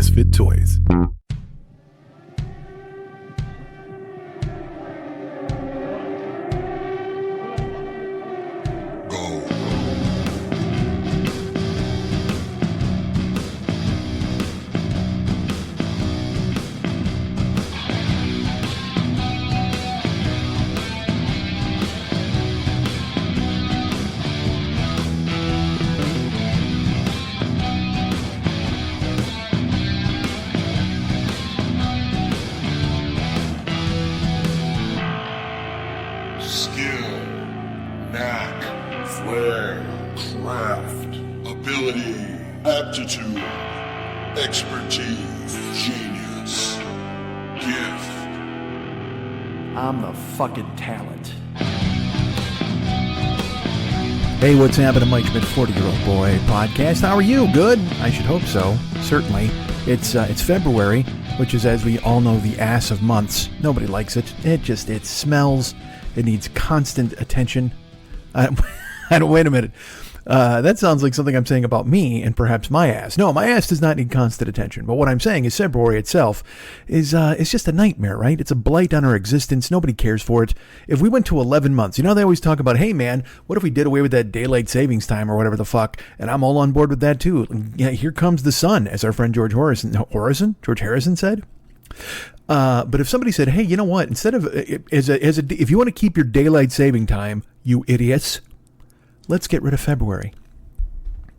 Misfit Toys. Fucking talent. Hey, what's happening, Mike Schmidt, 40-year-old boy podcast? How are you? Good? I should hope so. Certainly. It's February, which is, as we all know, the ass of months. Nobody likes it. It smells. It needs constant attention. I don't, wait a minute. That sounds like something I'm saying about me and perhaps my ass. No, my ass does not need constant attention. But what I'm saying is February itself is just a nightmare, right? It's a blight on our existence. Nobody cares for it. If we went to 11 months, you know, they always talk about, hey, man, what if we did away with that daylight savings time or whatever the fuck? And I'm all on board with that, too. Yeah, here comes the sun, as our friend George Harrison said. But if somebody said, hey, you know what? Instead of if you want to keep your daylight saving time, you idiots, let's get rid of February.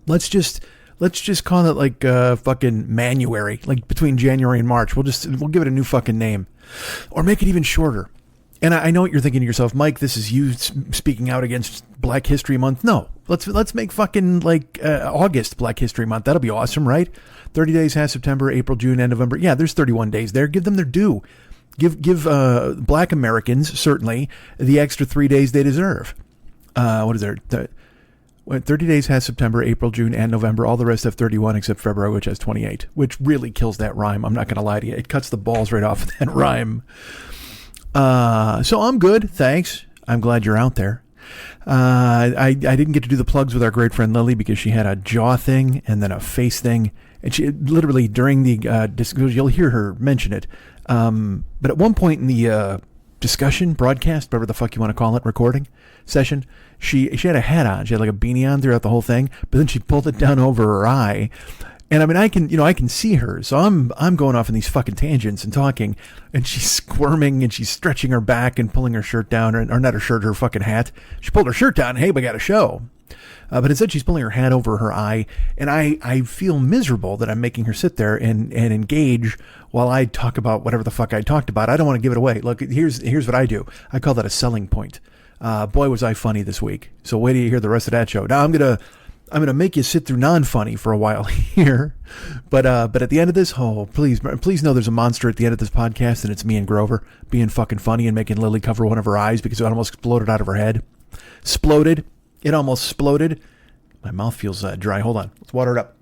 Let's just call it like fucking Manuary, like between January and March. We'll give it a new fucking name, or make it even shorter. And I know what you're thinking to yourself, Mike. This is you speaking out against Black History Month. No, let's make fucking like August Black History Month. That'll be awesome, right? 30 days has September, April, June, and November. Yeah, there's 31 days there. Give them their due. Give Black Americans certainly the extra 3 days they deserve. What is there? 30 days has September, April, June, and November. All the rest have 31 except February, which has 28, which really kills that rhyme. I'm not going to lie to you. It cuts the balls right off of that rhyme. So I'm good. Thanks. I'm glad you're out there. I didn't get to do the plugs with our great friend Lily because she had a jaw thing and then a face thing. And she literally during the you'll hear her mention it. But at one point in the discussion, broadcast, whatever the fuck you want to call it, recording session, she had a hat on. She had like a beanie on throughout the whole thing, but then she pulled it down over her eye. And I mean, I can see her. So I'm going off in these fucking tangents and talking, and she's squirming and she's stretching her back and pulling her shirt down, or not her shirt, her fucking hat. She pulled her shirt down. Hey, we got a show. But instead she's pulling her hat over her eye, and I feel miserable that I'm making her sit there and engage while I talk about whatever the fuck I talked about. I don't want to give it away. Look, here's what I do. I call that a selling point. Boy, was I funny this week. So wait till you hear the rest of that show. Now I'm gonna make you sit through non-funny for a while here, but at the end of this, please know there's a monster at the end of this podcast, and it's me and Grover being fucking funny and making Lily cover one of her eyes because it almost exploded out of her head. It almost exploded. My mouth feels dry. Hold on, let's water it up.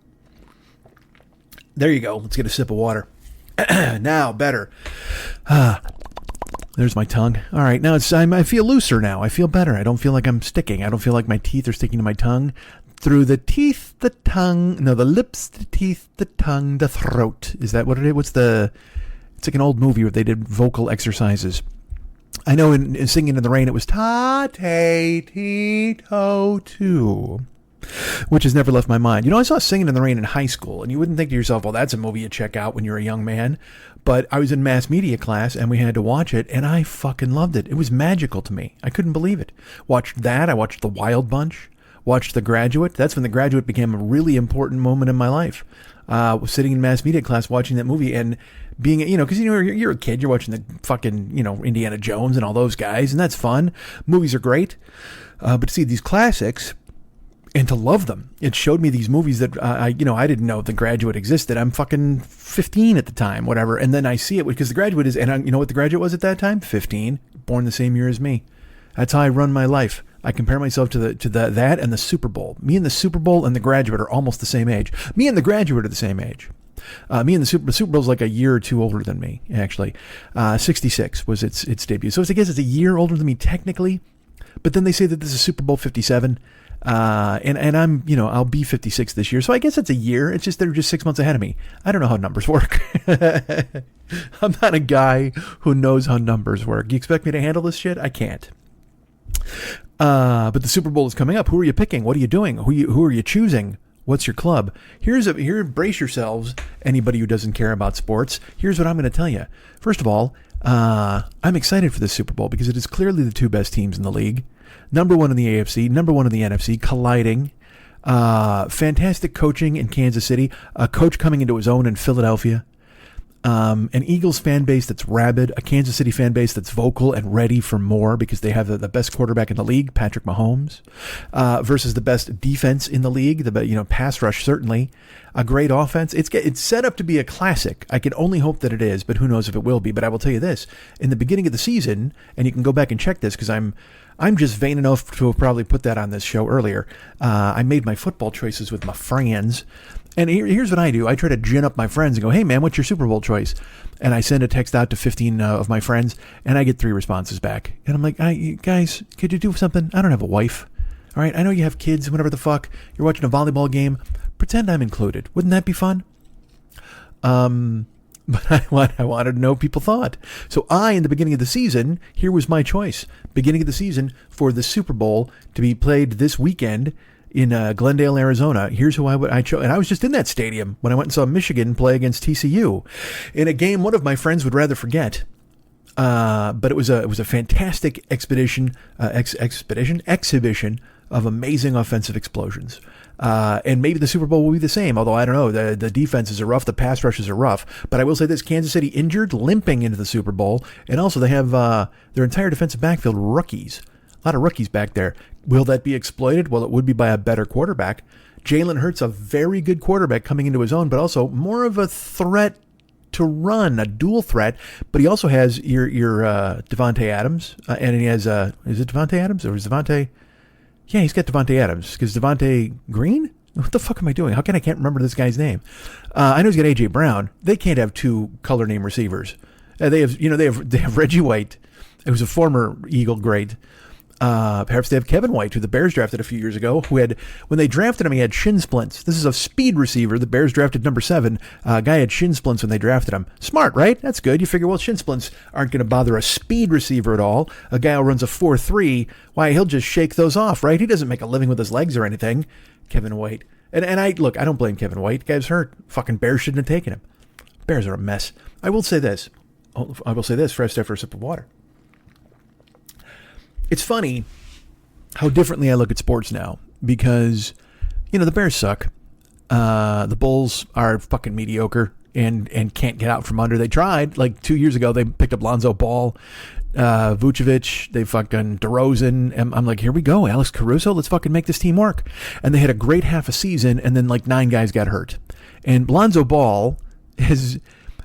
There you go. Let's get a sip of water. Now better. There's my tongue. All right, now I feel looser now. I feel better. I don't feel like I'm sticking. I don't feel like my teeth are sticking to my tongue. Through the teeth, the tongue, no, the lips, the teeth, the tongue, the throat. Is that what it is? It's like an old movie where they did vocal exercises. I know in Singing in the Rain, it was ta-te-te-to-too, which has never left my mind. You know, I saw Singing in the Rain in high school, and you wouldn't think to yourself, well, that's a movie you check out when you're a young man. But I was in mass media class, and we had to watch it, and I fucking loved it. It was magical to me. I couldn't believe it. Watched that. I watched The Wild Bunch. Watched The Graduate. That's when The Graduate became a really important moment in my life. Was sitting in mass media class watching that movie and being, because you're a kid, you're watching the fucking, Indiana Jones and all those guys, and that's fun. Movies are great. But to see these classics and to love them, it showed me these movies that I didn't know The Graduate existed. I'm fucking 15 at the time, whatever. And then I see it because The Graduate is, and you know what The Graduate was at that time? 15, born the same year as me. That's how I run my life. I compare myself to that and the Super Bowl. Me and the Super Bowl and The Graduate are almost the same age. Me and The Graduate are the same age. Me and the Super Bowl's like a year or two older than me, actually. 66 was its debut. So I guess it's a year older than me technically. But then they say that this is Super Bowl 57. And I'm, I'll be 56 this year. So I guess it's a year. It's just, they're just 6 months ahead of me. I don't know how numbers work. I'm not a guy who knows how numbers work. You expect me to handle this shit? I can't. But the Super Bowl is coming up. Who are you picking? What are you doing? Who are you choosing? What's your club? Here, brace yourselves, anybody who doesn't care about sports. Here's what I'm going to tell you. First of all, I'm excited for the Super Bowl because it is clearly the two best teams in the league. Number one in the AFC, number one in the NFC, colliding. Fantastic coaching in Kansas City. A coach coming into his own in Philadelphia. An Eagles fan base that's rabid, a Kansas City fan base that's vocal and ready for more because they have the best quarterback in the league, Patrick Mahomes, versus the best defense in the league, the pass rush certainly, a great offense. It's set up to be a classic. I can only hope that it is, but who knows if it will be. But I will tell you this: in the beginning of the season, and you can go back and check this because I'm just vain enough to have probably put that on this show earlier. I made my football choices with my friends. And here's what I do. I try to gin up my friends and go, hey, man, what's your Super Bowl choice? And I send a text out to 15 of my friends, and I get 3 responses back. And I'm like, guys, could you do something? I don't have a wife. All right, I know you have kids, whatever the fuck. You're watching a volleyball game. Pretend I'm included. Wouldn't that be fun? But I wanted to know what people thought. So in the beginning of the season, here was my choice. Beginning of the season for the Super Bowl to be played this weekend in Glendale, Arizona. Here's who I chose. And I was just in that stadium when I went and saw Michigan play against TCU in a game one of my friends would rather forget. But it was a fantastic exhibition of amazing offensive explosions. And maybe the Super Bowl will be the same, although I don't know. The defenses are rough. The pass rushes are rough. But I will say this: Kansas City injured, limping into the Super Bowl. And also they have their entire defensive backfield rookies. A lot of rookies back there. Will that be exploited? Well, it would be by a better quarterback. Jalen Hurts, a very good quarterback coming into his own, but also more of a threat to run, a dual threat. But he also has your Devontae Adams, and he has is it Devontae Adams or is Devontae? Yeah, he's got Devontae Adams because Devontae Green. What the fuck am I doing? How can I can't remember this guy's name? I know he's got AJ Brown. They can't have 2 color name receivers. They have Reggie White, who's a former Eagle great. Perhaps they have Kevin White, who the Bears drafted a few years ago, who had, when they drafted him, he had shin splints. This is a speed receiver. The Bears drafted number 7. Guy had shin splints when they drafted him. Smart, right? That's good. You figure, well, shin splints aren't going to bother a speed receiver at all. A guy who runs a 4.3, why, he'll just shake those off, right? He doesn't make a living with his legs or anything. Kevin White. And I don't blame Kevin White. The guy's hurt. Fucking Bears shouldn't have taken him. Bears are a mess. I will say this first after a sip of water. It's funny how differently I look at sports now because, the Bears suck. The Bulls are fucking mediocre and can't get out from under. They tried, like 2 years ago, they picked up Lonzo Ball, Vucevic, they fucking DeRozan. And I'm like, here we go, Alex Caruso, let's fucking make this team work. And they had a great half a season, and then like 9 guys got hurt. And Lonzo Ball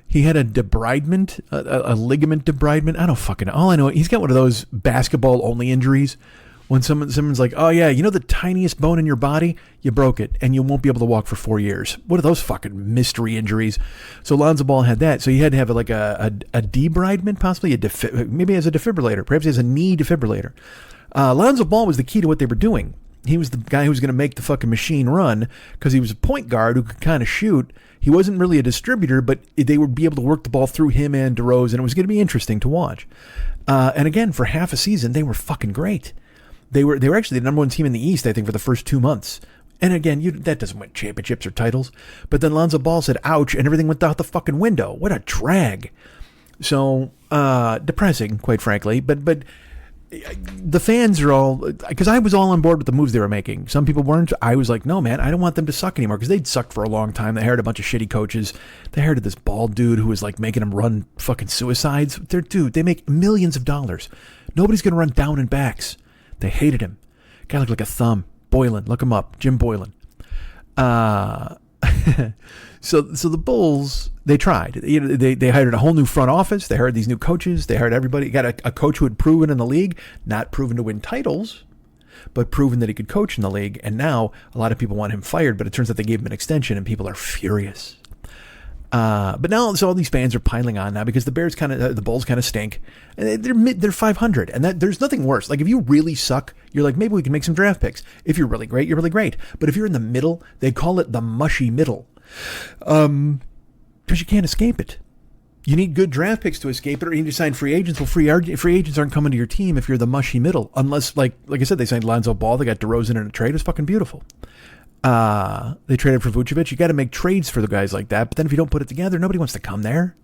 he had a debridement, a ligament debridement. I don't fucking know. All I know, he's got one of those basketball-only injuries. When someone's like, oh yeah, the tiniest bone in your body, you broke it, and you won't be able to walk for 4 years. What are those fucking mystery injuries? So Lonzo Ball had that. So he had to have like a debridement, possibly maybe as a defibrillator. Perhaps he has a knee defibrillator. Lonzo Ball was the key to what they were doing. He was the guy who was going to make the fucking machine run because he was a point guard who could kind of shoot. He wasn't really a distributor, but they would be able to work the ball through him and DeRozan, and it was going to be interesting to watch. And again, for half a season, they were fucking great. They were actually the number 1 team in the East, I think, for the first 2 months. And again, that doesn't win championships or titles. But then Lonzo Ball said, ouch, and everything went out the fucking window. What a drag. So, depressing, quite frankly. But the fans are all, because I was all on board with the moves they were making. Some people weren't. I was like, no, man, I don't want them to suck anymore, because they'd sucked for a long time. They hired a bunch of shitty coaches. They hired this bald dude who was like making them run fucking suicides. They make millions of dollars. Nobody's going to run down and backs. They hated him. Guy looked like a thumb. Boylan, look him up. Jim Boylan. So the Bulls, they tried. They hired a whole new front office. They hired these new coaches. They hired everybody. Got a coach who had proven in the league, not proven to win titles, but proven that he could coach in the league. And now a lot of people want him fired, but it turns out they gave him an extension, and people are furious. But now, so all these fans are piling on now because the Bulls kind of stink. And they're 500, and there's nothing worse. Like if you really suck, you're like, maybe we can make some draft picks. If you're really great, you're really great. But if you're in the middle, they call it the mushy middle, because you can't escape it. You need good draft picks to escape it, or you need to sign free agents. Well, free agents aren't coming to your team if you're the mushy middle, unless like I said, they signed Lonzo Ball. They got DeRozan in a trade. It's fucking beautiful. They traded for Vucevic. You got to make trades for the guys like that. But then if you don't put it together, nobody wants to come there.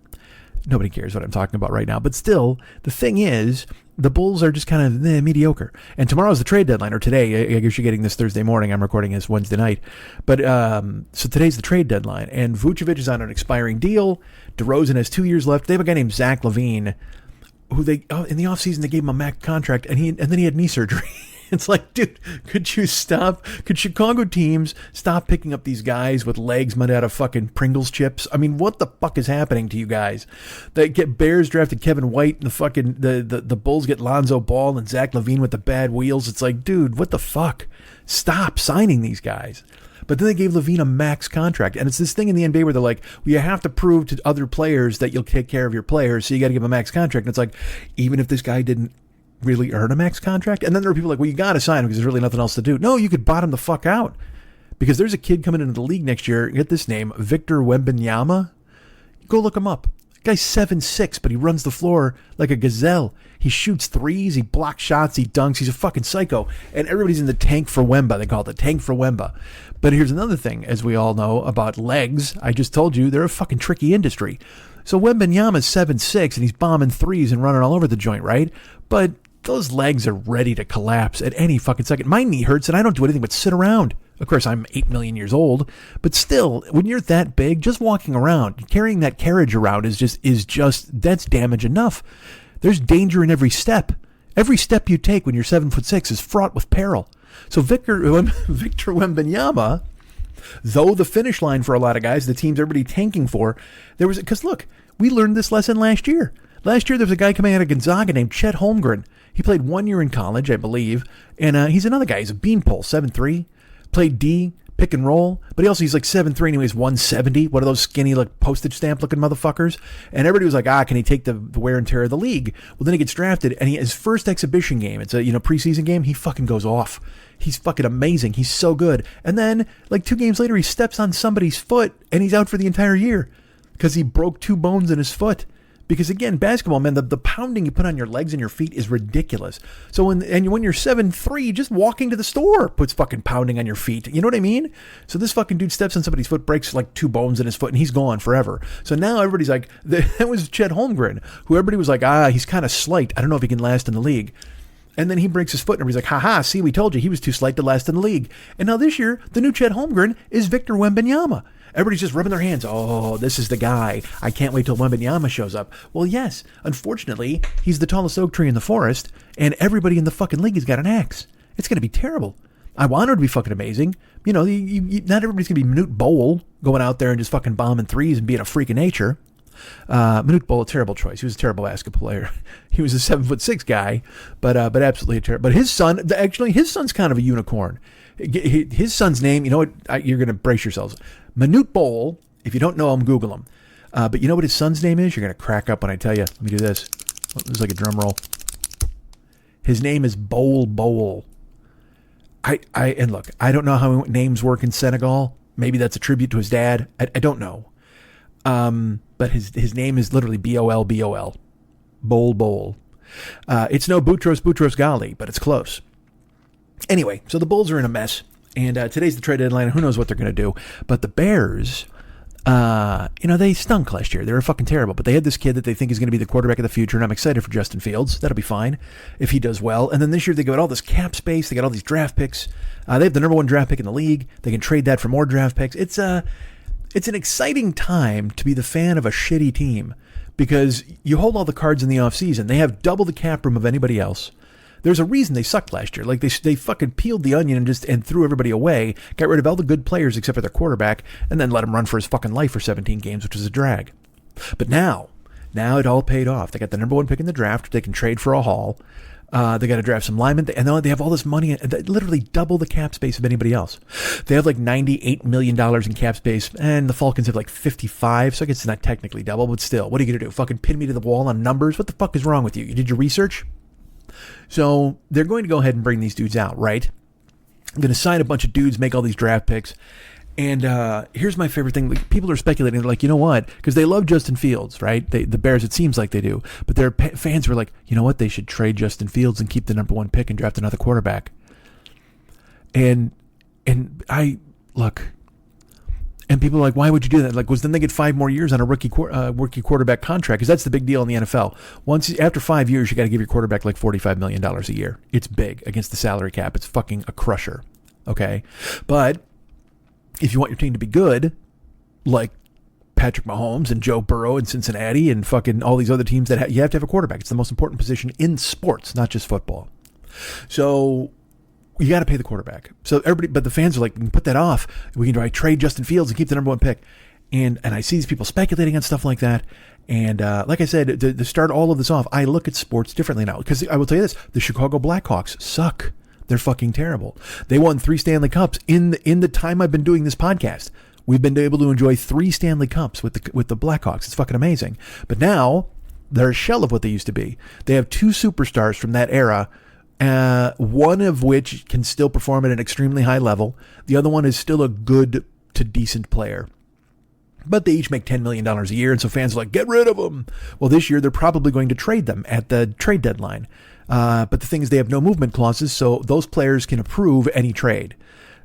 Nobody cares what I'm talking about right now. But still, the thing is, the Bulls are just kind of mediocre. And tomorrow's the trade deadline, or today. I guess you're getting this Thursday morning. I'm recording this Wednesday night. But so today's the trade deadline. And Vucevic is on an expiring deal. DeRozan has 2 years left. They have a guy named Zach LaVine, who in the offseason, they gave him a max contract, and then he had knee surgery. It's like, dude, could you stop? Could Chicago teams stop picking up these guys with legs made out of fucking Pringles chips? I mean, what the fuck is happening to you guys? They get Bears drafted Kevin White, and the Bulls get Lonzo Ball and Zach LaVine with the bad wheels. It's like, dude, what the fuck? Stop signing these guys. But then they gave LaVine a max contract. And it's this thing in the NBA where they're like, well, you have to prove to other players that you'll take care of your players, so you got to give him a max contract. And it's like, even if this guy didn't really earn a max contract? And then there are people like, well, you got to sign him because there's really nothing else to do. No, you could bottom the fuck out. Because there's a kid coming into the league next year, get this name, Victor Wembanyama. Go look him up. Guy's 7'6", but he runs the floor like a gazelle. He shoots threes, he blocks shots, he dunks. He's a fucking psycho. And everybody's in the tank for Wemba. They call it the tank for Wemba. But here's another thing, as we all know, about legs. I just told you, they're a fucking tricky industry. So Wembanyama's 7'6", and he's bombing threes and running all over the joint, right? But those legs are ready to collapse at any fucking second. My knee hurts, and I don't do anything but sit around. Of course, I'm 8 million years old, but still, when you're that big, just walking around, carrying that carriage around is just that's damage enough. There's danger in every step. Every step you take when you're 7'6" is fraught with peril. So Victor Wembanyama, though the finish line for a lot of guys, the teams everybody tanking for, because look, we learned this lesson last year. Last year, there was a guy coming out of Gonzaga named Chet Holmgren. He played 1 year in college, I believe, and he's another guy. He's a beanpole, 7'3", played D, pick and roll, but he's like 7'3", and he weighs 170, one of those skinny, like postage stamp looking motherfuckers. And everybody was like, can he take the wear and tear of the league? Well, then he gets drafted, and his first exhibition game, it's a preseason game, he fucking goes off. He's fucking amazing. He's so good. And then, like 2 games later, he steps on somebody's foot, and he's out for the entire year because he broke 2 bones in his foot. Because again, basketball, man, the pounding you put on your legs and your feet is ridiculous. So when you're 7'3", just walking to the store puts fucking pounding on your feet. You know what I mean? So this fucking dude steps on somebody's foot, breaks like 2 bones in his foot, and he's gone forever. So now everybody's like, that was Chet Holmgren, who everybody was like, he's kind of slight. I don't know if he can last in the league. And then he breaks his foot, and everybody's like, haha, see, we told you he was too slight to last in the league. And now this year, the new Chet Holmgren is Victor Wembanyama. Everybody's just rubbing their hands. Oh, this is the guy. I can't wait till Wembanyama shows up. Well, yes, unfortunately, he's the tallest oak tree in the forest, and everybody in the fucking league has got an axe. It's going to be terrible. I want her to be fucking amazing. You know, not everybody's going to be Manute Bol going out there and just fucking bombing threes and being a freak of nature. Manute Bol, a terrible choice. He was a terrible basketball player. He was a 7'6" guy, but absolutely terrible. But his son's kind of a unicorn. His son's name, you know what? You're going to brace yourselves. Manute Bol. If you don't know him, Google him. But you know what his son's name is? You're going to crack up when I tell you. Let me do this. It's like a drum roll. His name is Bol. And look, I don't know how names work in Senegal. Maybe that's a tribute to his dad. I don't know. But his name is literally Bol. Bol. It's no Boutros Ghali, but it's close. Anyway, so the Bulls are in a mess, and today's the trade deadline. Who knows what they're going to do? But the Bears, they stunk last year. They were fucking terrible, but they had this kid that they think is going to be the quarterback of the future, and I'm excited for Justin Fields. That'll be fine if he does well. And then this year they got all this cap space. They got all these draft picks. They have the number 1 draft pick in the league. They can trade that for more draft picks. It's an exciting time to be the fan of a shitty team because you hold all the cards in the offseason. They have double the cap room of anybody else. There's a reason they sucked last year. Like they fucking peeled the onion and threw everybody away, got rid of all the good players except for their quarterback, and then let him run for his fucking life for 17 games, which was a drag. But now it all paid off. They got the number 1 pick in the draft. They can trade for a haul. They got to draft some linemen, and they have all this money, literally double the cap space of anybody else. They have like $98 million in cap space, and the Falcons have like 55, so I guess it's not technically double, but still, what are you going to do? Fucking pin me to the wall on numbers? What the fuck is wrong with you? You did your research? So they're going to go ahead and bring these dudes out, right? I'm going to sign a bunch of dudes, make all these draft picks. And here's my favorite thing. Like, people are speculating. They're like, you know what? Because they love Justin Fields, right? The Bears, it seems like they do. But their fans were like, you know what? They should trade Justin Fields and keep the number 1 pick and draft another quarterback. And people are like, why would you do that? Like, then they get 5 more years on a rookie quarterback contract, because that's the big deal in the NFL. After 5 years, you got to give your quarterback like $45 million a year. It's big against the salary cap. It's fucking a crusher. Okay, but if you want your team to be good, like Patrick Mahomes and Joe Burrow in Cincinnati and fucking all these other teams you have to have a quarterback. It's the most important position in sports, not just football. So you got to pay the quarterback. So but the fans are like, we can put that off. We can trade Justin Fields and keep the number 1 pick. And I see these people speculating on stuff like that. And like I said, to start all of this off, I look at sports differently now. Because I will tell you this, the Chicago Blackhawks suck. They're fucking terrible. They won 3 Stanley Cups in the time I've been doing this podcast. We've been able to enjoy 3 Stanley Cups with the Blackhawks. It's fucking amazing. But now they're a shell of what they used to be. They have 2 superstars from that era, one of which can still perform at an extremely high level. The other one is still a good to decent player. But they each make $10 million a year, and so fans are like, get rid of them. Well, this year they're probably going to trade them at the trade deadline. But the thing is, they have no movement clauses, so those players can approve any trade.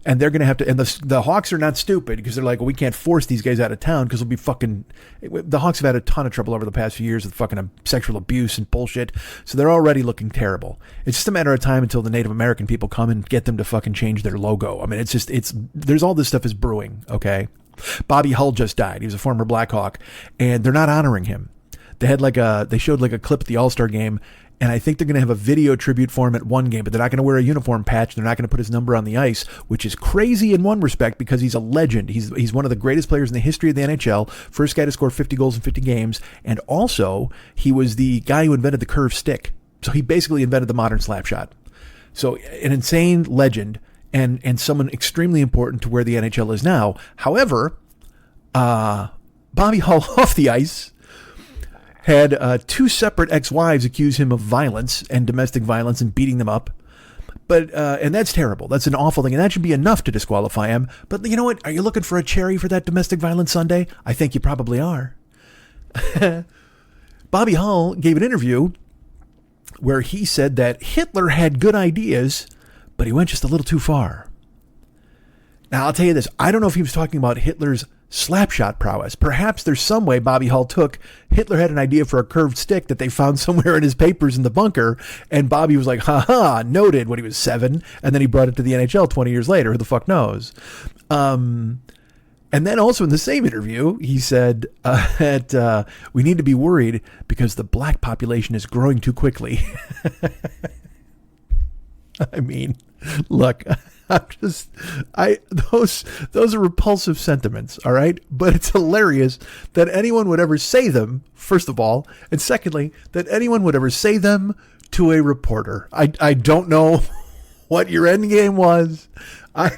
And they're going to have to, and the Hawks are not stupid, because they're like, well, we can't force these guys out of town, because we'll be fucking, the Hawks have had a ton of trouble over the past few years with fucking sexual abuse and bullshit. So they're already looking terrible. It's just a matter of time until the Native American people come and get them to fucking change their logo. I mean, there's all this stuff is brewing, okay? Bobby Hull just died. He was a former Blackhawk, and they're not honoring him. They showed like a clip at the All-Star game, and I think they're going to have a video tribute for him at one game, but they're not going to wear a uniform patch. They're not going to put his number on the ice, which is crazy in one respect, because he's a legend. He's one of the greatest players in the history of the NHL, first guy to score 50 goals in 50 games, and also he was the guy who invented the curved stick. So he basically invented the modern slap shot. So an insane legend, and someone extremely important to where the NHL is now. However, Bobby Hull off the ice had 2 separate ex-wives accuse him of violence and domestic violence and beating them up. But and that's terrible. That's an awful thing, and that should be enough to disqualify him. But you know what? Are you looking for a cherry for that domestic violence Sunday? I think you probably are. Bobby Hull gave an interview where he said that Hitler had good ideas, but he went just a little too far. Now, I'll tell you this. I don't know if he was talking about Hitler's slapshot prowess. Perhaps there's some way Bobby Hull Hitler had an idea for a curved stick that they found somewhere in his papers in the bunker, and Bobby was like, ha, noted, when he was 7, and then he brought it to the NHL 20 years later. Who the fuck knows? And then also in the same interview, he said that we need to be worried because the black population is growing too quickly. I mean, look, those are repulsive sentiments, all right? But it's hilarious that anyone would ever say them, first of all, and secondly, that anyone would ever say them to a reporter. I don't know what your end game was. I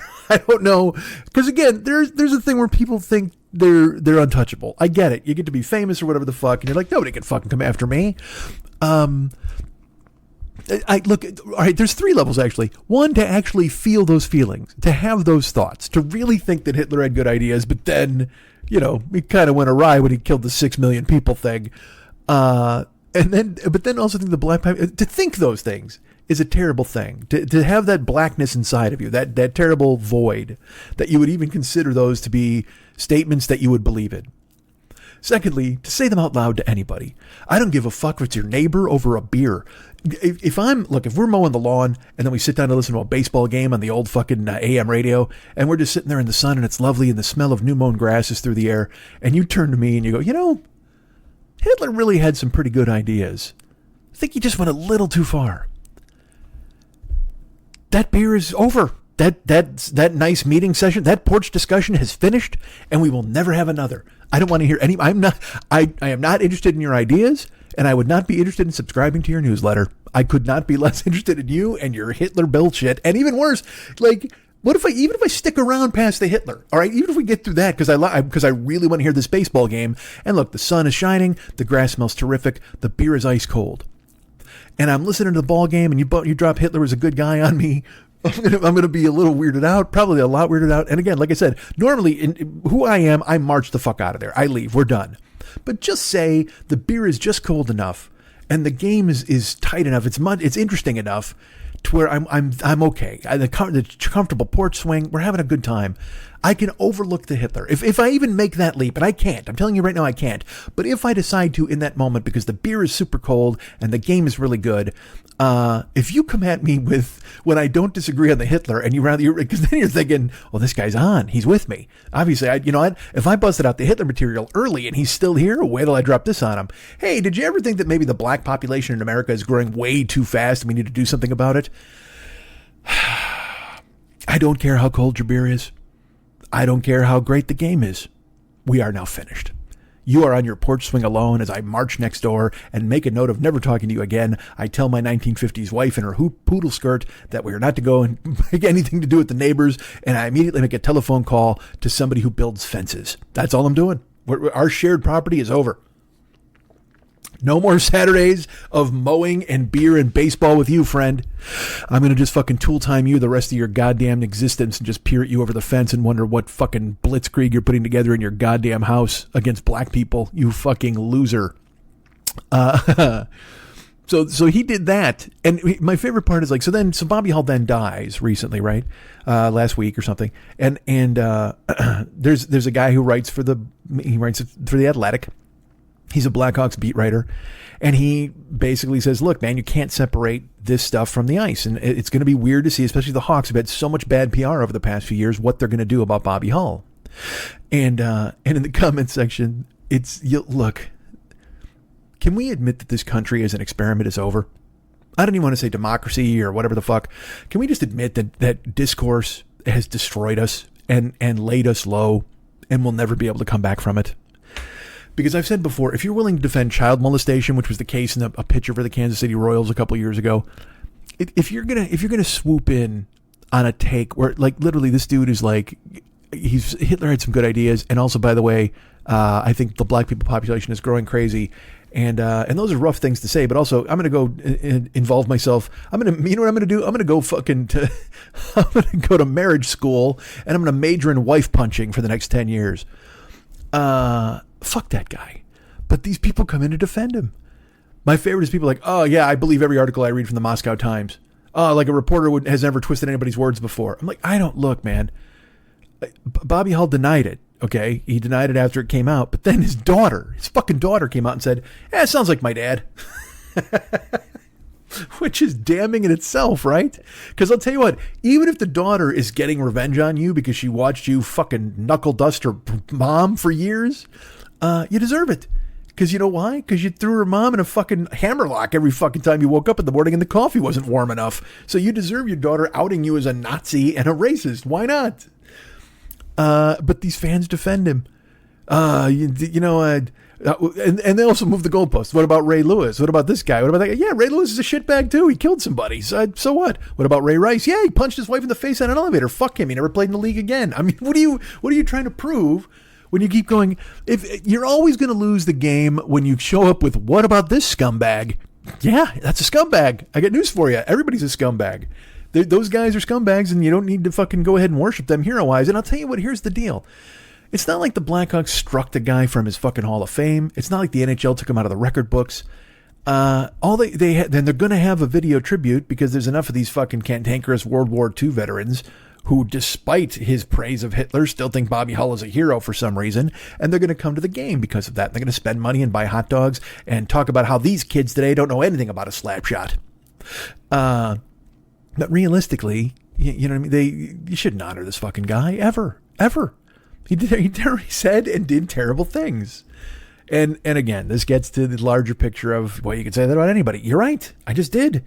don't know, because again, there's a thing where people think they're untouchable. I get it. You get to be famous or whatever the fuck, and you're like, nobody can fucking come after me. Look, all right, there's 3 levels, actually. One, to actually feel those feelings, to have those thoughts, to really think that Hitler had good ideas, but then, he kind of went awry when he killed the 6 million people thing. But then also think the black pipe, to think those things is a terrible thing. To have that blackness inside of you, that terrible void, that you would even consider those to be statements that you would believe in. Secondly, to say them out loud to anybody. I don't give a fuck if it's your neighbor over a beer. If we're mowing the lawn and then we sit down to listen to a baseball game on the old fucking AM radio, and we're just sitting there in the sun and it's lovely and the smell of new mown grass is through the air, and you turn to me and you go, Hitler really had some pretty good ideas. I think he just went a little too far. That beer is over. That nice meeting session, that porch discussion has finished, and we will never have another. I don't want to hear any. I am not interested in your ideas, and I would not be interested in subscribing to your newsletter. I could not be less interested in you and your Hitler bullshit. And even worse, like, what if even if I stick around past the Hitler, all right, even if we get through that, because I really want to hear this baseball game. And look, the sun is shining, the grass smells terrific, the beer is ice cold, and I'm listening to the ball game, and you drop Hitler as a good guy on me. I'm gonna be a little weirded out, probably a lot weirded out. And again, like I said, normally in who I am, I march the fuck out of there. I leave. We're done. But just say the beer is just cold enough, and the game is tight enough. It's interesting enough to where I'm okay. The comfortable porch swing. We're having a good time. I can overlook the Hitler. If I even make that leap, and I can't. I'm telling you right now, I can't. But if I decide to in that moment, because the beer is super cold and the game is really good, if you come at me with when I don't disagree on the Hitler, and because then you're thinking, well, this guy's on. He's with me. Obviously, if I busted out the Hitler material early and he's still here, wait till I drop this on him. Hey, did you ever think that maybe the black population in America is growing way too fast and we need to do something about it? I don't care how cold your beer is. I don't care how great the game is. We are now finished. You are on your porch swing alone as I march next door and make a note of never talking to you again. I tell my 1950s wife in her poodle skirt that we are not to go and make anything to do with the neighbors, and I immediately make a telephone call to somebody who builds fences. That's all I'm doing. Our shared property is over. No more Saturdays of mowing and beer and baseball with you, friend. I'm going to just fucking tool time you the rest of your goddamn existence and just peer at you over the fence and wonder what fucking blitzkrieg you're putting together in your goddamn house against black people, you fucking loser. So he did that. And my favorite part is like, so Bobby Hull then dies recently, right? Last week or something. And there's a guy who writes for the Athletic. He's a Blackhawks beat writer, and he basically says, look, man, you can't separate this stuff from the ice. And it's going to be weird to see, especially the Hawks have had so much bad PR over the past few years, what they're going to do about Bobby Hull. And in the comment section, look, can we admit that this country as an experiment is over? I don't even want to say democracy or whatever the fuck. Can we just admit that discourse has destroyed us and laid us low, and we'll never be able to come back from it? Because I've said before, if you're willing to defend child molestation, which was the case in a pitcher for the Kansas City Royals a couple years ago, if you're gonna swoop in on a take where, like, literally this dude is like, Hitler had some good ideas, and also, by the way, I think the black people population is growing crazy, and those are rough things to say. But also, I'm gonna go involve myself. You know what I'm gonna do? I'm gonna go I'm gonna go to marriage school, and I'm gonna major in wife punching for the next 10 years. Fuck that guy. But these people come in to defend him. My favorite is people like, oh yeah, I believe every article I read from the Moscow Times. Oh, like a reporter has never twisted anybody's words before. I'm like, I don't look, man. Bobby Hull denied it. Okay. He denied it after it came out, but then his fucking daughter came out and said, it sounds like my dad. Which is damning in itself, right? Because I'll tell you what, even if the daughter is getting revenge on you because she watched you fucking knuckle dust her mom for years, you deserve it. Because you know why? Because you threw her mom in a fucking hammerlock every fucking time you woke up in the morning and the coffee wasn't warm enough. So you deserve your daughter outing you as a Nazi and a racist. Why not? But these fans defend him. And they also move the goalposts. What about Ray Lewis? What about this guy? What about that guy? Yeah, Ray Lewis is a shitbag too. He killed somebody. So what? What about Ray Rice? Yeah, he punched his wife in the face on an elevator. Fuck him. He never played in the league again. I mean, what are you trying to prove when you keep going? If you're always going to lose the game when you show up with, what about this scumbag? Yeah, that's a scumbag. I got news for you. Everybody's a scumbag. Those guys are scumbags, and you don't need to fucking go ahead and worship them hero-wise. And I'll tell you what, here's the deal. It's not like the Blackhawks struck the guy from his fucking Hall of Fame. It's not like the NHL took him out of the record books. Then they're going to have a video tribute because there's enough of these fucking cantankerous World War II veterans who, despite his praise of Hitler, still think Bobby Hull is a hero for some reason. And they're going to come to the game because of that. They're going to spend money and buy hot dogs and talk about how these kids today don't know anything about a slap shot. But realistically, you know what I mean? You shouldn't honor this fucking guy ever. He said and did terrible things. And again, this gets to the larger picture of, well, you could say that about anybody. You're right. I just did.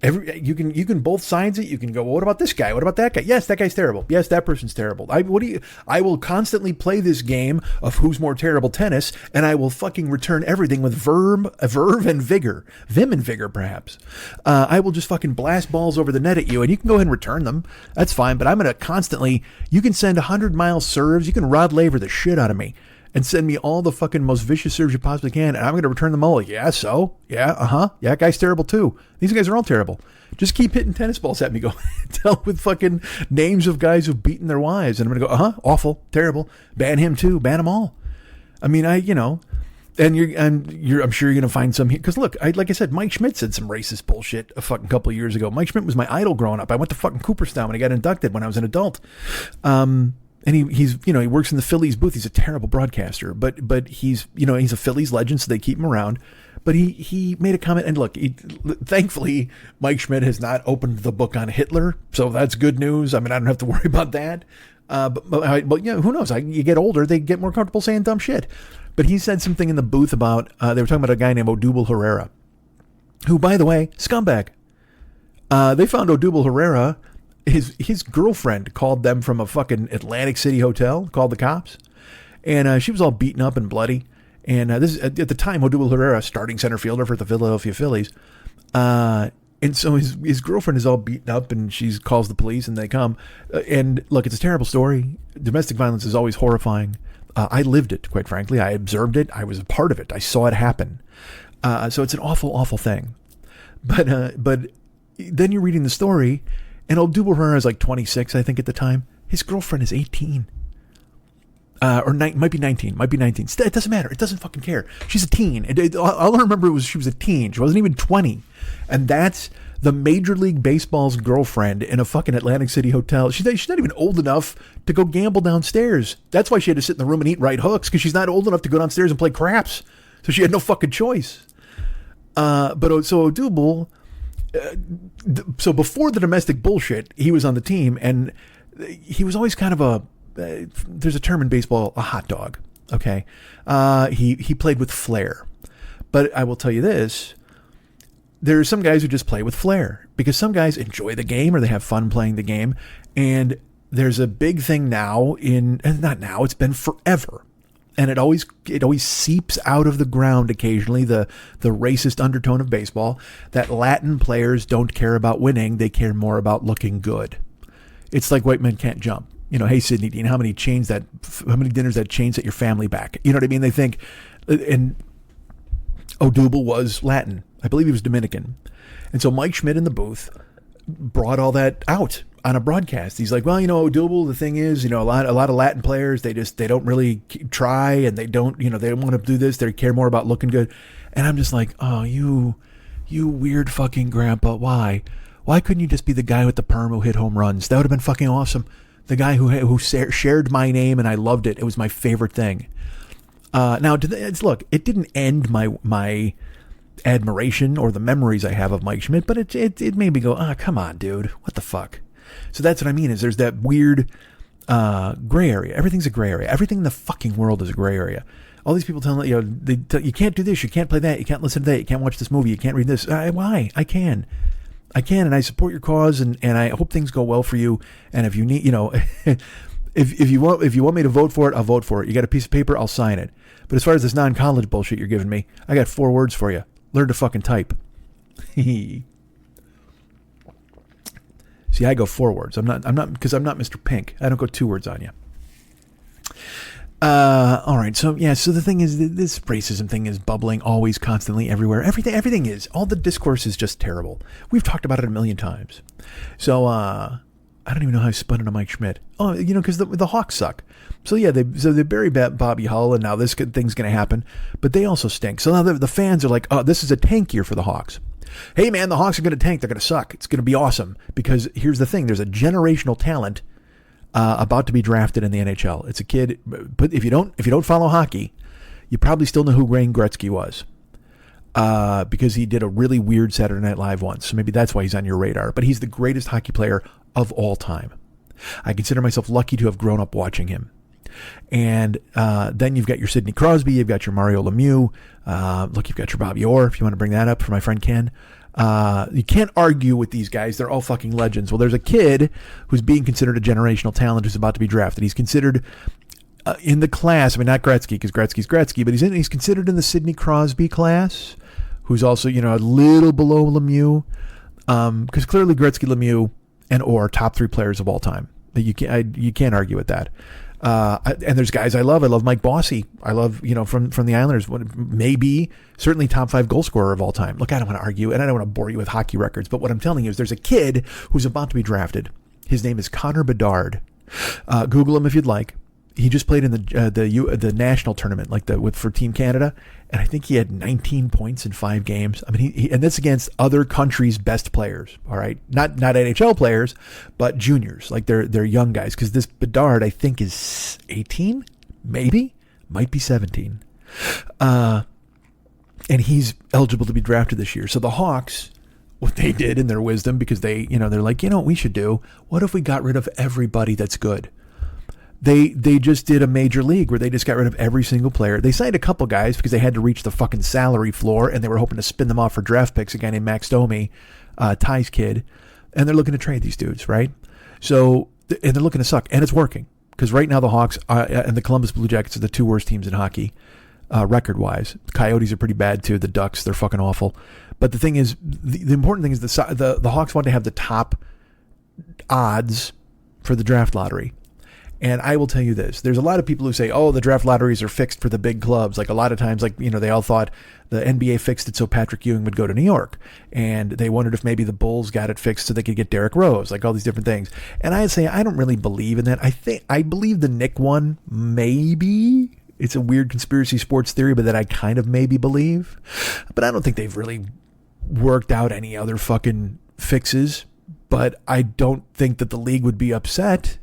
You can both sides it. You can go, well, what about this guy? What about that guy? Yes, that guy's terrible. Yes, that person's terrible. I will constantly play this game of who's more terrible tennis, and I will fucking return everything with verve and vigor. Vim and vigor, perhaps. I will just fucking blast balls over the net at you, and you can go ahead and return them. That's fine, but I'm going to constantly, you can send 100-mile serves, you can Rod Laver the shit out of me, and send me all the fucking most vicious serves you possibly can, and I'm going to return them all. Yeah, so? Yeah, yeah, that guy's terrible too. These guys are all terrible. Just keep hitting tennis balls at me. Go tell with fucking names of guys who've beaten their wives, and I'm going to go, awful, terrible. Ban him too. Ban them all. I mean, and I'm sure you're going to find some here. Because look, like I said, Mike Schmidt said some racist bullshit a fucking couple of years ago. Mike Schmidt was my idol growing up. I went to fucking Cooperstown when I got inducted when I was an adult. And he works in the Phillies booth. He's a terrible broadcaster, but he's a Phillies legend, so they keep him around. But he made a comment, and look, thankfully, Mike Schmidt has not opened the book on Hitler, so that's good news. I mean, I don't have to worry about that. But who knows? You get older, they get more comfortable saying dumb shit. But he said something in the booth about, they were talking about a guy named Odubel Herrera, who, by the way, scumbag. They found Odubel Herrera. His girlfriend called them from a fucking Atlantic City hotel, called the cops, and she was all beaten up and bloody. And this is at the time, Odubel Herrera, starting center fielder for the Philadelphia Phillies. And so his girlfriend is all beaten up, and she calls the police, and they come. And look, it's a terrible story. Domestic violence is always horrifying. I lived it, quite frankly. I observed it. I was a part of it. I saw it happen. So it's an awful, awful thing. But then you're reading the story, and Odubel Herrera is like 26, I think, at the time. His girlfriend is 18. Might be 19. It doesn't matter. It doesn't fucking care. She's a teen. All I remember was she was a teen. She wasn't even 20. And that's the Major League Baseball's girlfriend in a fucking Atlantic City hotel. She's not even old enough to go gamble downstairs. That's why she had to sit in the room and eat right hooks, because she's not old enough to go downstairs and play craps. So she had no fucking choice. So Odubel... So before the domestic bullshit, he was on the team, and he was always kind of there's a term in baseball, a hot dog. Okay. He played with flair, but I will tell you this, there are some guys who just play with flair, because some guys enjoy the game or they have fun playing the game. And there's a big thing now not now, it's been forever. And it always seeps out of the ground occasionally, the racist undertone of baseball, that Latin players don't care about winning. They care more about looking good. It's like white men can't jump. Hey, Sidney Dean, how many dinners that chains at your family back? You know what I mean? They think, and Odubel was Latin. I believe he was Dominican. And so Mike Schmidt in the booth brought all that out on a broadcast. He's like, well, Odubel, the thing is, a lot of Latin players, they don't really try, and they don't want to do this. They care more about looking good. And I'm just like, oh, you weird fucking grandpa. Why couldn't you just be the guy with the perm who hit home runs? That would have been fucking awesome. The guy who shared my name, and I loved it. It was my favorite thing. Now, look, it didn't end my admiration or the memories I have of Mike Schmidt, but it made me go, come on, dude, what the fuck? So that's what I mean, is there's that weird gray area. Everything's a gray area. Everything in the fucking world is a gray area. All these people telling you, you can't do this, you can't play that, you can't listen to that, you can't watch this movie, you can't read this. Why? I can, and I support your cause, and I hope things go well for you. And if you need, if you want me to vote for it, I'll vote for it. You got a piece of paper, I'll sign it. But as far as this non-college bullshit you're giving me, I got 4 words for you. Learn to fucking type. See, I go 4 words. I'm not because I'm not Mr. Pink. I don't go 2 words on you. All right. So the thing is, this racism thing is bubbling always, constantly, everywhere. Everything is. All the discourse is just terrible. We've talked about it a million times. So, I don't even know how I spun into Mike Schmidt. Oh, because the Hawks suck. So yeah, they bury Bobby Hull, and now this thing's going to happen. But they also stink. So now the fans are like, oh, this is a tank year for the Hawks. Hey man, the Hawks are going to tank. They're going to suck. It's going to be awesome, because here's the thing: there's a generational talent about to be drafted in the NHL. It's a kid. But if you don't follow hockey, you probably still know who Wayne Gretzky was, because he did a really weird Saturday Night Live once. So maybe that's why he's on your radar. But he's the greatest hockey player of all time. I consider myself lucky to have grown up watching him. And then you've got your Sidney Crosby, you've got your Mario Lemieux, look, you've got your Bobby Orr, if you want to bring that up for my friend Ken. You can't argue with these guys. They're all fucking legends. Well, there's a kid who's being considered a generational talent who's about to be drafted. He's considered in the class. I mean, not Gretzky, because Gretzky's Gretzky, but he's considered in the Sidney Crosby class, who's also, a little below Lemieux. Because clearly Gretzky, Lemieux, and Orr, top 3 players of all time. You can't argue with that. And there's guys I love. I love Mike Bossy. I love, from the Islanders, maybe certainly top 5 goal scorer of all time. Look, I don't want to argue, and I don't want to bore you with hockey records, but what I'm telling you is there's a kid who's about to be drafted. His name is Connor Bedard. Google him if you'd like. He just played in the national tournament, for Team Canada, and I think he had 19 points in 5 games. I mean, and that's against other countries' best players. All right, not NHL players, but juniors, like they're young guys. Because this Bedard, I think, is 18, maybe, might be 17, and he's eligible to be drafted this year. So the Hawks, what they did in their wisdom, because they're like, what we should do? What if we got rid of everybody that's good? They just did a major league where they just got rid of every single player. They signed a couple guys because they had to reach the fucking salary floor, and they were hoping to spin them off for draft picks. A guy named Max Domi, Ty's kid, and they're looking to trade these dudes, right? So, and they're looking to suck, and it's working because right now the Hawks and the Columbus Blue Jackets are the 2 worst teams in hockey, record-wise. The Coyotes are pretty bad too. The Ducks, they're fucking awful. But the thing is, the important thing is the Hawks want to have the top odds for the draft lottery. And I will tell you this, there's a lot of people who say, the draft lotteries are fixed for the big clubs. Like a lot of times, they all thought the NBA fixed it so Patrick Ewing would go to New York. And they wondered if maybe the Bulls got it fixed so they could get Derrick Rose, like all these different things. And I'd say, I don't really believe in that. I believe the Nick one, maybe. It's a weird conspiracy sports theory, but that I kind of maybe believe. But I don't think they've really worked out any other fucking fixes. But I don't think that the league would be upset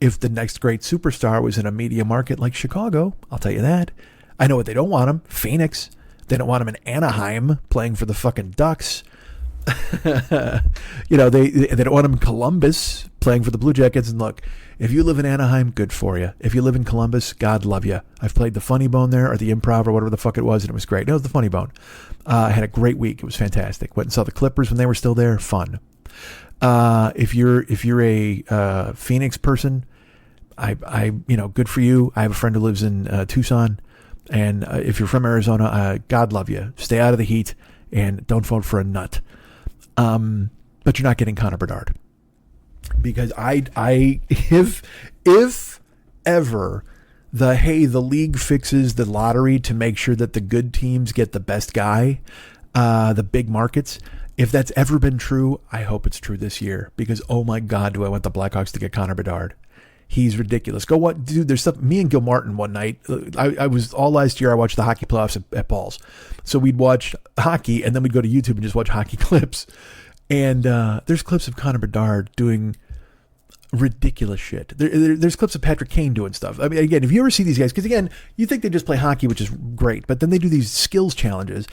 if the next great superstar was in a media market like Chicago. I'll tell you that. I know what they don't want him. Phoenix. They don't want him in Anaheim playing for the fucking Ducks. They don't want him in Columbus playing for the Blue Jackets. And look, if you live in Anaheim, good for you. If you live in Columbus, God love you. I've played the Funny Bone there, or the Improv, or whatever the fuck it was, and it was great. No, it was the Funny Bone. I had a great week. It was fantastic. Went and saw the Clippers when they were still there. Fun. If you're a Phoenix person, I good for you. I have a friend who lives in Tucson, and if you're from Arizona, God love you. Stay out of the heat and don't vote for a nut. But you're not getting Connor Bedard, because if ever the league fixes the lottery to make sure that the good teams get the best guy, the big markets. If that's ever been true, I hope it's true this year, because oh my God, do I want the Blackhawks to get Connor Bedard. He's ridiculous. Go what, dude? There's stuff. Me and Gil Martin one night. I was all last year. I watched the hockey playoffs at Paul's, so we'd watch hockey and then we'd go to YouTube and just watch hockey clips. And there's clips of Connor Bedard doing ridiculous shit. There's clips of Patrick Kane doing stuff. I mean, again, if you ever see these guys, because again, you think they just play hockey, which is great, but then they do these skills challenges.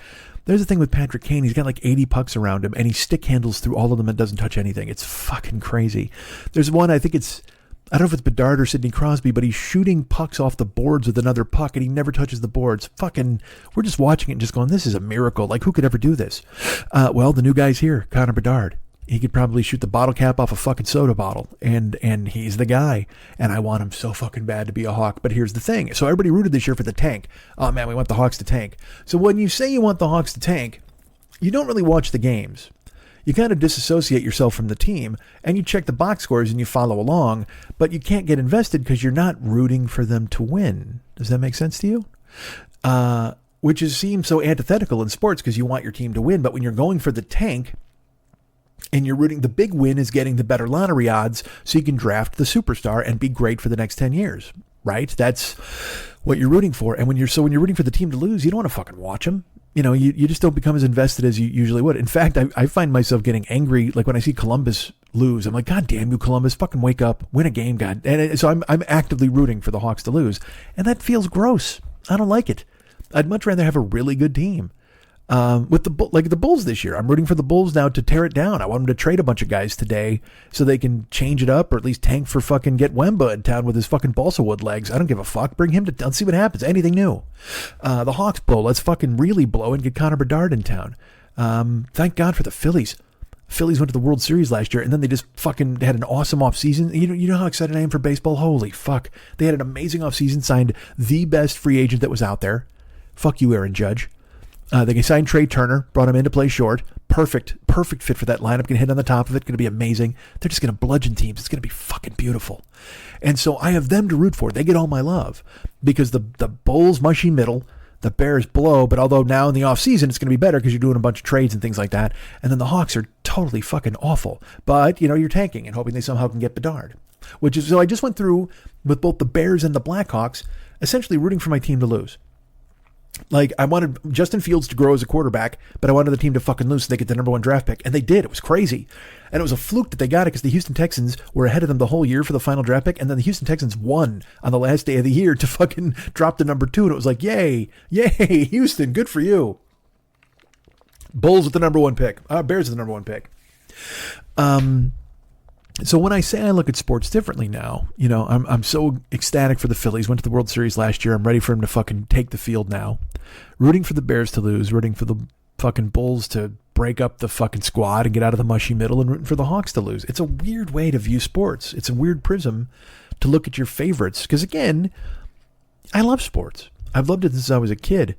There's the thing with Patrick Kane. He's got like 80 pucks around him, and he stick handles through all of them and doesn't touch anything. It's fucking crazy. There's one, I don't know if it's Bedard or Sidney Crosby, but he's shooting pucks off the boards with another puck, and he never touches the boards. Fucking, we're just watching it and just going, this is a miracle. Like, who could ever do this? Well, the new guy's here, Connor Bedard. He could probably shoot the bottle cap off a fucking soda bottle, and he's the guy. And I want him so fucking bad to be a Hawk. But here's the thing. So everybody rooted this year for the tank. Oh, man, we want the Hawks to tank. So when you say you want the Hawks to tank, you don't really watch the games. You kind of disassociate yourself from the team, and you check the box scores and you follow along, but you can't get invested because you're not rooting for them to win. Does that make sense to you? Which seems so antithetical in sports, because you want your team to win, but when you're going for the tank and you're rooting, the big win is getting the better lottery odds so you can draft the superstar and be great for the next 10 years, right? That's what you're rooting for. And when you're rooting for the team to lose, you don't want to fucking watch them. You just don't become as invested as you usually would. In fact, I find myself getting angry, like when I see Columbus lose. I'm like, God damn you, Columbus, fucking wake up, win a game, God. And so I'm actively rooting for the Hawks to lose. And that feels gross. I don't like it. I'd much rather have a really good team. With the Bulls this year, I'm rooting for the Bulls now to tear it down. I want them to trade a bunch of guys today so they can change it up, or at least tank for fucking get Wemba in town with his fucking balsa wood legs. I don't give a fuck. Bring him to town. See what happens. Anything new. The Hawks blow. Let's fucking really blow and get Connor Bedard in town. Thank God for the Phillies. Phillies went to the World Series last year, and then they just fucking had an awesome offseason. You know how excited I am for baseball? Holy fuck. They had an amazing offseason, signed the best free agent that was out there. Fuck you, Aaron Judge. They signed Trey Turner, brought him in to play short. Perfect fit for that lineup. Going to hit on the top of it. Going to be amazing. They're just going to bludgeon teams. It's going to be fucking beautiful. And so I have them to root for. They get all my love because the Bulls, mushy middle. The Bears blow, but although now in the offseason it's going to be better because you're doing a bunch of trades and things like that. And then the Hawks are totally fucking awful. But, you're tanking and hoping they somehow can get Bedard. So I just went through with both the Bears and the Blackhawks, essentially rooting for my team to lose. Like, I wanted Justin Fields to grow as a quarterback, but I wanted the team to fucking lose so they get the number 1 draft pick. And they did. It was crazy. And it was a fluke that they got it because the Houston Texans were ahead of them the whole year for the final draft pick. And then the Houston Texans won on the last day of the year to fucking drop the number 2. And it was like, yay, Houston, good for you. Bulls with the number 1 pick. Bears with the number 1 pick. So when I say I look at sports differently now, I'm so ecstatic for the Phillies. Went to the World Series last year. I'm ready for them to fucking take the field now. Rooting for the Bears to lose. Rooting for the fucking Bulls to break up the fucking squad and get out of the mushy middle, and rooting for the Hawks to lose. It's a weird way to view sports. It's a weird prism to look at your favorites. Because again, I love sports. I've loved it since I was a kid.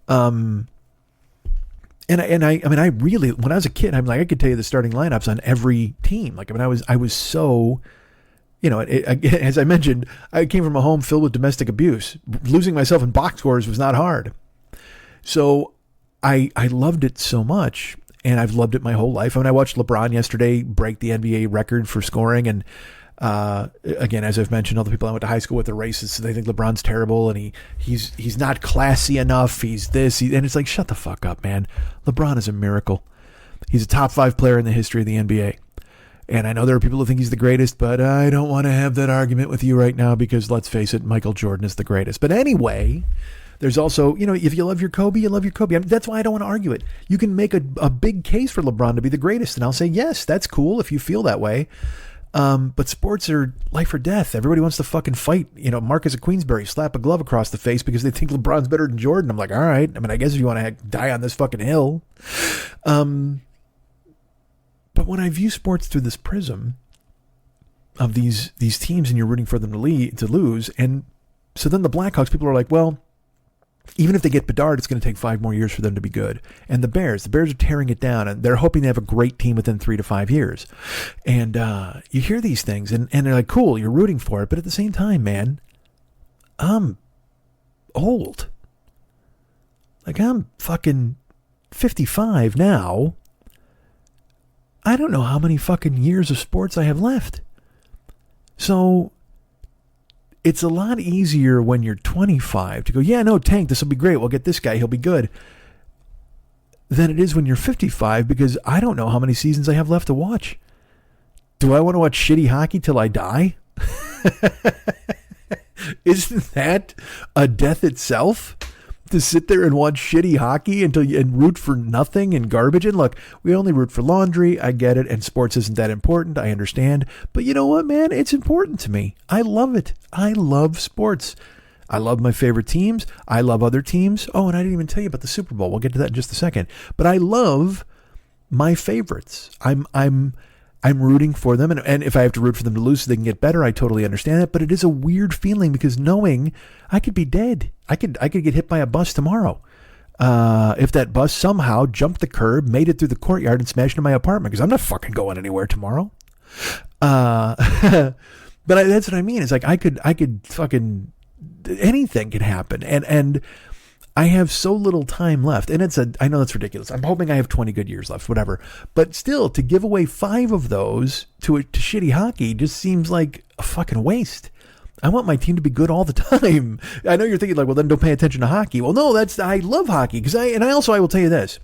And I really, when I was a kid, I'm like, I could tell you the starting lineups on every team. Like, I was so, as I mentioned, I came from a home filled with domestic abuse. Losing myself in box scores was not hard. So I loved it so much, and I've loved it my whole life. I watched LeBron yesterday break the NBA record for scoring, and again, as I've mentioned, all the people I went to high school with are racist, so they think LeBron's terrible, and he's not classy enough. He's this, and it's like, shut the fuck up, man. LeBron is a miracle. He's a top 5 player in the history of the NBA. And I know there are people who think he's the greatest, but I don't want to have that argument with you right now because, let's face it, Michael Jordan is the greatest. But anyway, there's also, if you love your Kobe, you love your Kobe. That's why I don't want to argue it. You can make a big case for LeBron to be the greatest, and I'll say, yes, that's cool if you feel that way. But sports are life or death. Everybody wants to fucking fight. Marcus of Queensberry, slap a glove across the face because they think LeBron's better than Jordan. I'm like, all right. I guess if you want to die on this fucking hill. But when I view sports through this prism of these teams and you're rooting for them to lose, and so then the Blackhawks, people are like, well, even if they get Bedard, it's going to take 5 more years for them to be good. And the Bears are tearing it down, and they're hoping they have a great team within 3 to 5 years. And you hear these things, and they're like, cool, you're rooting for it. But at the same time, man, I'm old. Like, I'm fucking 55 now. I don't know how many fucking years of sports I have left. So it's a lot easier when you're 25 to go, yeah, no, tank, this will be great. We'll get this guy. He'll be good. Than it is when you're 55 because I don't know how many seasons I have left to watch. Do I want to watch shitty hockey till I die? Isn't that a death itself? To sit there and watch shitty hockey and root for nothing and garbage. And look, we only root for laundry. I get it. And sports isn't that important. I understand. But you know what, man? It's important to me. I love it. I love sports. I love my favorite teams. I love other teams. Oh, and I didn't even tell you about the Super Bowl. We'll get to that in just a second. But I love my favorites. I'm rooting for them. And if I have to root for them to lose so they can get better, I totally understand it. But it is a weird feeling because knowing I could be dead. I could get hit by a bus tomorrow. If that bus somehow jumped the curb, made it through the courtyard and smashed into my apartment, because I'm not fucking going anywhere tomorrow. But that's what I mean. It's like I could fucking, anything could happen. And I have so little time left. And I know that's ridiculous. I'm hoping I have 20 good years left, whatever. But still, to give away 5 of those to shitty hockey just seems like a fucking waste. I want my team to be good all the time. I know you're thinking like, well, then don't pay attention to hockey. Well, no, I love hockey I will tell you this,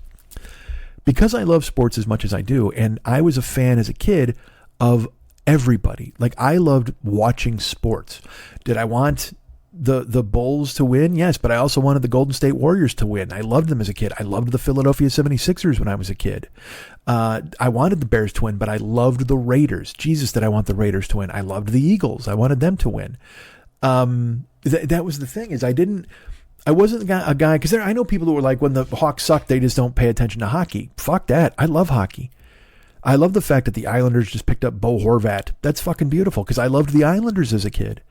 because I love sports as much as I do. And I was a fan as a kid of everybody. Like, I loved watching sports. Did I want the Bulls to win? Yes, but I also wanted the Golden State Warriors to win. I loved them as a kid. I loved the Philadelphia 76ers when I was a kid. I wanted the Bears to win, but I loved the Raiders. Jesus, did I want the Raiders to win? I loved the Eagles. I wanted them to win. That was the thing, is I I wasn't a guy, because I know people who are like, when the Hawks suck, they just don't pay attention to hockey. Fuck that. I love hockey. I love the fact that the Islanders just picked up Bo Horvat. That's fucking beautiful, because I loved the Islanders as a kid.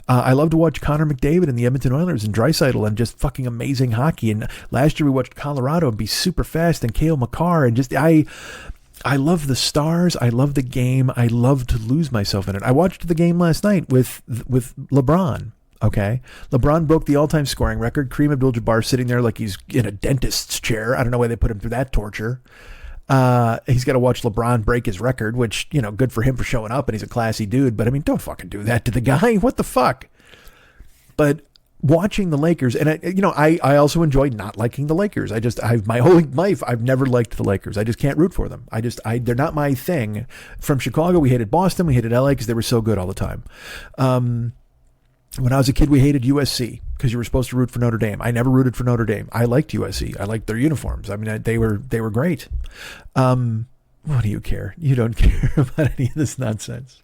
I love to watch Connor McDavid and the Edmonton Oilers and Draisaitl and just fucking amazing hockey. And last year we watched Colorado and be super fast and Cale Makar, and just I love the Stars. I love the game. I love to lose myself in it. I watched the game last night with LeBron. Okay. LeBron broke the all-time scoring record. Kareem Abdul-Jabbar sitting there like he's in a dentist's chair. I don't know why they put him through that torture. He's got to watch LeBron break his record, which, you know, good for him for showing up, and he's a classy dude. But I mean, don't fucking do that to the guy. What the fuck? But watching the Lakers, and I also enjoy not liking the Lakers. My whole life, I've never liked the Lakers. I just can't root for them. They're not my thing. From Chicago, we hated Boston, we hated LA because they were so good all the time. When I was a kid, we hated USC because you were supposed to root for Notre Dame. I never rooted for Notre Dame. I liked USC. I liked their uniforms. I mean, they were great. What do you care? You don't care about any of this nonsense.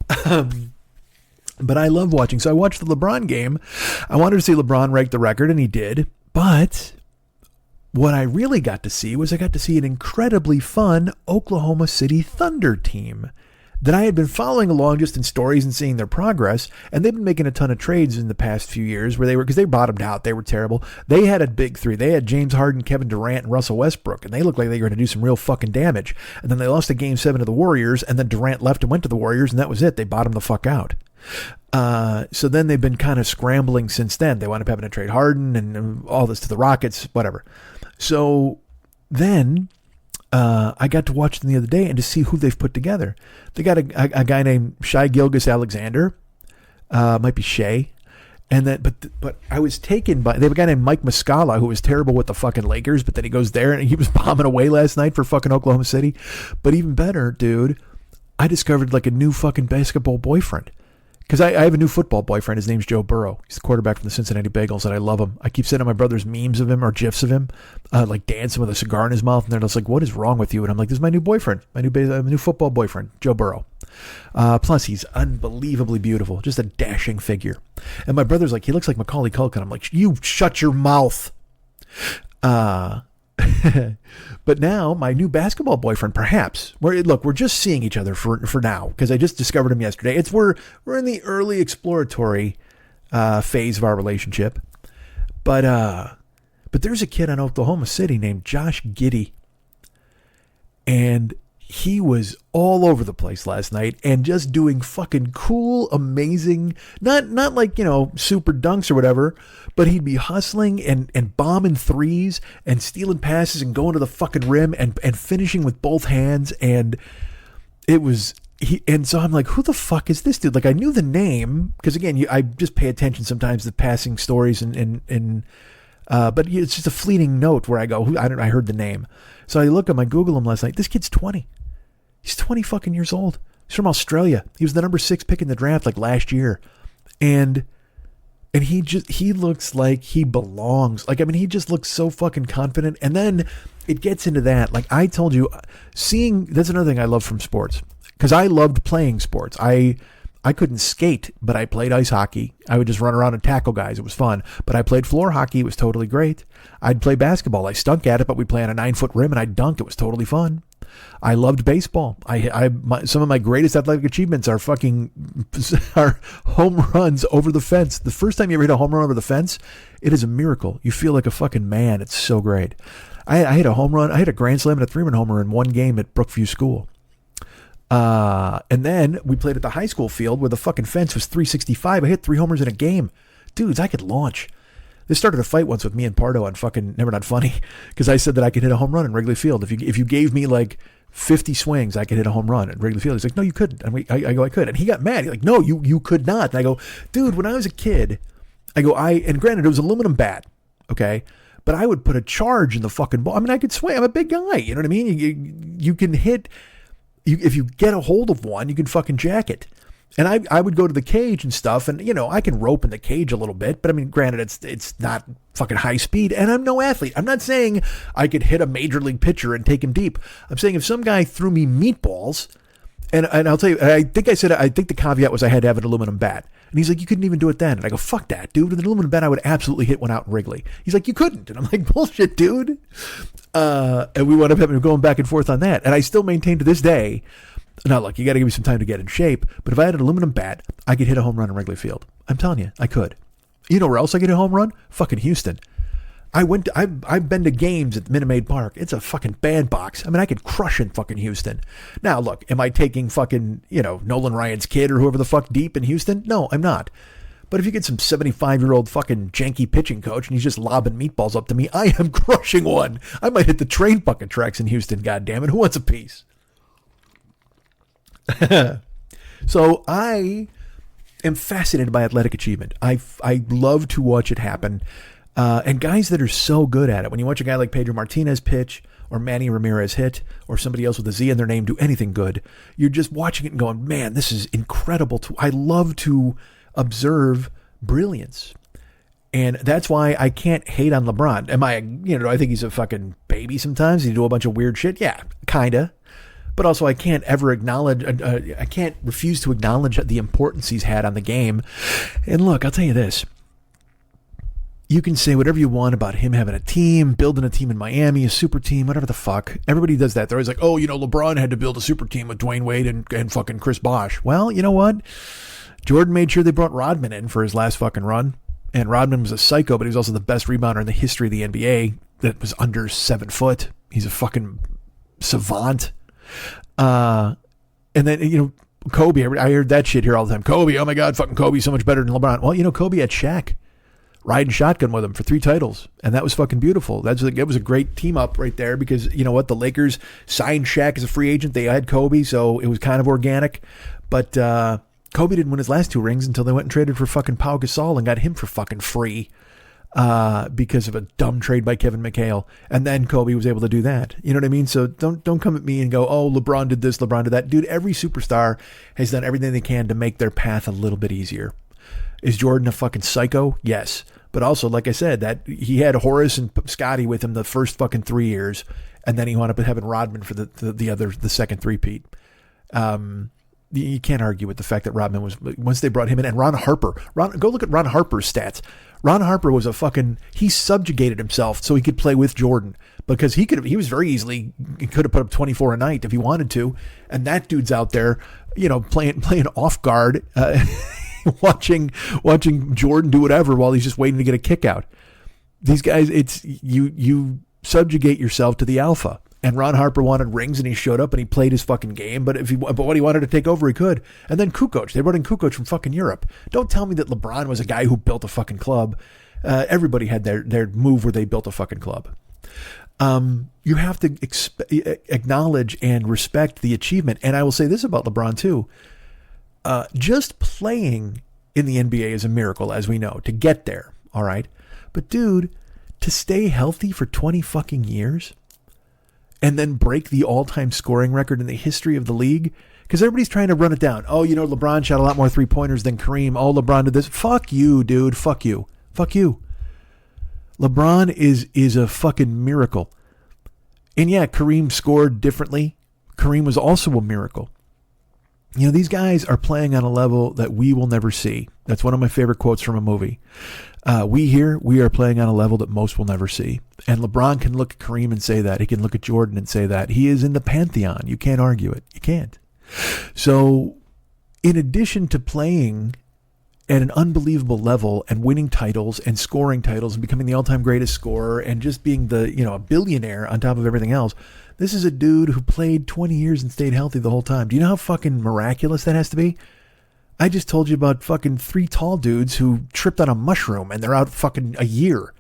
But I love watching. So I watched the LeBron game. I wanted to see LeBron break the record, and he did. But what I really got to see was an incredibly fun Oklahoma City Thunder team that I had been following along just in stories and seeing their progress. And they've been making a ton of trades in the past few years because they bottomed out. They were terrible. They had a big three. They had James Harden, Kevin Durant, and Russell Westbrook. And they looked like they were going to do some real fucking damage. And then they lost a game 7 to the Warriors. And then Durant left and went to the Warriors. And that was it. They bottomed the fuck out. So then they've been kind of scrambling since then. They wound up having to trade Harden and all this to the Rockets, whatever. So then I got to watch them the other day and to see who they've put together. They got a guy named Shai Gilgeous-Alexander, might be Shea, and then but I was taken by, they have a guy named Mike Muscala who was terrible with the fucking Lakers, but then he goes there and he was bombing away last night for fucking Oklahoma City. But even better, dude, I discovered like a new fucking basketball boyfriend. Because I have a new football boyfriend. His name's Joe Burrow. He's the quarterback from the Cincinnati Bengals, and I love him. I keep sending my brothers memes of him or GIFs of him, like dancing with a cigar in his mouth, and they're just like, "What is wrong with you?" And I'm like, "This is my new boyfriend, my new football boyfriend, Joe Burrow." Plus, he's unbelievably beautiful, just a dashing figure. And my brother's like, "He looks like Macaulay Culkin." I'm like, "You shut your mouth." But now my new basketball boyfriend, perhaps, we're just seeing each other for now, because I just discovered him yesterday. We're in the early exploratory phase of our relationship. But there's a kid in Oklahoma City named Josh Giddey, and he was all over the place last night and just doing fucking cool, amazing, not like, super dunks or whatever, but he'd be hustling and bombing threes and stealing passes and going to the fucking rim and finishing with both hands. And it was, and so I'm like, who the fuck is this dude? Like, I knew the name because, again, I just pay attention sometimes to passing stories but it's just a fleeting note where I go, I heard the name. So I look him, I Google him last night. This kid's 20. He's 20 fucking years old. He's from Australia. He was the number 6 pick in the draft like last year. And he looks like he belongs. Like, I mean, he just looks so fucking confident. And then it gets into that. Like I told you, that's another thing I love from sports. Because I loved playing sports. I couldn't skate, but I played ice hockey. I would just run around and tackle guys. It was fun. But I played floor hockey. It was totally great. I'd play basketball. I stunk at it, but we'd play on a 9-foot rim and I'd dunk. It was totally fun. I loved baseball. Some of my greatest athletic achievements are home runs over the fence. The first time you ever hit a home run over the fence, it is a miracle. You feel like a fucking man. It's so great. I hit a home run. I hit a grand slam and a 3-run homer in one game at Brookview School. And then we played at the high school field where the fucking fence was 365. I hit 3 homers in a game. Dudes, I could launch. They started a fight once with me and Pardo on fucking Never Not Funny because I said that I could hit a home run in Wrigley Field. If you gave me like 50 swings, I could hit a home run at Wrigley Field. He's like, no, you couldn't. And I go, I could. And he got mad. He's like, no, you could not. And I go, dude, when I was a kid, and granted, it was aluminum bat, okay? But I would put a charge in the fucking ball. I mean, I could swing. I'm a big guy. You know what I mean? You can hit. If you get a hold of one, you can fucking jack it. And I would go to the cage and stuff, and, I can rope in the cage a little bit, but I mean, granted, it's not fucking high speed, and I'm no athlete. I'm not saying I could hit a major league pitcher and take him deep. I'm saying if some guy threw me meatballs, and I'll tell you, I think the caveat was I had to have an aluminum bat. And he's like, you couldn't even do it then. And I go, fuck that, dude. With an aluminum bat, I would absolutely hit one out in Wrigley. He's like, you couldn't. And I'm like, bullshit, dude. And we wound up going back and forth on that. And I still maintain to this day, now look, you got to give me some time to get in shape. But if I had an aluminum bat, I could hit a home run in Wrigley Field. I'm telling you, I could. You know where else I get a home run? Fucking Houston. I've been to games at Minute Maid Park. It's a fucking bandbox. I mean, I could crush in fucking Houston. Now, look, am I taking fucking, Nolan Ryan's kid or whoever the fuck deep in Houston? No, I'm not. But if you get some 75-year-old fucking janky pitching coach and he's just lobbing meatballs up to me, I am crushing one. I might hit the train bucket tracks in Houston, goddammit. Who wants a piece? So I am fascinated by athletic achievement. I love to watch it happen. And guys that are so good at it. When you watch a guy like Pedro Martinez pitch or Manny Ramirez hit or somebody else with a Z in their name do anything good, you're just watching it and going, man, this is incredible. I love to observe brilliance. And that's why I can't hate on LeBron. Do I think he's a fucking baby sometimes? He do a bunch of weird shit? Yeah, kinda. But also I can't ever I can't refuse to acknowledge the importance he's had on the game. And look, I'll tell you this. You can say whatever you want about him having a team, building a team in Miami, a super team, whatever the fuck. Everybody does that. They're always like, oh, LeBron had to build a super team with Dwayne Wade and fucking Chris Bosh. Well, you know what? Jordan made sure they brought Rodman in for his last fucking run. And Rodman was a psycho, but he was also the best rebounder in the history of the NBA that was under 7 foot. He's a fucking savant. And then, Kobe, I heard that shit here all the time. Kobe, oh my God, fucking Kobe's so much better than LeBron. Well, Kobe had Shaq riding shotgun with him for 3 titles. And that was fucking beautiful. It was a great team up right there because, you know what? The Lakers signed Shaq as a free agent. They had Kobe, so it was kind of organic. But Kobe didn't win his last 2 rings until they went and traded for fucking Pau Gasol and got him for fucking free because of a dumb trade by Kevin McHale. And then Kobe was able to do that. You know what I mean? So don't come at me and go, oh, LeBron did this, LeBron did that. Dude, every superstar has done everything they can to make their path a little bit easier. Is Jordan a fucking psycho? Yes. But also, like I said, that he had Horace and Scotty with him the first fucking 3 years, and then he wound up having Rodman for the second three-peat. You can't argue with the fact that Rodman was, once they brought him in, and Ron Harper. Go look at Ron Harper's stats. Ron Harper was he subjugated himself so he could play with Jordan because he could have put up 24 a night if he wanted to, and that dude's out there, playing off guard. Watching Jordan do whatever while he's just waiting to get a kick out. These guys, it's you subjugate yourself to the alpha. And Ron Harper wanted rings and he showed up and he played his fucking game. But what he wanted to take over, he could. And then Kukoc, they brought in Kukoc from fucking Europe. Don't tell me that LeBron was a guy who built a fucking club. Everybody had their move where they built a fucking club. You have to acknowledge and respect the achievement. And I will say this about LeBron too. Just playing in the NBA is a miracle, as we know, to get there. All right. But dude, to stay healthy for 20 fucking years and then break the all-time scoring record in the history of the league, because everybody's trying to run it down. Oh, LeBron shot a lot more 3-pointers than Kareem. Oh, LeBron did this. Fuck you, dude. Fuck you. Fuck you. LeBron is a fucking miracle. And yeah, Kareem scored differently. Kareem was also a miracle. These guys are playing on a level that we will never see. That's one of my favorite quotes from a movie. We are playing on a level that most will never see. And LeBron can look at Kareem and say that. He can look at Jordan and say that. He is in the pantheon. You can't argue it. You can't. So in addition to playing at an unbelievable level and winning titles and scoring titles and becoming the all-time greatest scorer and just being a billionaire on top of everything else, this is a dude who played 20 years and stayed healthy the whole time. Do you know how fucking miraculous that has to be? I just told you about fucking 3 tall dudes who tripped on a mushroom and they're out fucking a year.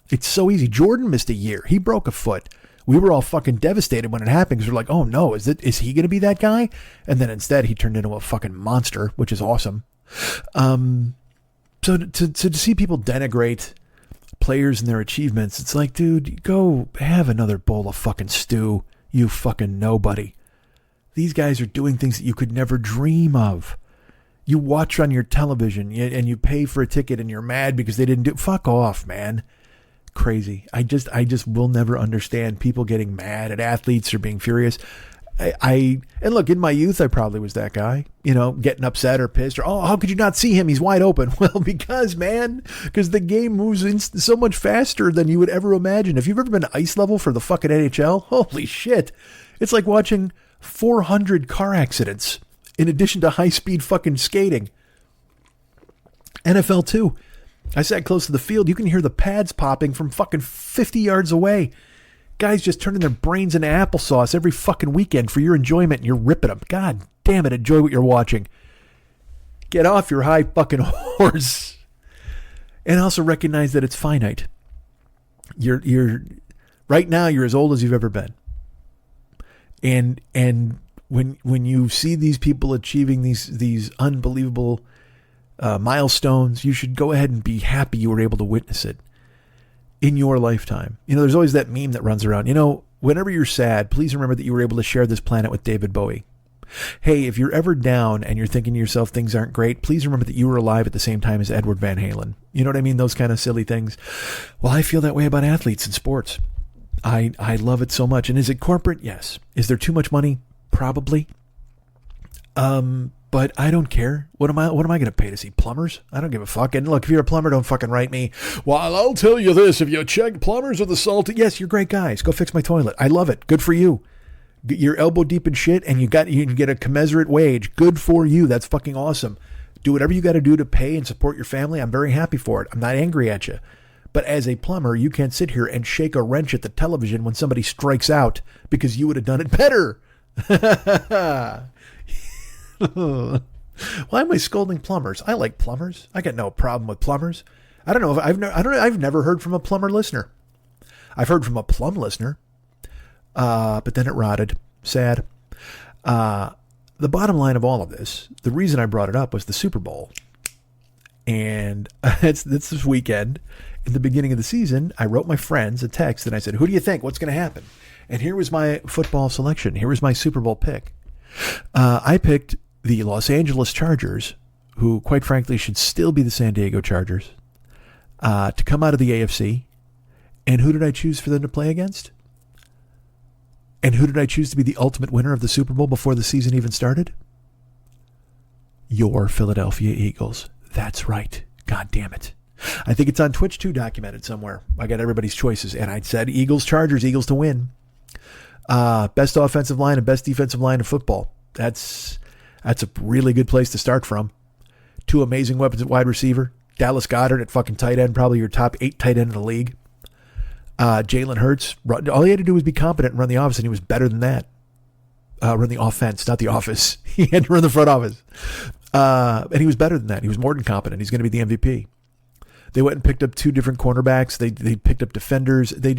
It's so easy. Jordan missed a year. He broke a foot. We were all fucking devastated when it happened because we're like, oh no, is he going to be that guy? And then instead he turned into a fucking monster, which is awesome. So to see people denigrate players and their achievements, it's like, dude, go have another bowl of fucking stew, you fucking nobody. These guys are doing things that you could never dream of. You watch on your television and you pay for a ticket and you're mad because they didn't do. Fuck off, man. Crazy. I just will never understand people getting mad at athletes or being furious. And look, in my youth, I probably was that guy, getting upset or pissed or, oh, how could you not see him? He's wide open. Well, because the game moves in so much faster than you would ever imagine. If you've ever been to ice level for the fucking NHL, holy shit. It's like watching 400 car accidents in addition to high speed fucking skating. NFL too. I sat close to the field. You can hear the pads popping from fucking 50 yards away. Guys just turning their brains into applesauce every fucking weekend for your enjoyment, and you're ripping them. God damn it, enjoy what you're watching. Get off your high fucking horse. And also recognize that it's finite. You're right now, you're as old as you've ever been. And when you see these people achieving these unbelievable milestones, you should go ahead and be happy you were able to witness it in your lifetime. There's always that meme that runs around. Whenever you're sad, please remember that you were able to share this planet with David Bowie. Hey, if you're ever down and you're thinking to yourself things aren't great, please remember that you were alive at the same time as Edward Van Halen. You know what I mean? Those kind of silly things. Well, I feel that way about athletes and sports. I love it so much. And is it corporate? Yes. Is there too much money? Probably. But I don't care. What am I going to pay to see plumbers? I don't give a fuck. And look, if you're a plumber, don't fucking write me. Well, I'll tell you this. If you check plumbers are the salty. Yes, you're great guys. Go fix my toilet. I love it. Good for you. You're elbow deep in shit and you can get a commensurate wage. Good for you. That's fucking awesome. Do whatever you got to do to pay and support your family. I'm very happy for it. I'm not angry at you. But as a plumber, you can't sit here and shake a wrench at the television when somebody strikes out because you would have done it better. Why am I scolding plumbers? I like plumbers. I got no problem with plumbers. I don't know if I've never heard from a plumber listener. I've heard from a plum listener, but then it rotted. Sad. The bottom line of all of this, the reason I brought it up was the Super Bowl, and it's this weekend. In the beginning of the season, I wrote my friends a text and I said, "Who do you think? What's going to happen?" And here was my football selection. Here was my Super Bowl pick. I picked the Los Angeles Chargers, who quite frankly should still be the San Diego Chargers, to come out of the AFC. And who did I choose for them to play against? And who did I choose to be the ultimate winner of the Super Bowl before the season even started? Your Philadelphia Eagles. That's right. God damn it. I think it's on Twitch too, documented somewhere. I got everybody's choices. And I said Eagles, Chargers, Eagles to win. Best offensive line and best defensive line in football. That's a really good place to start from. Two amazing weapons at wide receiver. Dallas Goedert at fucking tight end, probably your top 8 tight end in the league. Jalen Hurts, all he had to do was be competent and run the office, and he was better than that. Run the offense, not the office. He had to run the front office. And he was better than that. He was more than competent. He's going to be the MVP. They went and picked up 2 different cornerbacks. They picked up defenders. They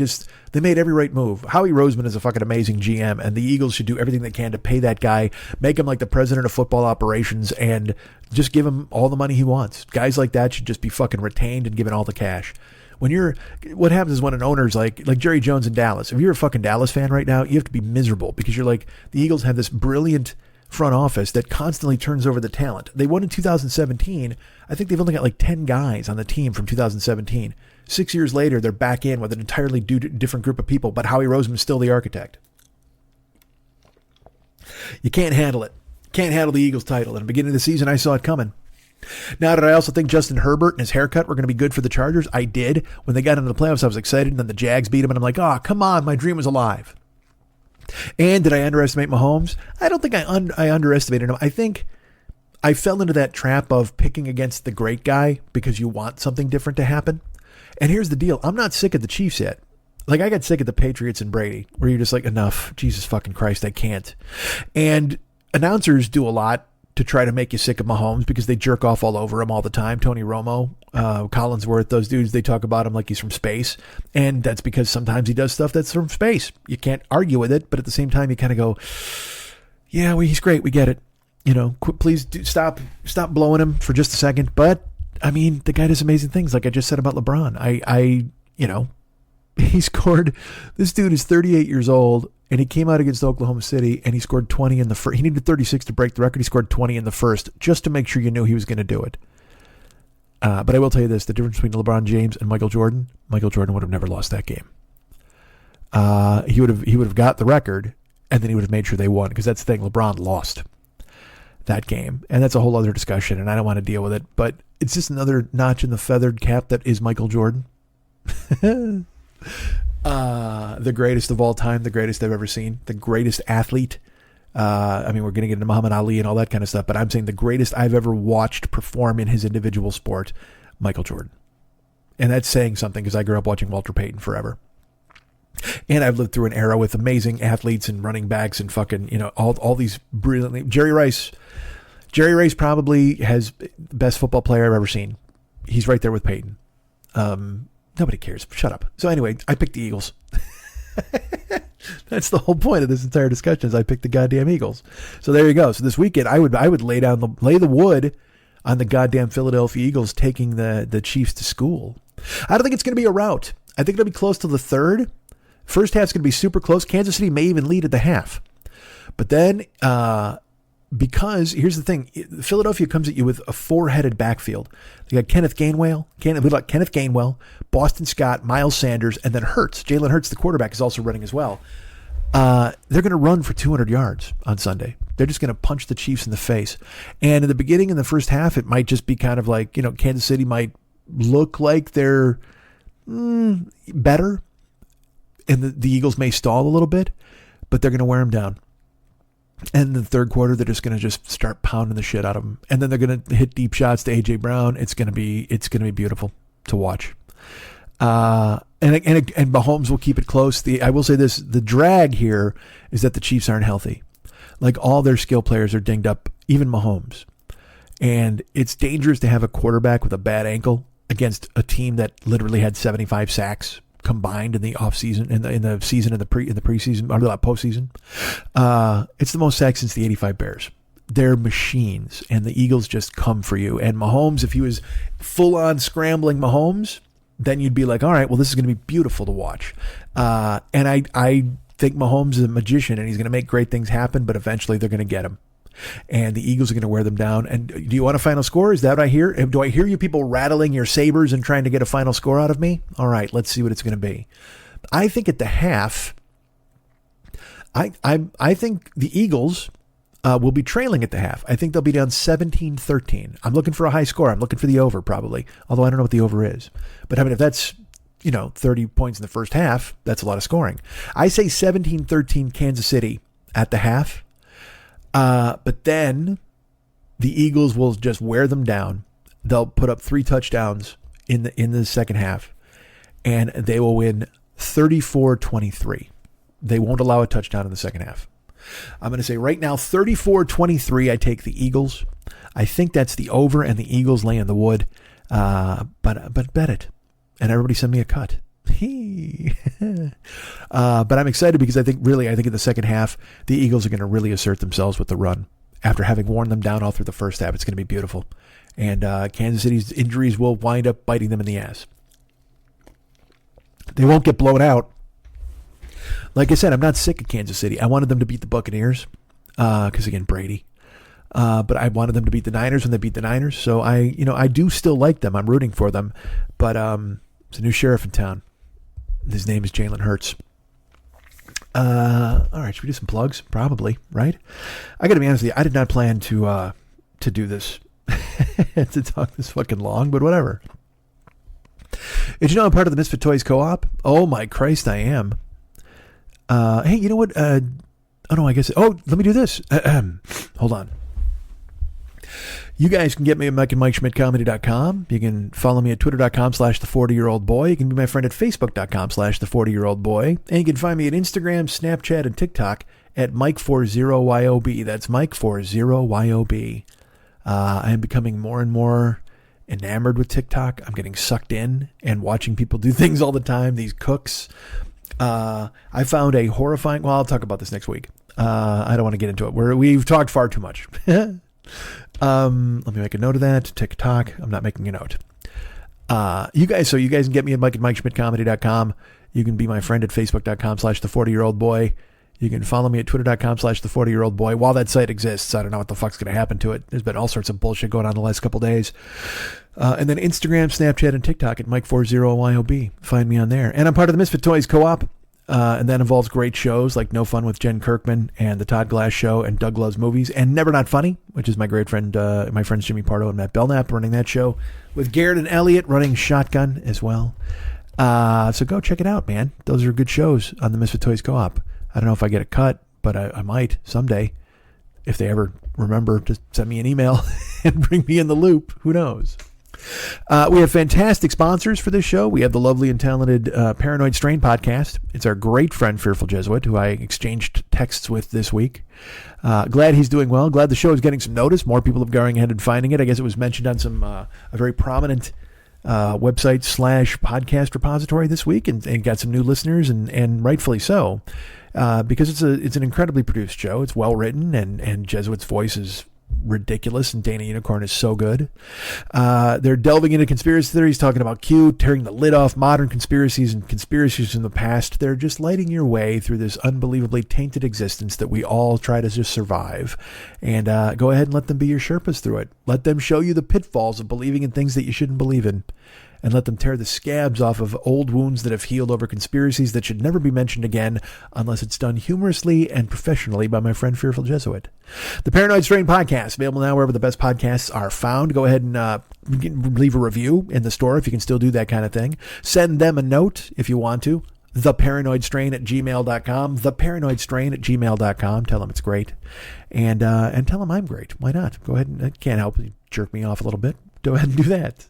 made every right move. Howie Roseman is a fucking amazing GM, and the Eagles should do everything they can to pay that guy, make him like the president of football operations, and just give him all the money he wants. Guys like that should just be fucking retained and given all the cash. What happens is when an owner's like Jerry Jones in Dallas, if you're a fucking Dallas fan right now, you have to be miserable because you're like, the Eagles have this brilliant front office that constantly turns over the talent. They won in 2017. I think they've only got like 10 guys on the team from 2017. 6 years later, they're back in with an entirely different group of people, but Howie Roseman's still the architect. You can't handle it. Can't handle the Eagles title. In the beginning of the season, I saw it coming. Now, did I also think Justin Herbert and his haircut were going to be good for the Chargers? I did. When they got into the playoffs, I was excited, and then the Jags beat them, and I'm like, oh, come on, my dream was alive. And did I underestimate Mahomes? I don't think I underestimated him. I think I fell into that trap of picking against the great guy because you want something different to happen. And here's the deal. I'm not sick of the Chiefs yet. Like, I got sick of the Patriots and Brady, where you're just like, enough. Jesus fucking Christ, I can't. And announcers do a lot to try to make you sick of Mahomes because they jerk off all over him all the time. Tony Romo, Collinsworth, those dudes, they talk about him like he's from space. And that's because sometimes he does stuff that's from space. You can't argue with it, but at the same time, you kind of go, yeah, well, he's great. We get it. Please stop blowing him for just a second. But, I mean, the guy does amazing things, like I just said about LeBron. He scored, this dude is 38 years old, and he came out against Oklahoma City, and he scored 20 in the first. He needed 36 to break the record. He scored 20 in the first, just to make sure you knew he was going to do it. But I will tell you this, the difference between LeBron James and Michael Jordan would have never lost that game. He would have got the record, and then he would have made sure they won, because that's the thing. LeBron lost that game, and that's a whole other discussion, and I don't want to deal with it, but it's just another notch in the feathered cap that is Michael Jordan. The greatest of all time, the greatest I've ever seen, the greatest athlete. I mean, we're going to get into Muhammad Ali and all that kind of stuff, but I'm saying the greatest I've ever watched perform in his individual sport, Michael Jordan. And that's saying something, because I grew up watching Walter Payton forever. And I've lived through an era with amazing athletes and running backs and fucking, all these brilliantly. Jerry Rice probably has the best football player I've ever seen. He's right there with Peyton. Nobody cares. Shut up. So anyway, I picked the Eagles. That's the whole point of this entire discussion, is I picked the goddamn Eagles. So there you go. So this weekend, I would lay the wood on the goddamn Philadelphia Eagles taking the Chiefs to school. I don't think it's going to be a rout. I think it'll be close to the third. First half's going to be super close. Kansas City may even lead at the half. But then, because here's the thing, Philadelphia comes at you with a four-headed backfield. They got Kenneth Gainwell, Boston Scott, Miles Sanders, and then Hurts. Jalen Hurts, the quarterback, is also running as well. They're going to run for 200 yards on Sunday. They're just going to punch the Chiefs in the face. And in the beginning, in the first half, it might just be kind of like, Kansas City might look like they're better, and the Eagles may stall a little bit, but they're going to wear them down. And in the third quarter, they're just going to just start pounding the shit out of them, and then they're going to hit deep shots to AJ Brown. It's going to be beautiful to watch. And Mahomes will keep it close. I will say this: the drag here is that the Chiefs aren't healthy. Like, all their skill players are dinged up, even Mahomes, and it's dangerous to have a quarterback with a bad ankle against a team that literally had 75 sacks combined in the offseason, in the season, in the preseason, or the postseason. It's the most sacks since the '85 Bears. They're machines, and the Eagles just come for you. And Mahomes, if he was full on scrambling Mahomes, then you'd be like, all right, well, this is going to be beautiful to watch. And I think Mahomes is a magician, and he's going to make great things happen, but eventually they're going to get him. And the Eagles are going to wear them down. And do you want a final score? Is that what I hear? Do I hear you people rattling your sabers and trying to get a final score out of me? All right, let's see what it's going to be. I think at the half, I think the Eagles will be trailing at the half. I think they'll be down 17-13. I'm looking for a high score. I'm looking for the over, probably, although I don't know what the over is. But I mean, if that's 30 points in the first half, that's a lot of scoring. I say 17-13 Kansas City at the half. But then the Eagles will just wear them down. They'll put up 3 touchdowns in the second half, and they will win 34-23. They won't allow a touchdown in the second half. I'm going to say right now 34-23. I take the Eagles. I think that's the over, and the Eagles lay in the wood. But bet it, and everybody send me a cut. But I'm excited because I think in the second half, the Eagles are going to really assert themselves with the run after having worn them down all through the first half. It's going to be beautiful. And Kansas City's injuries will wind up biting them in the ass. They won't get blown out. Like I said, I'm not sick of Kansas City. I wanted them to beat the Buccaneers because, again, Brady. But I wanted them to beat the Niners when they beat the Niners. So I do still like them. I'm rooting for them. But there's a new sheriff in town. His name is Jalen Hurts. All right, should we do some plugs? Probably, right? I got to be honest with you. I did not plan to do this, to talk this fucking long, but whatever. Did you know I'm part of the Misfit Toys Co-op? Oh my Christ, I am. Hey, you know what? Let me do this. Hold on. You guys can get me at Mike and MikeSchmidtComedy.com. You can follow me at Twitter.com/the40year-old-boy. You can be my friend at Facebook.com/the40year-old-boy. And you can find me at Instagram, Snapchat, and TikTok at Mike40YOB. That's Mike40YOB. I am becoming more and more enamored with TikTok. I'm getting sucked in and watching people do things all the time. These cooks. I found a horrifying... Well, I'll talk about this next week. I don't want to get into it. We've talked far too much. Let me make a note of that. TikTok. I'm not making a note. You guys can get me at Mike at MikeSchmidtComedy.com. You can be my friend at Facebook.com/the40year-old-boy. You can follow me at Twitter.com/the40year-old-boy. While that site exists, I don't know what the fuck's going to happen to it. There's been all sorts of bullshit going on the last couple days. And then Instagram, Snapchat, and TikTok at Mike40YOB. Find me on there. And I'm part of the Misfit Toys Co-op. And that involves great shows like No Fun with Jen Kirkman and The Todd Glass Show and Doug Loves Movies and Never Not Funny, which is my great friend, my friends Jimmy Pardo and Matt Belknap running that show, with Garrett and Elliot running Shotgun as well. So go check it out, man. Those are good shows on the Misfit Toys Co-op. I don't know if I get a cut, but I might someday. If they ever remember to send me an email and bring me in the loop, who knows? We have fantastic sponsors for this show. We have the lovely and talented Paranoid Strain podcast. It's our great friend, Fearful Jesuit, who I exchanged texts with this week. Glad he's doing well. Glad the show is getting some notice. More people have going ahead and finding it. I guess it was mentioned on some a very prominent website / podcast repository this week and got some new listeners, and rightfully so, because it's an incredibly produced show. It's well written, and Jesuit's voice is ridiculous, and Dana Unicorn is so good. They're delving into conspiracy theories, talking about Q, tearing the lid off modern conspiracies and conspiracies in the past. They're just lighting your way through this unbelievably tainted existence that we all try to just survive. And go ahead and let them be your Sherpas through it. Let them show you the pitfalls of believing in things that you shouldn't believe in. And let them tear the scabs off of old wounds that have healed over conspiracies that should never be mentioned again unless it's done humorously and professionally by my friend Fearful Jesuit. The Paranoid Strain podcast, available now wherever the best podcasts are found. Go ahead and leave a review in the store if you can still do that kind of thing. Send them a note if you want to. theparanoidstrain@gmail.com. theparanoidstrain@gmail.com. Tell them it's great. And tell them I'm great. Why not? Go ahead and, can't help but jerk me off a little bit. Go ahead and do that.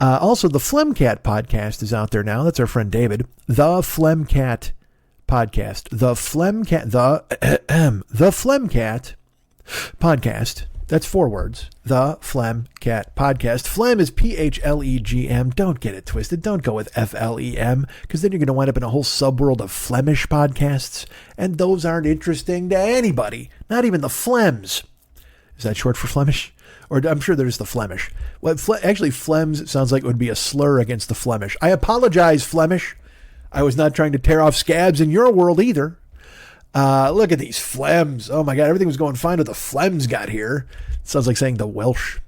Also, the Phlegmcat podcast is out there now. That's our friend David. The Phlegmcat podcast. The Phlegmcat podcast. That's 4 words. The Phlegmcat podcast. Phlegm is PHLEGM. Don't get it twisted. Don't go with FLEM, because then you're going to wind up in a whole subworld of Flemish podcasts, and those aren't interesting to anybody. Not even the Phlems. Is that short for Flemish? Or I'm sure there's the Flemish. Well, actually, Phlems sounds like it would be a slur against the Flemish. I apologize, Flemish. I was not trying to tear off scabs in your world either. Look at these Phlems. Oh my God, everything was going fine until the Phlems got here. It sounds like saying the Welsh.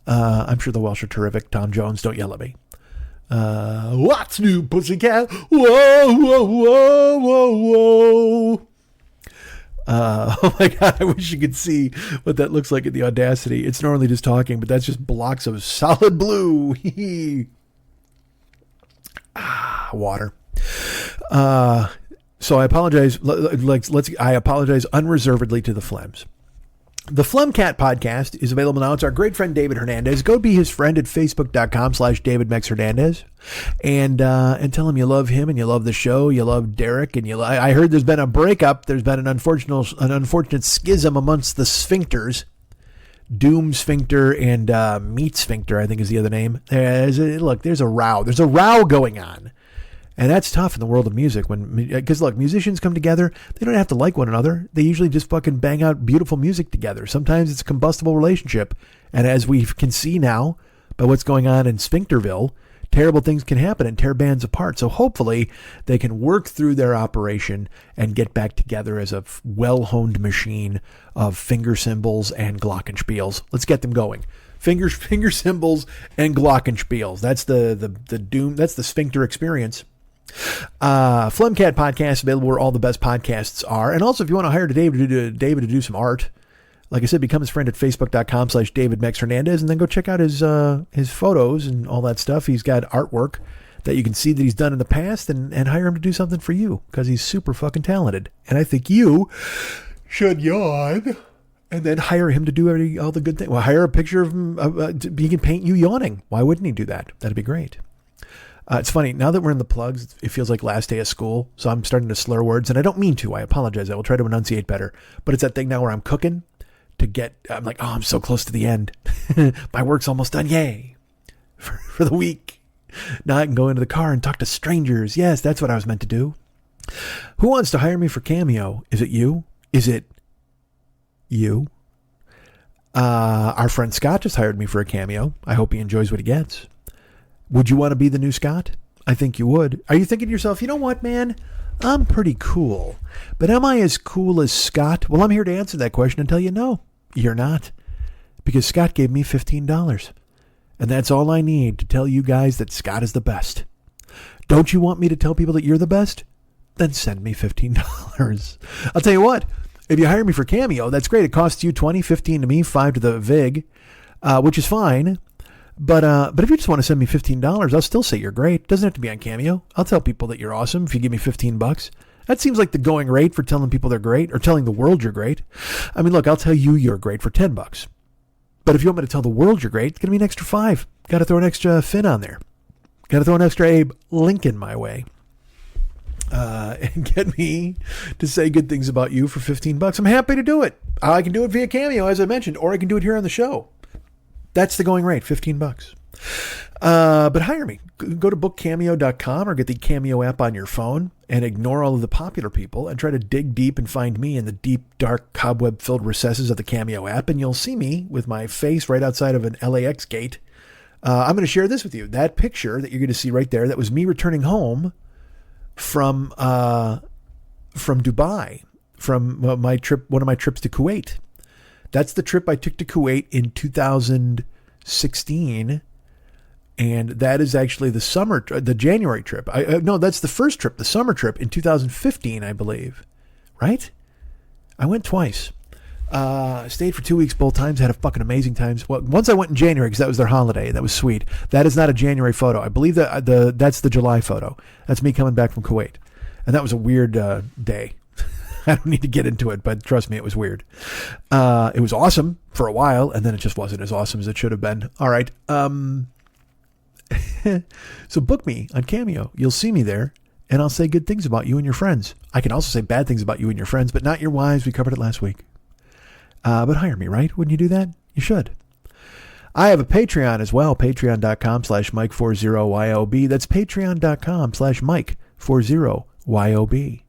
I'm sure the Welsh are terrific. Tom Jones, don't yell at me. What's new, pussycat? Whoa, whoa, whoa, whoa, whoa. Oh my God, I wish you could see what that looks like in the Audacity. It's normally just talking, but that's just blocks of solid blue. Water. So I apologize. I apologize unreservedly to the Phlems. The Phlegmcat podcast is available now. It's our great friend David Hernandez. Go be his friend at facebook.com/DavidMexHernandez and tell him you love him and you love the show. You love Derek, and I heard there's been a breakup. There's been an unfortunate schism amongst the sphincters. Doom Sphincter and Meat Sphincter, I think is the other name. There's a row. There's a row going on. And that's tough in the world of music because look, musicians come together. They don't have to like one another. They usually just fucking bang out beautiful music together. Sometimes it's a combustible relationship. And as we can see now by what's going on in Sphincterville, terrible things can happen and tear bands apart. So hopefully they can work through their operation and get back together as a well-honed machine of finger cymbals and glockenspiels. Let's get them going. Finger cymbals and glockenspiels. That's the doom. That's the Sphincter experience. Phlegmcat podcast available where all the best podcasts are. And also, if you want to hire David to do some art, like I said, become his friend at facebook.com/DavidMexHernandez, and then go check out his photos and all that stuff. He's got artwork that you can see that he's done in the past, and hire him to do something for you because he's super fucking talented. And I think you should yawn and then hire him to do all the good things. Well, hire a picture of him. He can paint you yawning. Why wouldn't he do that? That'd be great. It's funny, now that we're in the plugs, it feels like last day of school, so I'm starting to slur words, and I don't mean to. I apologize. I will try to enunciate better. But it's that thing now where I'm cooking I'm like, I'm so close to the end. My work's almost done. Yay. For the week. Now I can go into the car and talk to strangers. Yes, that's what I was meant to do. Who wants to hire me for Cameo? Is it you? Is it you? Our friend Scott just hired me for a Cameo. I hope he enjoys what he gets. Would you want to be the new Scott? I think you would. Are you thinking to yourself, you know what, man? I'm pretty cool. But am I as cool as Scott? Well, I'm here to answer that question and tell you no, you're not. Because Scott gave me $15. And that's all I need to tell you guys that Scott is the best. Don't you want me to tell people that you're the best? then send me $15. I'll tell you what, if you hire me for Cameo, that's great. It costs you $20, $15 to me, $5 to the VIG, which is fine. But if you just want to send me $15, I'll still say you're great. Doesn't have to be on Cameo. I'll tell people that you're awesome if you give me $15. That seems like the going rate for telling people they're great or telling the world you're great. I mean, look, I'll tell you you're great for $10. But if you want me to tell the world you're great, it's going to be an extra $5. Got to throw an extra Finn on there. Got to throw an extra Abe Lincoln my way. And get me to say good things about you for $15. I'm happy to do it. I can do it via Cameo, as I mentioned, or I can do it here on the show. That's the going rate, $15. But hire me. Go to bookcameo.com or get the Cameo app on your phone and ignore all of the popular people and try to dig deep and find me in the deep, dark, cobweb-filled recesses of the Cameo app, and you'll see me with my face right outside of an LAX gate. I'm going to share this with you. That picture that you're going to see right there, that was me returning home from Dubai, from my trip, one of my trips to Kuwait. That's the trip I took to Kuwait in 2016. And that is actually the January trip. No, that's the first trip, the summer trip in 2015, I believe. Right? I went twice. Stayed for 2 weeks both times, had a fucking amazing times. Well, once I went in January because that was their holiday. That was sweet. That is not a January photo. I believe that that's the July photo. That's me coming back from Kuwait. And that was a weird day. I don't need to get into it, but trust me, it was weird. It was awesome for a while, and then it just wasn't as awesome as it should have been. All right. So book me on Cameo. You'll see me there, and I'll say good things about you and your friends. I can also say bad things about you and your friends, but not your wives. We covered it last week. But hire me, right? Wouldn't you do that? You should. I have a Patreon as well, patreon.com/Mike40YOB. That's patreon.com/Mike40YOB.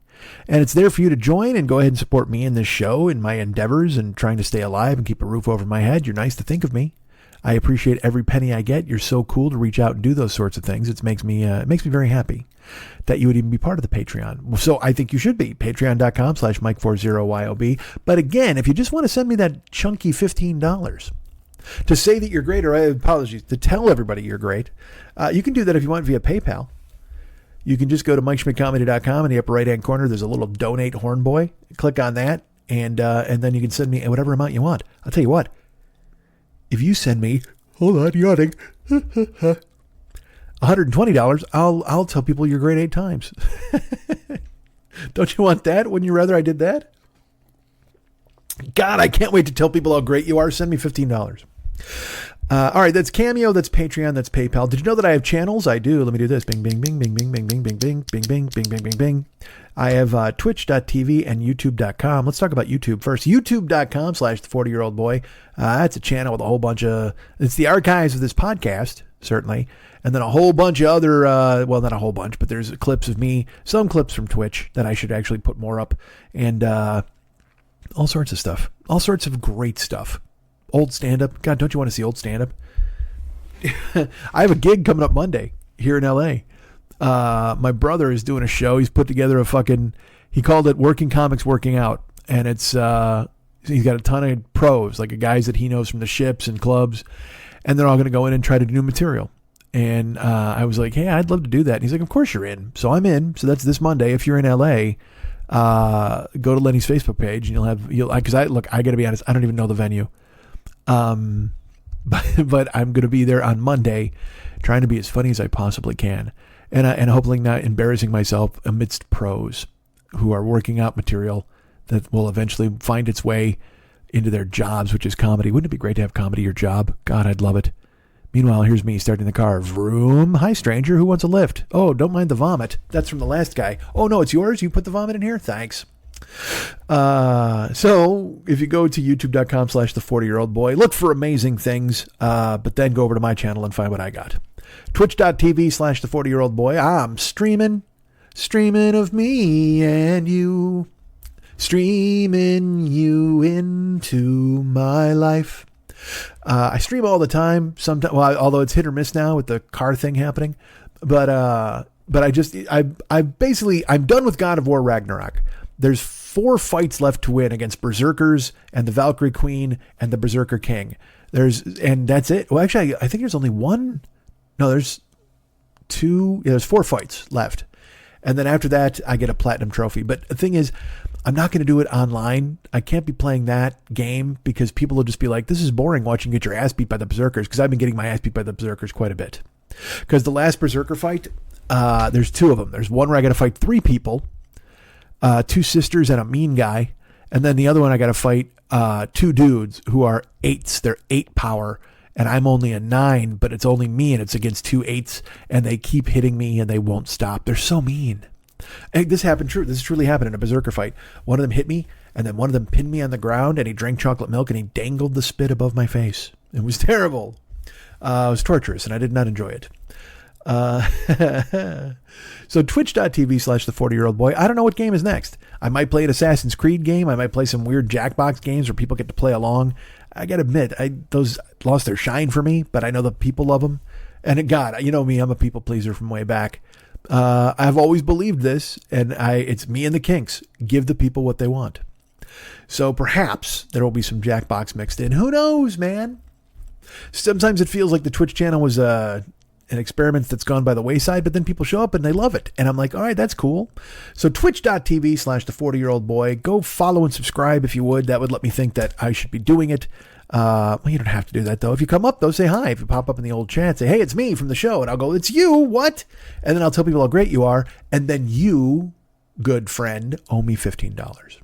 And it's there for you to join and go ahead and support me in this show, in my endeavors and trying to stay alive and keep a roof over my head. You're nice to think of me. I appreciate every penny I get. You're so cool to reach out and do those sorts of things. It makes me very happy that you would even be part of the Patreon. So I think you should be. Patreon.com/Mike40YOB. But again, if you just want to send me that chunky $15 to say that you're great, or apologies, to tell everybody you're great, you can do that if you want via PayPal. You can just go to MikeSchmidtComedy.com. In the upper right-hand corner, there's a little donate horn boy. Click on that, and then you can send me whatever amount you want. I'll tell you what. If you send me, hold on, yawning, $120, I'll tell people you're great 8 times. Don't you want that? Wouldn't you rather I did that? God, I can't wait to tell people how great you are. Send me $15. All right, that's Cameo, that's Patreon, that's PayPal. Did you know that I have channels? I do. Let me do this. Bing, bing, bing, bing, bing, bing, bing, bing, bing, bing, bing, bing, bing, bing, bing. I have twitch.tv and youtube.com. Let's talk about YouTube first. youtube.com/the40year-old-boy. That's a channel with a whole bunch of, it's the archives of this podcast, certainly. And then a whole bunch of other, well, not a whole bunch, but there's clips of me, some clips from Twitch that I should actually put more up. And all sorts of stuff. All sorts of great stuff. Old stand-up. God, don't you want to see old stand-up? I have a gig coming up Monday here in L.A. My brother is doing a show. He's put together he called it Working Comics Working Out. And it's he's got a ton of pros, like guys that he knows from the ships and clubs. And they're all going to go in and try to do new material. And I was like, hey, I'd love to do that. And he's like, of course you're in. So I'm in. So that's this Monday. If you're in L.A., go to Lenny's Facebook page and because I got to be honest, I don't even know the venue. But I'm going to be there on Monday trying to be as funny as I possibly can. And hopefully not embarrassing myself amidst pros who are working out material that will eventually find its way into their jobs, which is comedy. Wouldn't it be great to have comedy your job? God, I'd love it. Meanwhile, here's me starting the car. Vroom. Hi, stranger. Who wants a lift? Oh, don't mind the vomit. That's from the last guy. Oh, no, it's yours? You put the vomit in here? Thanks. So if you go to youtube.com/the40year-old-boy, look for amazing things, but then go over to my channel and find what I got. Twitch.tv/the40year-old-boy. I'm streaming of me and you, streaming you into my life. I stream all the time. Sometimes, well, although it's hit or miss now with the car thing happening, but I'm done with God of War Ragnarok. There's 4 fights left to win against Berserkers and the Valkyrie Queen and the Berserker King. And that's it. Well, actually, I think there's only one. No, there's 2. Yeah, there's 4 fights left. And then after that, I get a platinum trophy. But the thing is, I'm not going to do it online. I can't be playing that game because people will just be like, this is boring watching you get your ass beat by the Berserkers, because I've been getting my ass beat by the Berserkers quite a bit. Because the last Berserker fight, there's two of them. There's one where I got to fight 3 people, 2 sisters and a mean guy. And then the other one I got to fight 2 dudes who are 8s. They're 8 power. And I'm only a 9, but it's only me, and it's against 2 8s. And they keep hitting me and they won't stop. They're so mean. And this happened true. This truly happened in a Berserker fight. One of them hit me, and then one of them pinned me on the ground, and he drank chocolate milk, and he dangled the spit above my face. It was terrible. It was torturous, and I did not enjoy it. So twitch.tv/the40year-old boy. I don't know what game is next. I might play an Assassin's Creed game. I might play some weird Jackbox games where people get to play along. I got to admit, those lost their shine for me, but I know the people love them. And God, you know me, I'm a people pleaser from way back. I've always believed this, and it's me and the Kinks. Give the people what they want. So perhaps there will be some Jackbox mixed in. Who knows, man? Sometimes it feels like the Twitch channel was an experiment that's gone by the wayside, but then people show up and they love it. And I'm like, all right, that's cool. So twitch.tv/the40year-old boy. Go follow and subscribe if you would. That would let me think that I should be doing it. Well, you don't have to do that, though. If you come up, though, say hi. If you pop up in the old chat, say, hey, it's me from the show. And I'll go, it's you. What? And then I'll tell people how great you are. And then you, good friend, owe me $15.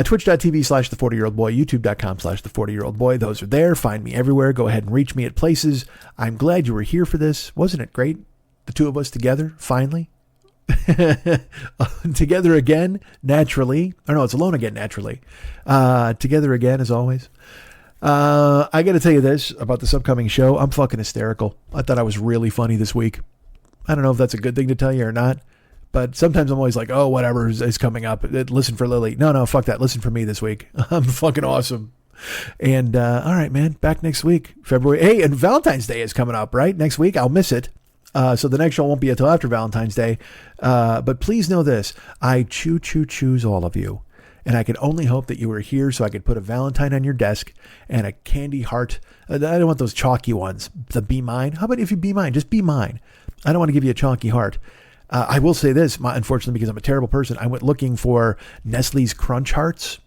Twitch.tv/the40year-old boy, youtube.com/the40year-old boy. Those are there. Find me everywhere. Go ahead and reach me at places. I'm glad you were here for this. Wasn't it great? The two of us together, finally. Together again, naturally. Or no, it's alone again, naturally. Together again, as always. I got to tell you this about this upcoming show. I'm fucking hysterical. I thought I was really funny this week. I don't know if that's a good thing to tell you or not, but sometimes I'm always like, oh, whatever is coming up. Listen for Lily. No, fuck that. Listen for me this week. I'm fucking awesome. And all right, man, back next week, February. Hey, and Valentine's Day is coming up, right? Next week. I'll miss it. So the next show won't be until after Valentine's Day. But please know this. I choose all of you. And I can only hope that you were here so I could put a Valentine on your desk and a candy heart. I don't want those chalky ones. The be mine. How about if you be mine? Just be mine. I don't want to give you a chalky heart. I will say this, unfortunately, because I'm a terrible person. I went looking for Nestle's Crunch Hearts,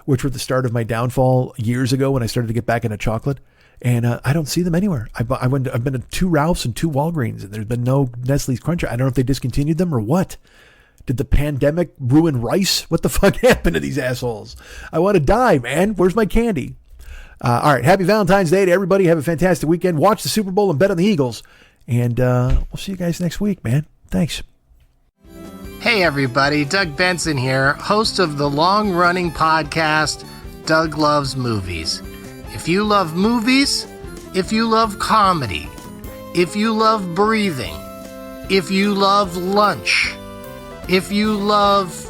which were the start of my downfall years ago when I started to get back into chocolate. And I don't see them anywhere. I've been to 2 Ralphs and 2 Walgreens, and there's been no Nestle's Crunch. I don't know if they discontinued them or what. Did the pandemic ruin rice? What the fuck happened to these assholes? I want to die, man. Where's my candy? All right. Happy Valentine's Day to everybody. Have a fantastic weekend. Watch the Super Bowl and bet on the Eagles. And we'll see you guys next week, man. Thanks. Hey, everybody. Doug Benson here, host of the long-running podcast, Doug Loves Movies. If you love movies, if you love comedy, if you love breathing, if you love lunch, if you love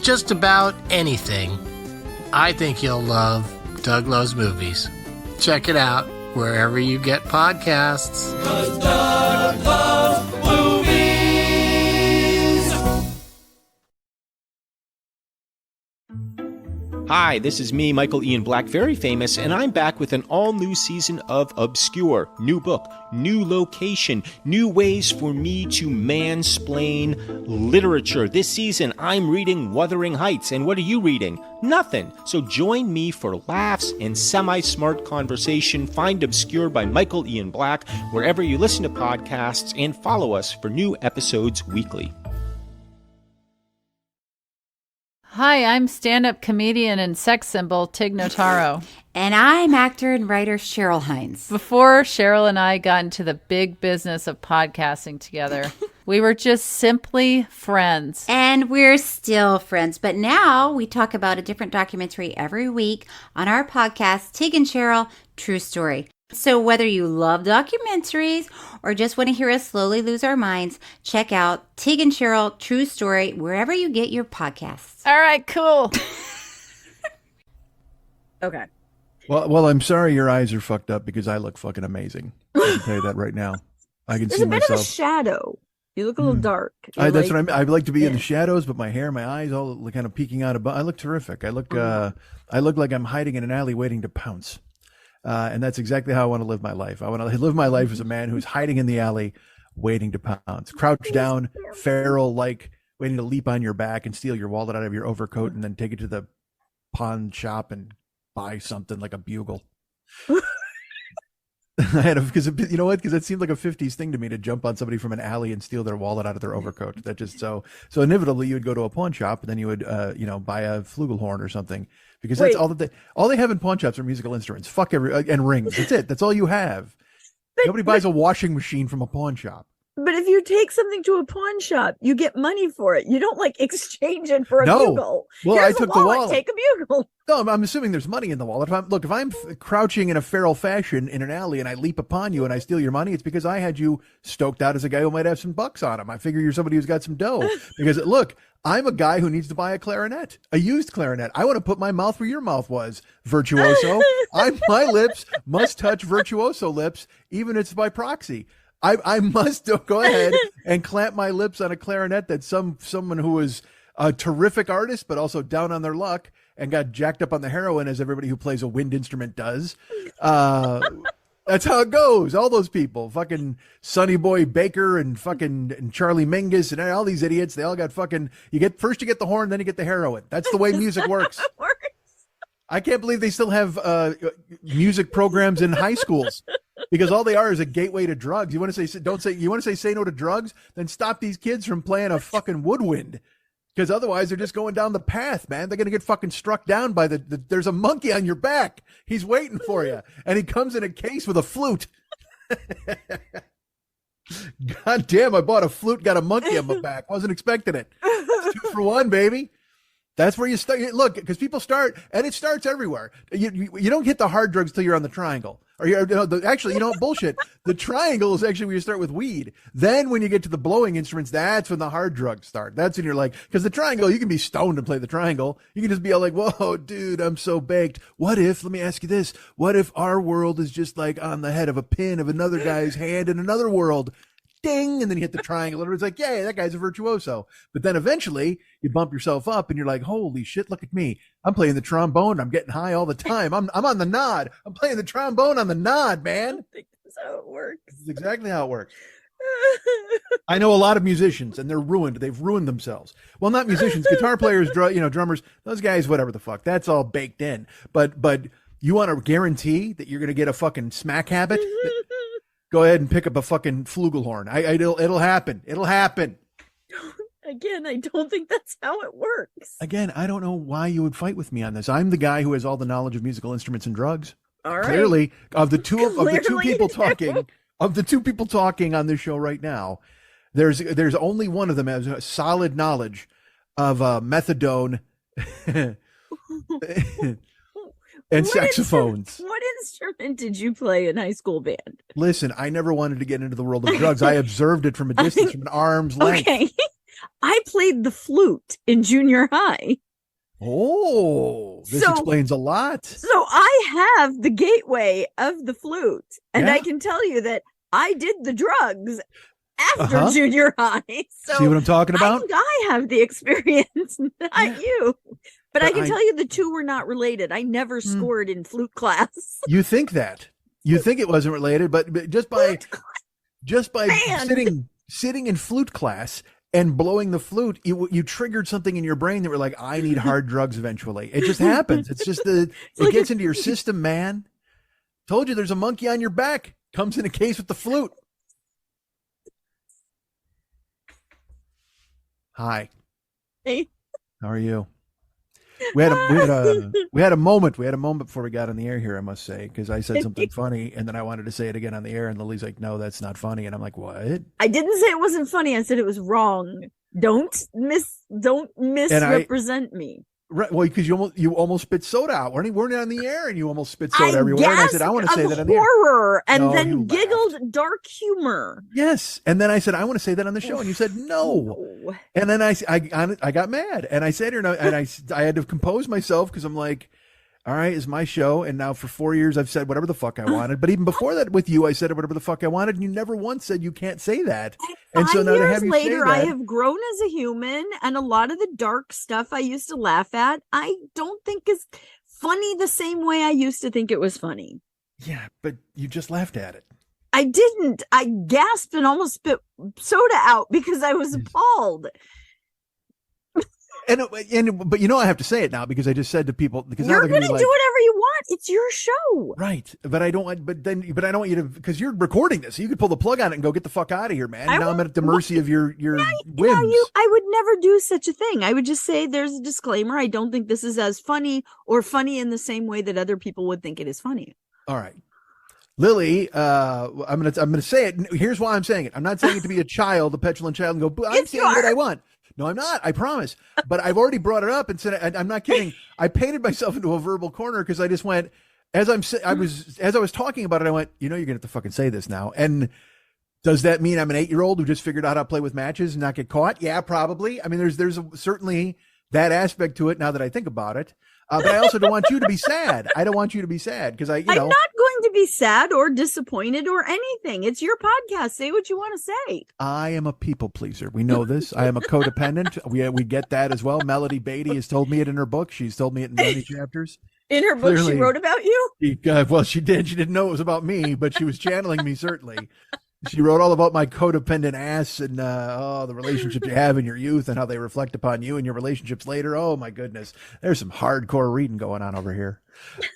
just about anything, I think you'll love Doug Loves Movies. Check it out wherever you get podcasts. 'Cause Doug loves movies. Hi, this is me, Michael Ian Black, very famous, and I'm back with an all-new season of Obscure. New book, new location, new ways for me to mansplain literature. This season, I'm reading Wuthering Heights, and what are you reading? Nothing. So join me for laughs and semi-smart conversation. Find Obscure by Michael Ian Black wherever you listen to podcasts, and follow us for new episodes weekly. Hi, I'm stand-up comedian and sex symbol Tig Notaro. And I'm actor and writer Cheryl Hines. Before Cheryl and I got into the big business of podcasting together, we were just simply friends. And we're still friends. But now we talk about a different documentary every week on our podcast, Tig and Cheryl, True Story. So whether you love documentaries or just want to hear us slowly lose our minds, check out Tig and Cheryl, True Story, wherever you get your podcasts. All right, cool. Okay. Well, I'm sorry your eyes are fucked up because I look fucking amazing. I can tell you that right now. I can There's see a bit myself. of a shadow. You look a little dark. That's what I like to be in the shadows, but my hair, my eyes, all kind of peeking out above. I look terrific. I look like I'm hiding in an alley waiting to pounce. And that's exactly how I want to live my life. I want to live my life as a man who's hiding in the alley, waiting to pounce. Crouch down, feral like, waiting to leap on your back and steal your wallet out of your overcoat and then take it to the pawn shop and buy something like a bugle. I had because you know what? Because it seemed like a 50s thing to me to jump on somebody from an alley and steal their wallet out of their overcoat. That just so inevitably you would go to a pawn shop and then you would buy a flugelhorn or something, because that's all they have in pawn shops are musical instruments. Fuck and rings. That's it. That's all you have. Nobody buys a washing machine from a pawn shop. But if you take something to a pawn shop, you get money for it. You don't like exchange it for a bugle. Well, Here's I took the wallet. Take a bugle. No, I'm assuming there's money in the wallet. If I'm crouching in a feral fashion in an alley and I leap upon you and I steal your money, it's because I had you stoked out as a guy who might have some bucks on him. I figure you're somebody who's got some dough. Because look, I'm a guy who needs to buy a clarinet, a used clarinet. I want to put my mouth where your mouth was, virtuoso. My lips must touch virtuoso lips, even if it's by proxy. I must go ahead and clamp my lips on a clarinet that someone who is a terrific artist, but also down on their luck and got jacked up on the heroin, as everybody who plays a wind instrument does. That's how it goes. All those people, fucking Sonny Boy Baker and fucking Charlie Mingus and all these idiots, they all got fucking, you get the horn, then you get the heroin. That's the way music works. I can't believe they still have music programs in high schools, because all they are is a gateway to drugs. You want to say no to drugs? Then stop these kids from playing a fucking woodwind, because otherwise they're just going down the path, man. They're going to get fucking struck down by there's a monkey on your back. He's waiting for you. And he comes in a case with a flute. God damn, I bought a flute, got a monkey on my back. Wasn't expecting it. It's 2 for 1, baby. That's where you start. Look, because people start, and it starts everywhere. You don't hit the hard drugs till you're on the triangle. Actually, bullshit. The triangle is actually where you start with weed. Then when you get to the blowing instruments, that's when the hard drugs start. That's when you're like, because the triangle, you can be stoned and play the triangle. You can just be all like, whoa, dude, I'm so baked. Let me ask you this. What if our world is just like on the head of a pin of another guy's hand in another world? Ding, and then you hit the triangle, and it's like, yay, that guy's a virtuoso. But then eventually you bump yourself up and you're like, holy shit, look at me. I'm playing the trombone. I'm getting high all the time. I'm on the nod. I'm playing the trombone on the nod, man. I don't think that's how it works. This is exactly how it works. I know a lot of musicians, and they're ruined. They've ruined themselves. Well, not musicians, guitar players, drummers, those guys, whatever the fuck. That's all baked in. But you want to guarantee that you're going to get a fucking smack habit? Go ahead and pick up a fucking flugelhorn. It'll happen. It'll happen. Again, I don't think that's how it works. Again, I don't know why you would fight with me on this. I'm the guy who has all the knowledge of musical instruments and drugs. All right. Clearly, of the two people talking on this show right now, there's only one of them has a solid knowledge of methadone and saxophones. What instrument did you play in high school band? Listen, I never wanted to get into the world of drugs. I observed it from a distance, from an arm's length. Okay. I played the flute in junior high. Oh, this explains a lot. So I have the gateway of the flute, and I can tell you that I did the drugs after junior high. So see what I'm talking about? I think I have the experience, not you. But I can tell you the two were not related. I never scored in flute class. You think that? You think it wasn't related, but just by sitting in flute class and blowing the flute, you triggered something in your brain that were like, I need hard drugs eventually. It just happens. It's just it gets into your system, man. Told you there's a monkey on your back. Comes in a case with the flute. Hi. Hey. How are you? We had a moment before we got on the air here, I must say, because I said something funny and then I wanted to say it again on the air, and Lily's like, no, that's not funny. And I'm like, what? I didn't say it wasn't funny. I said it was wrong. Don't misrepresent me. Right. Well, because you almost spit soda out. Weren't on the air and you almost spit soda everywhere. And I said, I want to say that on the air. Horror, and then giggled dark humor. Yes. And then I said, I want to say that on the show. And you said, no. And then I got mad, and I said, and I had to compose myself, because I'm like, all right, it's my show. And now for 4 years, I've said whatever the fuck I wanted. But even before that with you, I said whatever the fuck I wanted. And you never once said you can't say that. And so now to have you say that, I have grown as a human, and a lot of the dark stuff I used to laugh at, I don't think is funny the same way I used to think it was funny. Yeah, but you just laughed at it. I didn't. I gasped and almost spit soda out because I was appalled. But you know, I have to say it now because I just said to people, because You're now going they're to gonna do be like, whatever you want. It's your show. right. But I don't want, but I don't want you to, because you're recording this. So you could pull the plug on it and go get the fuck out of here, man. Now I'm at the mercy of your whims. I would never do such a thing. I would just say there's a disclaimer. I don't think this is as funny or funny in the same way that other people would think it is funny. All right. Lily, I'm gonna say it. Here's why I'm saying it. I'm not saying it to be a child, a petulant child, and go, I'm saying what I want. No, I'm not. I promise. But I've already brought it up and said, I'm not kidding. I painted myself into a verbal corner because I just went, as I was talking about it, I went, you know, you're gonna have to fucking say this now. And does that mean I'm an 8-year-old who just figured out how to play with matches and not get caught? Yeah, probably. I mean, there's certainly that aspect to it now that I think about it. But I also don't want you to be sad. I don't want you to be sad because I'm not going to be sad or disappointed or anything. It's your podcast. Say what you want to say. I am a people pleaser. We know this. I am a codependent. We get that as well. Melody Beatty has told me it in her book. She's told me it in many chapters. In her book, clearly, she wrote about you? Well, she did. She didn't know it was about me, but she was channeling me, certainly. She wrote all about my codependent ass and the relationships you have in your youth and how they reflect upon you and your relationships later. Oh, my goodness. There's some hardcore reading going on over here.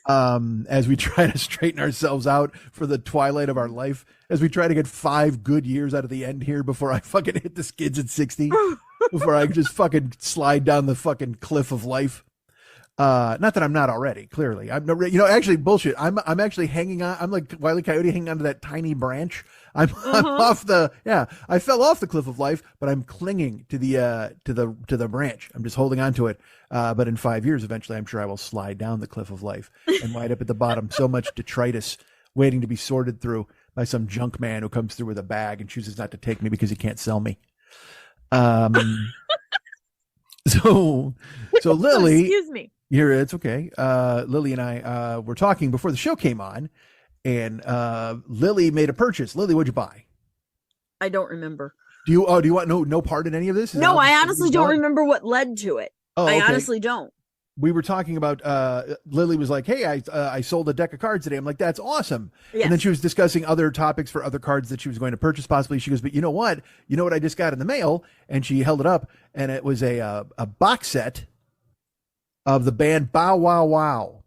As we try to straighten ourselves out for the twilight of our life, as we try to get 5 good years out of the end here before I fucking hit the skids at 60, before I just fucking slide down the fucking cliff of life. Not that I'm not already, clearly. I'm actually bullshit. I'm actually hanging on. I'm like Wile E. Coyote hanging onto that tiny branch. I'm off I fell off the cliff of life, but I'm clinging to the branch. I'm just holding on to it. But in 5 years, eventually, I'm sure I will slide down the cliff of life and wind up at the bottom. So much detritus waiting to be sorted through by some junk man who comes through with a bag and chooses not to take me because he can't sell me. So Lily, excuse me. It's okay. Lily and I were talking before the show came on, and Lily made a purchase. Lily, what'd you buy? I don't remember. Do you want no part in any of this? No, I honestly don't remember what led to it. Oh, okay. I honestly don't. We were talking about Lily was like, hey, I sold a deck of cards today. I'm like, that's awesome. Yes. And then she was discussing other topics for other cards that she was going to purchase possibly. She goes, but you know what I just got in the mail? And she held it up, and it was a box set of the band Bow Wow Wow.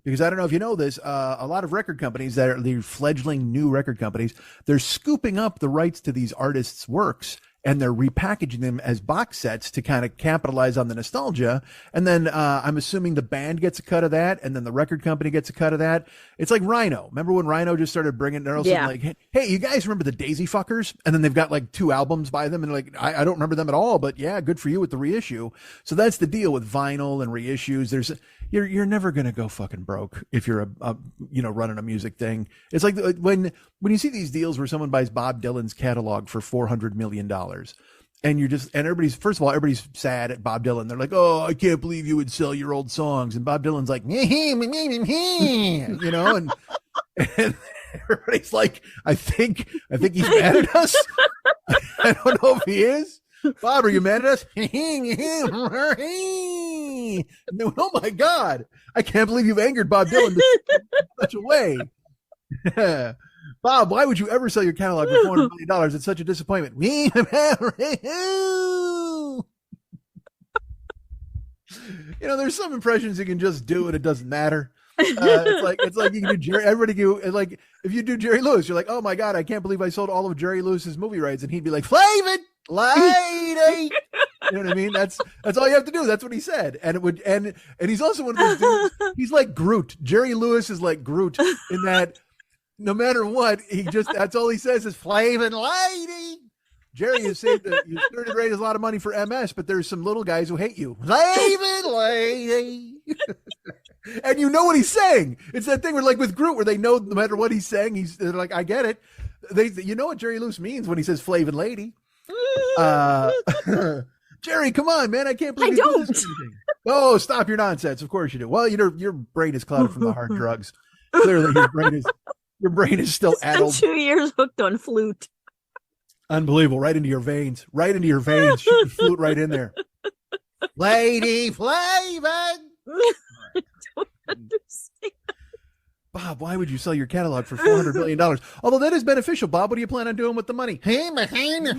Because I don't know if you know this, a lot of record companies that are the fledgling new record companies, they're scooping up the rights to these artists' works and they're repackaging them as box sets to kind of capitalize on the nostalgia. And then I'm assuming the band gets a cut of that, and then the record company gets a cut of that. It's like Rhino. Remember when Rhino just started bringing, they're also like, hey, you guys remember the Daisy Fuckers? And then they've got like 2 albums by them, and like, I don't remember them at all, but yeah, good for you with the reissue. So that's the deal with vinyl and reissues. You're never gonna go fucking broke if you're running a music thing. It's like when you see these deals where someone buys Bob Dylan's catalog for $400 million, and everybody's sad at Bob Dylan. They're like, oh, I can't believe you would sell your old songs. And Bob Dylan's like, and everybody's like, I think he's mad at us. I don't know if he is. Bob, are you mad at us? No, oh my God. I can't believe you've angered Bob Dylan in such a way. Bob, why would you ever sell your catalog for $400 million? It's such a disappointment. There's some impressions you can just do and it doesn't matter. It's like you can do Jerry. Everybody like if you do Jerry Lewis, you're like, oh my God, I can't believe I sold all of Jerry Lewis's movie rights, and he'd be like, Flavin' lady. You know what I mean? That's all you have to do. That's what he said, and it would and he's also one of those dudes. He's like Groot. Jerry Lewis is like Groot in that no matter what, that's all he says is Flavin' lady. Jerry has saved you started raise a lot of money for MS, but there's some little guys who hate you. Flavin' lady. And you know what he's saying. It's that thing where, like with Groot, where they know no matter what he's saying, they're like, I get it. You know what Jerry Lewis means when he says Flavin' lady. Jerry, come on, man. I can't believe you do this. Oh, stop your nonsense. Of course you do. Well, your brain is clouded from the hard drugs. Clearly, your brain is still addled. 2 years hooked on flute. Unbelievable. Right into your veins. Right into your veins. Shoot the flute right in there. Lady Flavin'. I don't understand. Bob, why would you sell your catalog for $400 million? Although that is beneficial. Bob, what do you plan on doing with the money? Hey, behind the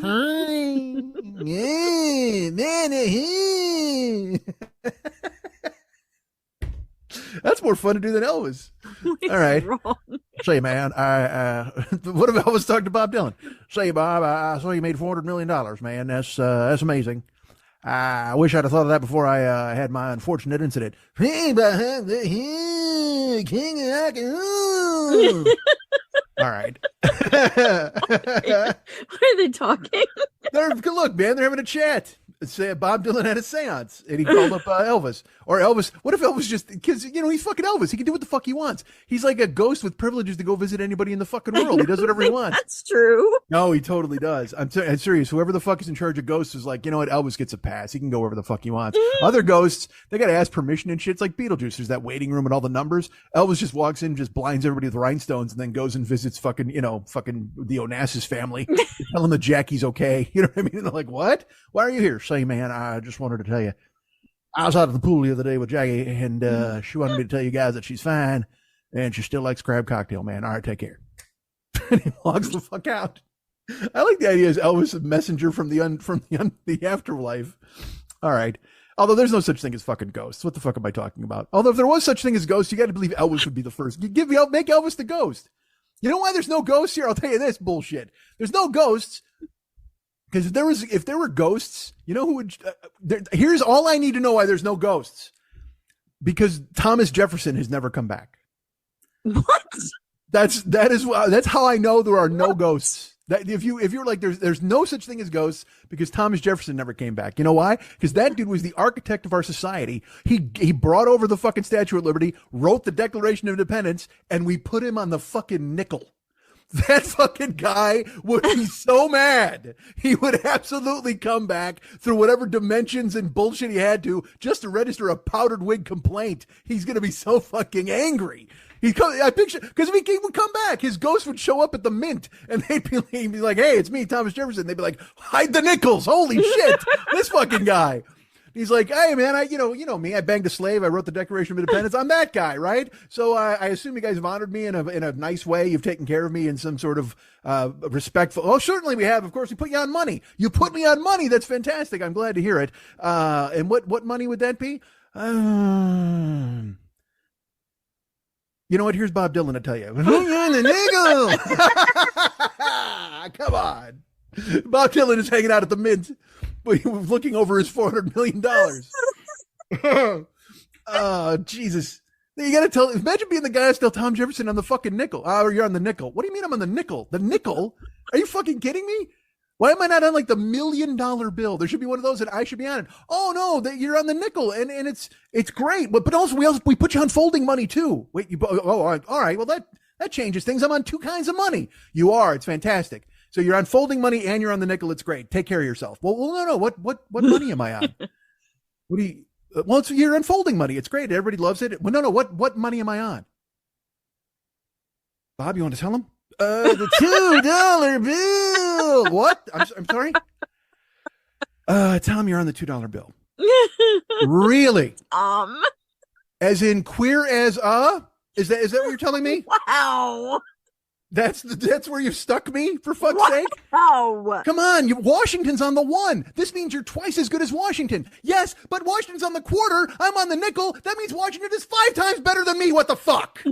That's more fun to do than Elvis. All right. Wrong. Say, man, what if Elvis talked to Bob Dylan? Say, Bob, I saw you made $400 million, man. That's amazing. I wish I'd have thought of that before I had my unfortunate incident. Hey, behind the hill, king of rock and roll. All right. Why are they talking? Look, man, they're having a chat. Bob Dylan had a seance and he called up Elvis. Or Elvis, what if Elvis just, because, he's fucking Elvis. He can do what the fuck he wants. He's like a ghost with privileges to go visit anybody in the fucking world. He does whatever he wants. That's true. No, he totally does. I'm serious. Whoever the fuck is in charge of ghosts is like, you know what? Elvis gets a pass. He can go wherever the fuck he wants. Other ghosts, they got to ask permission and shit. It's like Beetlejuice. There's that waiting room and all the numbers. Elvis just walks in, just blinds everybody with rhinestones and then goes and visits fucking the Onassis family. Tell them that Jackie's okay. You know what I mean? And they're like, what? Why are you here? Say, man, I just wanted to tell you. I was out at the pool the other day with Jackie, and she wanted me to tell you guys that she's fine, and she still likes crab cocktail, man. All right, take care. And he walks the fuck out. I like the idea as Elvis, a messenger from the afterlife. All right. Although there's no such thing as fucking ghosts. What the fuck am I talking about? Although if there was such thing as ghosts, you got to believe Elvis would be the first. Make Elvis the ghost. You know why there's no ghosts here? I'll tell you this bullshit. There's no ghosts. Because if there were ghosts, you know who would? Here's all I need to know why there's no ghosts. Because Thomas Jefferson has never come back. What? That's how I know there are no ghosts. That if you're like there's no such thing as ghosts because Thomas Jefferson never came back. You know why? Because that dude was the architect of our society. He brought over the fucking Statue of Liberty, wrote the Declaration of Independence, and we put him on the fucking nickel. That fucking guy would be so mad. He would absolutely come back through whatever dimensions and bullshit he had to just to register a powdered wig complaint. He's going to be so fucking angry. I picture, because if he would come back, his ghost would show up at the mint and he'd be like, hey, it's me, Thomas Jefferson. They'd be like, hide the nickels. Holy shit. This fucking guy. He's like, hey, man, you know me. I banged a slave. I wrote the Declaration of Independence. I'm that guy, right? So I assume you guys have honored me in a nice way. You've taken care of me in some sort of respectful. Oh, certainly we have. Of course, we put you on money. You put me on money. That's fantastic. I'm glad to hear it. And what money would that be? You know what? Here's Bob Dylan to tell you. The nickel. Come on. Bob Dylan is hanging out at the mint. But he was looking over his $400 million. Oh, Jesus. You got to imagine being the guy that's still Tom Jefferson on the fucking nickel. Oh, you're on the nickel. What do you mean I'm on the nickel? The nickel? Are you fucking kidding me? Why am I not on like the $1 million bill? There should be one of those that I should be on it. Oh no, you're on the nickel and it's great. But also we put you on folding money too. Wait, all right. Well, that changes things. I'm on two kinds of money. You are. It's fantastic. So you're on folding money and you're on the nickel. It's great. Take care of yourself. Well, no. What money am I on? What do you? Well, you're on folding money. It's great. Everybody loves it. Well, no. What money am I on? Bob, you want to tell him? The $2 bill. What? I'm sorry. Tell him you're on the $2 bill. Really? As in queer as Is that what you're telling me? Wow. That's where you stuck me, for fuck's sake? Wow. Come on, Washington's on the 1. This means you're twice as good as Washington. Yes, but Washington's on the quarter. I'm on the nickel. That means Washington is 5 times better than me. What the fuck?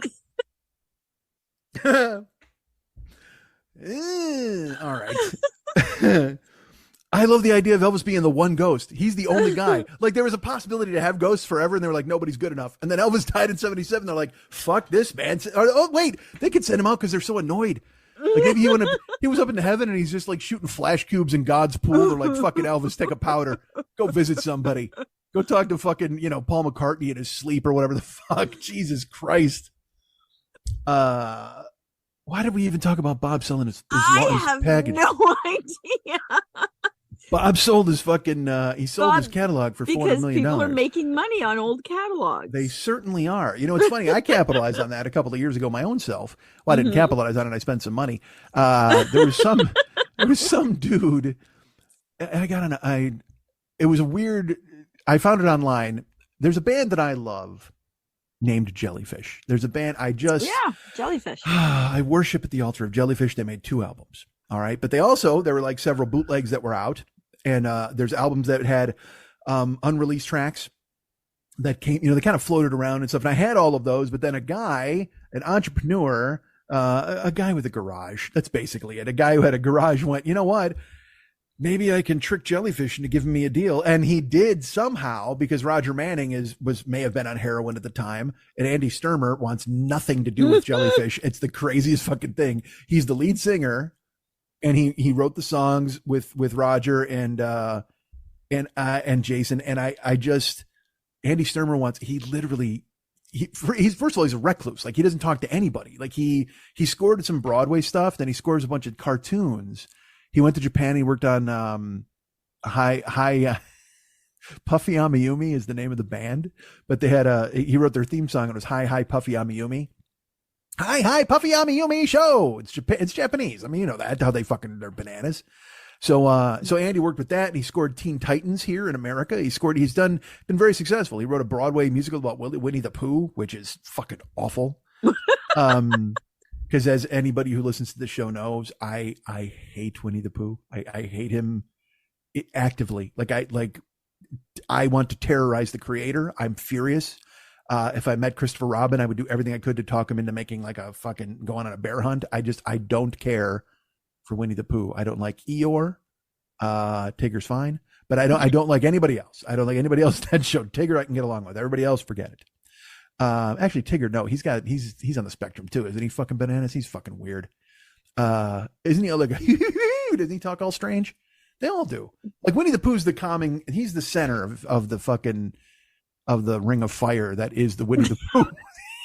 All right. I love the idea of Elvis being the one ghost. He's the only guy. Like, there was a possibility to have ghosts forever, and they were like, nobody's good enough. And then Elvis died in 1977. They're like, fuck this, man. Oh, wait, they could send him out because they're so annoyed. Like, maybe he was up in heaven, and he's just, like, shooting flash cubes in God's pool. They're like, fucking Elvis, take a powder. Go visit somebody. Go talk to fucking, Paul McCartney in his sleep or whatever the fuck. Jesus Christ. Why did we even talk about Bob selling his package? I have no idea. Bob sold his fucking, his catalog for $400 million. Because people are making money on old catalogs. They certainly are. It's funny. I capitalized on that a couple of years ago my own self. Well, I didn't capitalize on it. I spent some money. There was some dude, it was a weird, I found it online. There's a band that I love. named Jellyfish. There's a band Jellyfish. I worship at the altar of Jellyfish. They made 2 albums. All right. But there were like several bootlegs that were out. And there's albums that had unreleased tracks that came, they kind of floated around and stuff. And I had all of those, but then an entrepreneur, a guy with a garage, that's basically it. A guy who had a garage went, you know what? Maybe I can trick Jellyfish into giving me a deal. And he did somehow, because Roger Manning may have been on heroin at the time, and Andy Sturmer wants nothing to do with Jellyfish. It's the craziest fucking thing. He's the lead singer, and he wrote the songs with Roger and Jason. And I just, Andy Sturmer he's first of all, he's a recluse. Like, he doesn't talk to anybody. Like, he scored some Broadway stuff, then he scores a bunch of cartoons. He went to Japan. He worked on Puffy Amiyumi is the name of the band, but they had he wrote their theme song. It was Hi Puffy Amiyumi. Hi Puffy Amiyumi show. It's Japanese. I mean, that how they're bananas. So Andy worked with that, and he scored Teen Titans here in America. He's been very successful. He wrote a Broadway musical about Winnie the Pooh, which is fucking awful. Because as anybody who listens to the show knows, I hate Winnie the Pooh. I hate him actively. I want to terrorize the creator. I'm furious. If I met Christopher Robin, I would do everything I could to talk him into making like a fucking going on a bear hunt. I don't care for Winnie the Pooh. I don't like Eeyore. Tigger's fine, but I don't like anybody else. I don't like anybody else in that show. Tigger I can get along with. Everybody else, forget it. Actually, Tigger, no, he's on the spectrum too, isn't he? Fucking bananas. He's fucking weird. Isn't he like? Doesn't he talk all strange? They all do. Like Winnie the Pooh's the calming. He's the center of the fucking of the ring of fire that is the Winnie the Pooh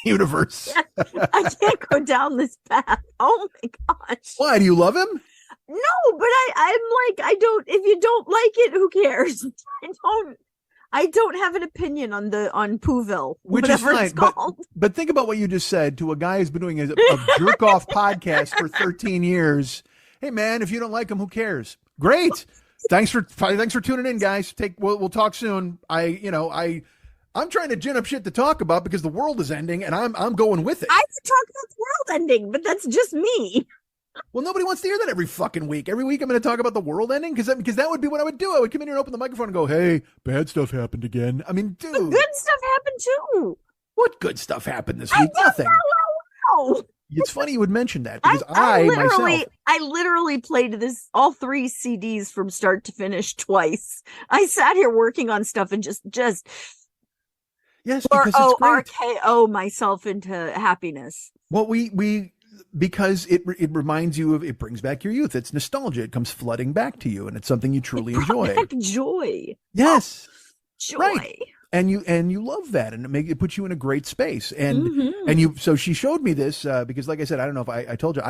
universe. I can't go down this path. Oh my gosh. Why do you love him? No, but I'm like, I don't. If you don't like it, who cares? I don't have an opinion on Pooville, which is fine. It's called. But think about what you just said to a guy who's been doing a jerk off podcast for 13 years. Hey man, if you don't like him, who cares? Great. Thanks for tuning in, guys. We'll talk soon. I'm trying to gin up shit to talk about because the world is ending, and I'm going with it. I could talk about the world ending, but that's just me. Well, nobody wants to hear that every fucking week. Every week I'm going to talk about the world ending because that would be what I would do. I would come in here and open the microphone and go, hey, bad stuff happened again. I mean, dude. But good stuff happened too. What good stuff happened this week? Nothing. No. It's funny you would mention that because I literally played all 3 CDs from start to finish twice. I sat here working on stuff and just yes, because it's great. RKO myself into happiness. Well, because it reminds you of, it brings back your youth. It's nostalgia. It comes flooding back to you, and it's something you truly enjoy. Joy. Yes. Joy. Right. And you love that, and it puts you in a great space. And so she showed me this because, like I said, I don't know if I told you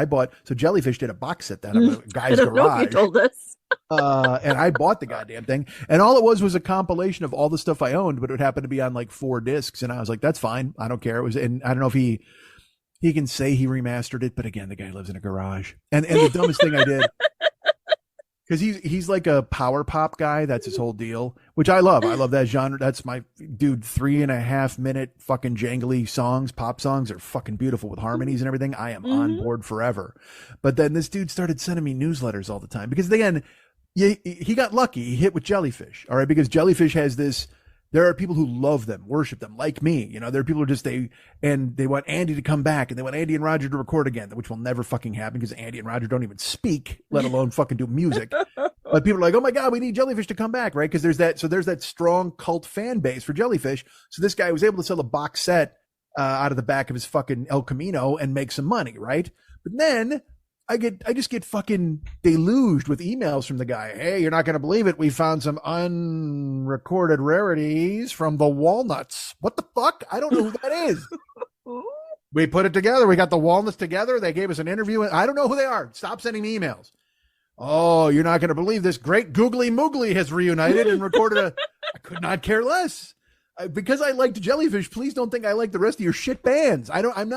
Jellyfish did a box set that of a guy's I don't garage. know if you told us. And I bought the goddamn thing, and all it was a compilation of all the stuff I owned, but it happened to be on like 4 discs, and I was like, that's fine, I don't care. It was, and I don't know if he can say he remastered it, but again, the guy lives in a garage. And the dumbest thing I did, because he's like a power pop guy. That's his whole deal, which I love. I love that genre. That's my dude. 3.5 minute fucking jangly songs, pop songs are fucking beautiful with harmonies and everything. I am on board forever. But then this dude started sending me newsletters all the time because again, he got lucky. He hit with Jellyfish. All right. Because Jellyfish has this, there are people who love them, worship them, like me. There are people who just, they want Andy to come back, and they want Andy and Roger to record again, which will never fucking happen because Andy and Roger don't even speak, let alone fucking do music. But people are like, oh my God, we need Jellyfish to come back, right? Because there's that strong cult fan base for Jellyfish. So this guy was able to sell a box set out of the back of his fucking El Camino and make some money, right? But then I just get fucking deluged with emails from the guy. Hey, you're not going to believe it. We found some unrecorded rarities from the Walnuts. What the fuck? I don't know who that is. We put it together. We got the Walnuts together. They gave us an interview. I don't know who they are. Stop sending me emails. Oh, you're not going to believe this. Great Googly Moogly has reunited and recorded I could not care less. Because I liked Jellyfish, please don't think I like the rest of your shit bands. I'm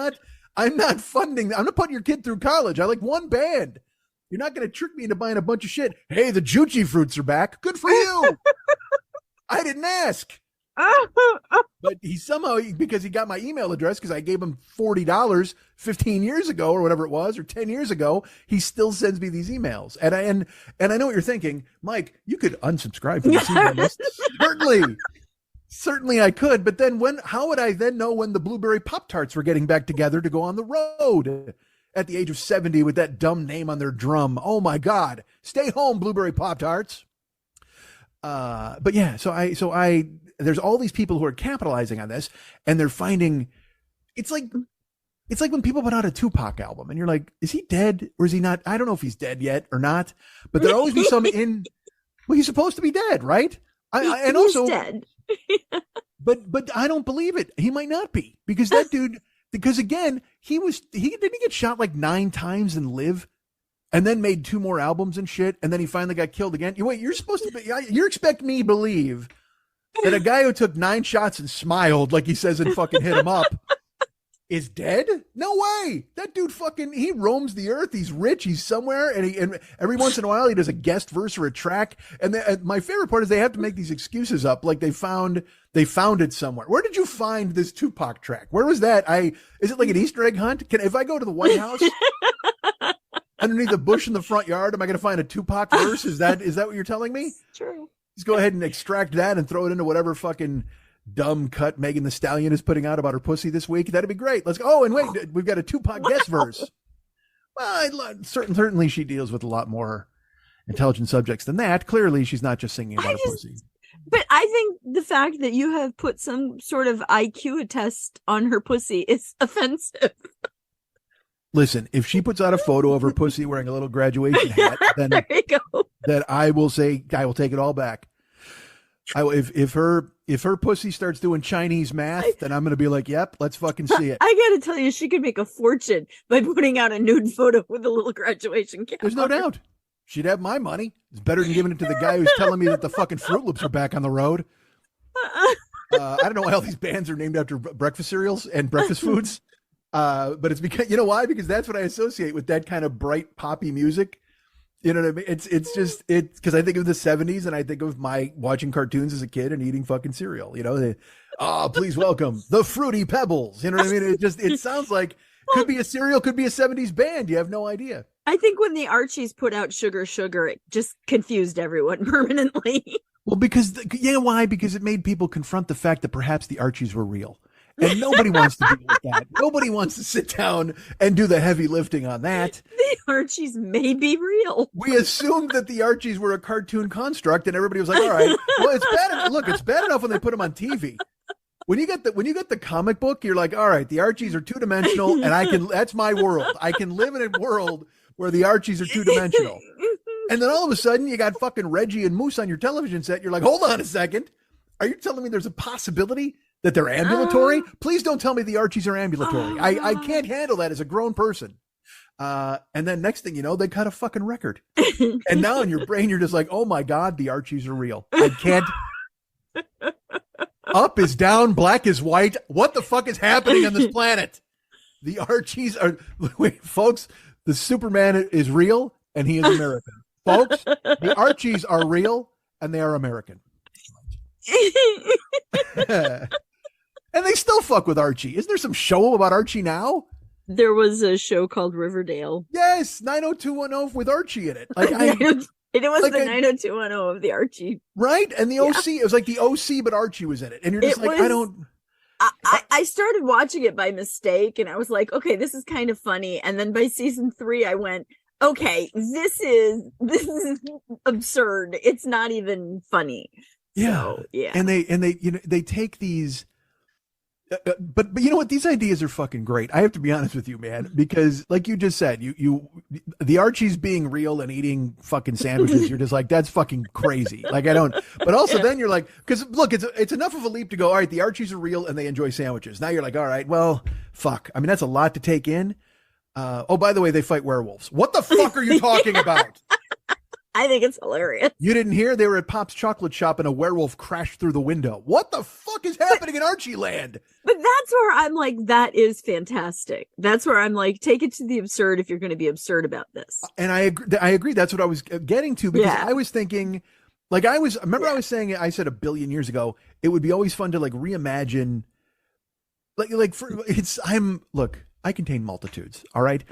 not funding. I'm not putting your kid through college. I like one band. You're not going to trick me into buying a bunch of shit. Hey, the Juchi Fruits are back. Good for you. I didn't ask. But he somehow, because he got my email address, because I gave him $40 15 years ago or whatever it was, or 10 years ago, he still sends me these emails. And I know what you're thinking, Mike, you could unsubscribe from this email list. Certainly I could. But then how would I then know when the Blueberry Pop-Tarts were getting back together to go on the road at the age of 70 with that dumb name on their drum? Oh my God. Stay home, Blueberry Pop-Tarts. But yeah, so I there's all these people who are capitalizing on this, and they're finding it's like when people put out a Tupac album and you're like, is he dead or is he not? I don't know if he's dead yet or not, but there always be some well, he's supposed to be dead, right? And also dead. but I don't believe it. He might not be, because that dude, because again, he didn't get shot like 9 times and live, and then made 2 more albums and shit, and then he finally got killed again. You're supposed to be, you expect me to believe that a guy who took 9 shots and smiled, like he says in fucking Hit 'Em Up, is dead? No way. That dude he roams the earth. He's rich. He's somewhere, and every once in a while he does a guest verse or a track. And my favorite part is they have to make these excuses up, like they found it somewhere. Where did you find this Tupac track? Where was that? Is it like an Easter egg hunt? If I go to the White House underneath a bush in the front yard, am I going to find a Tupac verse? Is that what you're telling me? It's true. Just go ahead and extract that and throw it into whatever fucking dumb cut Megan Thee Stallion is putting out about her pussy this week. That'd be great. Let's go. Oh, and wait, we've got a Tupac guest verse. Well, certainly she deals with a lot more intelligent subjects than that. Clearly, she's not just singing about a pussy. But I think the fact that you have put some sort of IQ test on her pussy is offensive. Listen, if she puts out a photo of her pussy wearing a little graduation hat, then there you go. That I will say, I will take it all back. If her pussy starts doing Chinese math, then I'm going to be like, yep, let's fucking see it. I got to tell you, she could make a fortune by putting out a nude photo with a little graduation cap. There's no doubt. She'd have my money. It's better than giving it to the guy who's telling me that the fucking Fruit Loops are back on the road. I don't know why all these bands are named after breakfast cereals and breakfast foods. But it's because, you know why? Because that's what I associate with that kind of bright poppy music. You know what I mean? It's because I think of the 70s and I think of my watching cartoons as a kid and eating fucking cereal. You know, please welcome the Fruity Pebbles. You know what I mean? It sounds like could be a cereal, could be a 70s band. You have no idea. I think when the Archies put out Sugar Sugar, it just confused everyone permanently. Well, why? Because it made people confront the fact that perhaps the Archies were real. And nobody wants to deal with that. Nobody wants to sit down and do the heavy lifting on that. The Archies may be real. We assumed that the Archies were a cartoon construct, and everybody was like, all right, well, it's bad. Look, it's bad enough when they put them on TV. When you get the comic book, you're like, all right, the Archies are 2-dimensional, and that's my world. I can live in a world where the Archies are 2-dimensional. And then all of a sudden, you got fucking Reggie and Moose on your television set. You're like, hold on a second. Are you telling me there's a possibility that they're ambulatory? Please don't tell me the Archies are ambulatory. I can't handle that as a grown person. And then next thing you know, they cut a fucking record. And now in your brain, you're just like, oh my God, the Archies are real. I can't. Up is down, black is white. What the fuck is happening on this planet? The Archies are, wait, folks, the Superman is real and he is American. Folks, the Archies are real and they are American. And they still fuck with Archie. Isn't there some show about Archie now? There was a show called Riverdale. Yes, 90210 with Archie in it. It was like the 90210 of the Archie. Right? And the OC, it was like the OC, but Archie was in it. And you're just I started watching it by mistake and I was like, okay, this is kind of funny. And then by season 3, I went, okay, this is absurd. It's not even funny. Yeah. So, yeah. And they take these, but you know what? These ideas are fucking great. I have to be honest with you, man, because like you just said, the Archies being real and eating fucking sandwiches, you're just like, that's fucking crazy. Like but also then you're like, because look, it's enough of a leap to go, all right, the Archies are real and they enjoy sandwiches. Now you're like, all right, well, fuck. I mean, that's a lot to take in. Oh, by the way, they fight werewolves. What the fuck are you talking about? I think it's hilarious. You didn't hear? They were at Pop's chocolate shop and a werewolf crashed through the window. What the fuck is happening in Archie land? But that's where I'm like, that is fantastic. That's where I'm like, take it to the absurd if you're going to be absurd about this. And I agree. That's what I was getting to, because I was thinking, Like I was saying, I said a billion years ago, it would be always fun to like reimagine. Look, I contain multitudes. All right.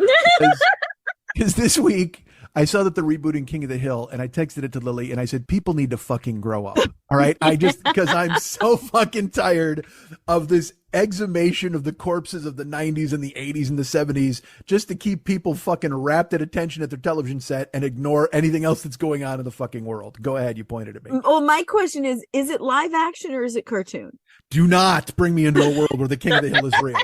Because this week I saw that they're rebooting King of the Hill, and I texted it to Lily and I said, people need to fucking grow up. All right. Because I'm so fucking tired of this exhumation of the corpses of the 90s and the 80s and the 70s just to keep people fucking wrapped at attention at their television set and ignore anything else that's going on in the fucking world. Go ahead. You pointed at me. Well, my question is it live action or is it cartoon? Do not bring me into a world where the King of the Hill is real.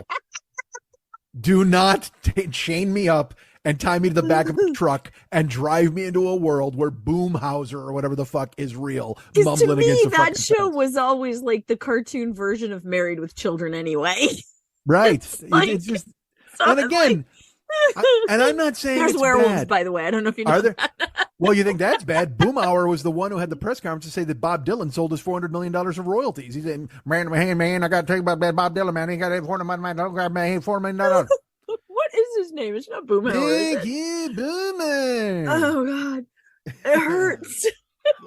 Do not chain me up and tie me to the back of a truck and drive me into a world where Boomhauser or whatever the fuck is real. Because to me, against the that show fence. was always like the cartoon version of Married with Children anyway. Right. Like, it's just, so and again, and I'm not saying there's it's werewolves, bad. by the way. I don't know if you know. Are there? Well, you think that's bad? Boomhauer was the one who had the press conference to say that Bob Dylan sold us $400 million of royalties. He said, man, I got to tell you about Bob Dylan, man. He got $400 million. What is his name? It's not Boomhauer. Thank you, Boomer. Oh God, it hurts.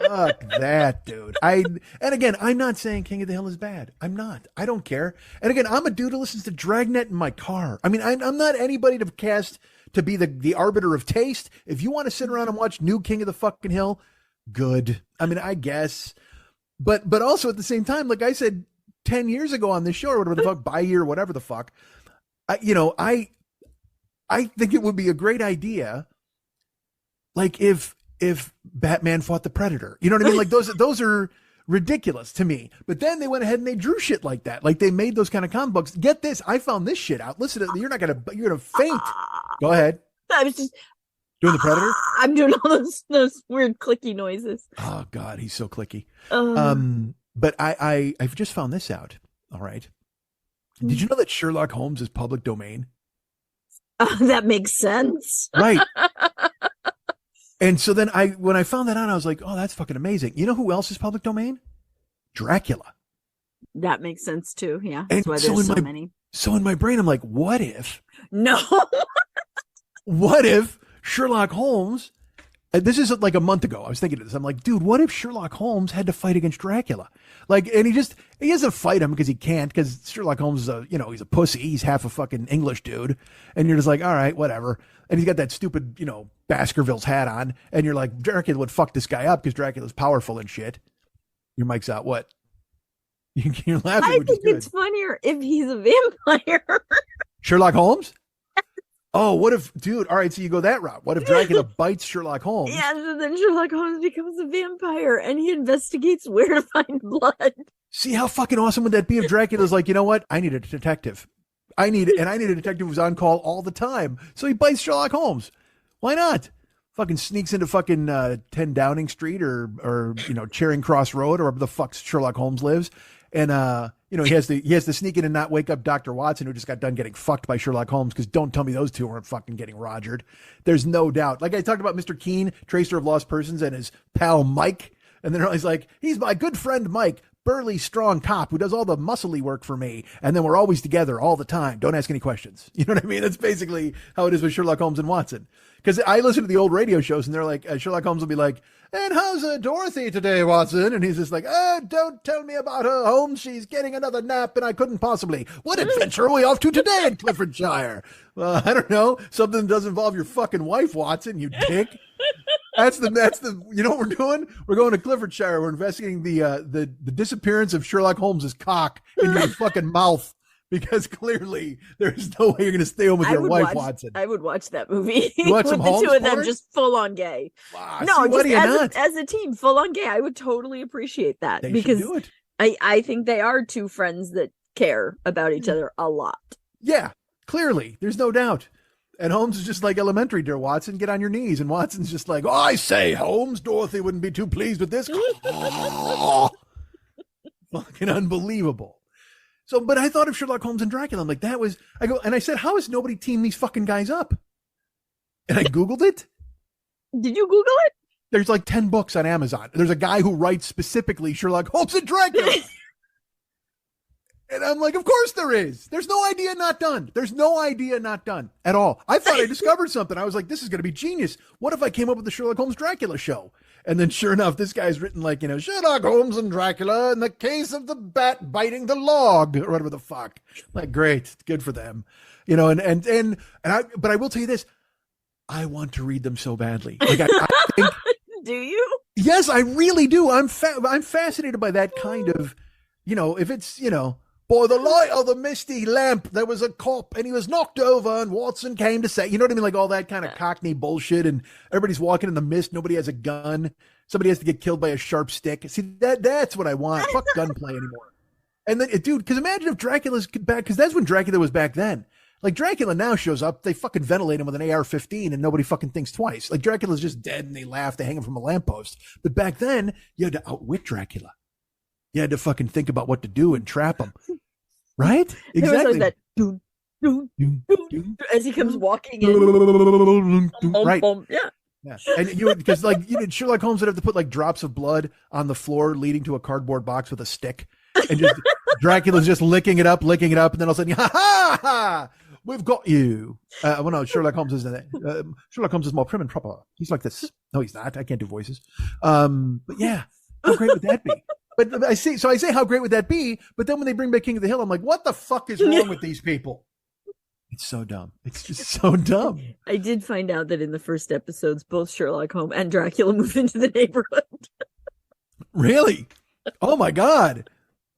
Fuck that, dude. And again, I'm not saying King of the Hill is bad. I'm not. I don't care. And again, I'm a dude who listens to Dragnet in my car. I mean, I'm not anybody to cast to be the arbiter of taste. If you want to sit around and watch new King of the fucking Hill, good. I mean, I guess. But also at the same time, like I said 10 years ago on this show or whatever the fuck, by year, whatever the fuck, I think it would be a great idea, like if Batman fought the Predator. You know what I mean? Like those are ridiculous to me. But then they went ahead and they drew shit like that. Like they made those kind of comic books. Get this, I found this shit out. Listen, you're gonna faint. Go ahead. I was just doing the Predator. I'm doing all those weird clicky noises. Oh God, he's so clicky. Oh. But I've just found this out. All right. Did you know that Sherlock Holmes is public domain? That makes sense. Right. And so then when I found that out, I was like, oh, that's fucking amazing. You know who else is public domain? Dracula. That makes sense too. Yeah. And That's why so there's so in many. So in my brain, I'm like, what if Sherlock Holmes, and this is like a month ago, I was thinking of this. I'm like, dude, what if Sherlock Holmes had to fight against Dracula? Like, and he doesn't fight him because he can't, because Sherlock Holmes is he's a pussy. He's half a fucking English dude. And you're just like, all right, whatever. And he's got that stupid, Baskerville's hat on. And you're like, Dracula would fuck this guy up because Dracula's powerful and shit. Your mic's out. What? You're laughing. I think it's funnier if he's a vampire. Sherlock Holmes? Oh, what if, dude, all right, so you go that route. What if Dracula bites Sherlock Holmes? Yeah, and then Sherlock Holmes becomes a vampire and he investigates where to find blood. See, how fucking awesome would that be if Dracula's like, you know what? I need a detective. I need a detective who's on call all the time. So he bites Sherlock Holmes. Why not? Fucking sneaks into fucking 10 Downing Street or Charing Cross Road or wherever the fuck Sherlock Holmes lives. And, he has to sneak in and not wake up Dr. Watson, who just got done getting fucked by Sherlock Holmes, because don't tell me those two aren't fucking getting rogered. There's no doubt. Like I talked about Mr. Keene, Tracer of Lost Persons, and his pal Mike. And then he's like, he's my good friend Mike, burly, strong cop who does all the muscly work for me. And then we're always together all the time. Don't ask any questions. You know what I mean? That's basically how it is with Sherlock Holmes and Watson. Because I listen to the old radio shows and they're like, Sherlock Holmes will be like, and how's Dorothy today, Watson? And he's just like, oh, don't tell me about her, Holmes. She's getting another nap and I couldn't possibly. What adventure are we off to today in Cliffordshire? Well, I don't know. Something that doesn't involve your fucking wife, Watson, you dick. That's the, you know what we're doing? We're going to Cliffordshire. We're investigating the disappearance of Sherlock Holmes's cock in your fucking mouth. Because clearly there's no way you're going to stay home with your wife, Watson. I would watch that movie. You watch some with the Holmes two of them porn? just full on gay. Wow, No, see, just as a team, full on gay. I would totally appreciate that. They because should do it. I think they are two friends that care about each other a lot. Yeah, clearly. There's no doubt. And Holmes is just like, elementary, dear Watson, get on your knees. And Watson's just like, oh, I say, Holmes, Dorothy wouldn't be too pleased with this. Fucking unbelievable. So, but I thought of Sherlock Holmes and Dracula. I'm like, I said, how has nobody teamed these fucking guys up? And I Googled it. Did you Google it? There's like 10 books on Amazon. There's a guy who writes specifically Sherlock Holmes and Dracula. And I'm like, of course there is. There's no idea not done. There's no idea not done at all. I thought I discovered something. I was like, this is going to be genius. What if I came up with the Sherlock Holmes Dracula show? And then sure enough, this guy's written like, Sherlock Holmes and Dracula in the case of the bat biting the log or whatever the fuck. Like, great. Good for them. But I will tell you this. I want to read them so badly. Like I think, Do you? yes, I really do. I'm fascinated by that kind of, if it's, by the light of the misty lamp, there was a cop and he was knocked over and Watson came to say, you know what I mean? Like all that kind of Cockney bullshit and everybody's walking in the mist. Nobody has a gun. Somebody has to get killed by a sharp stick. See, that's what I want. Fuck gunplay anymore. And then, dude, because imagine if Dracula's back, because that's when Dracula was back then. Like Dracula now shows up, they fucking ventilate him with an AR-15 and nobody fucking thinks twice. Like Dracula's just dead and they laugh, they hang him from a lamppost. But back then, you had to outwit Dracula. You had to fucking think about what to do and trap him. Right? Exactly. There was always that doon, doon, doon, as he comes walking in. Right. Yeah. Yeah. And because Sherlock Holmes would have to put like drops of blood on the floor leading to a cardboard box with a stick. And just Dracula's just licking it up, and then all of a sudden, ha ha ha! We've got you. Well, no, Sherlock Holmes isn't that. Sherlock Holmes is more prim and proper. He's like this. No, he's not. I can't do voices. But yeah, how great would that be? But I say how great would that be? But then when they bring back King of the Hill, I'm like, what the fuck is wrong with these people? It's so dumb. It's just so dumb. I did find out that in the first episodes, both Sherlock Holmes and Dracula move into the neighborhood. Really? Oh my God.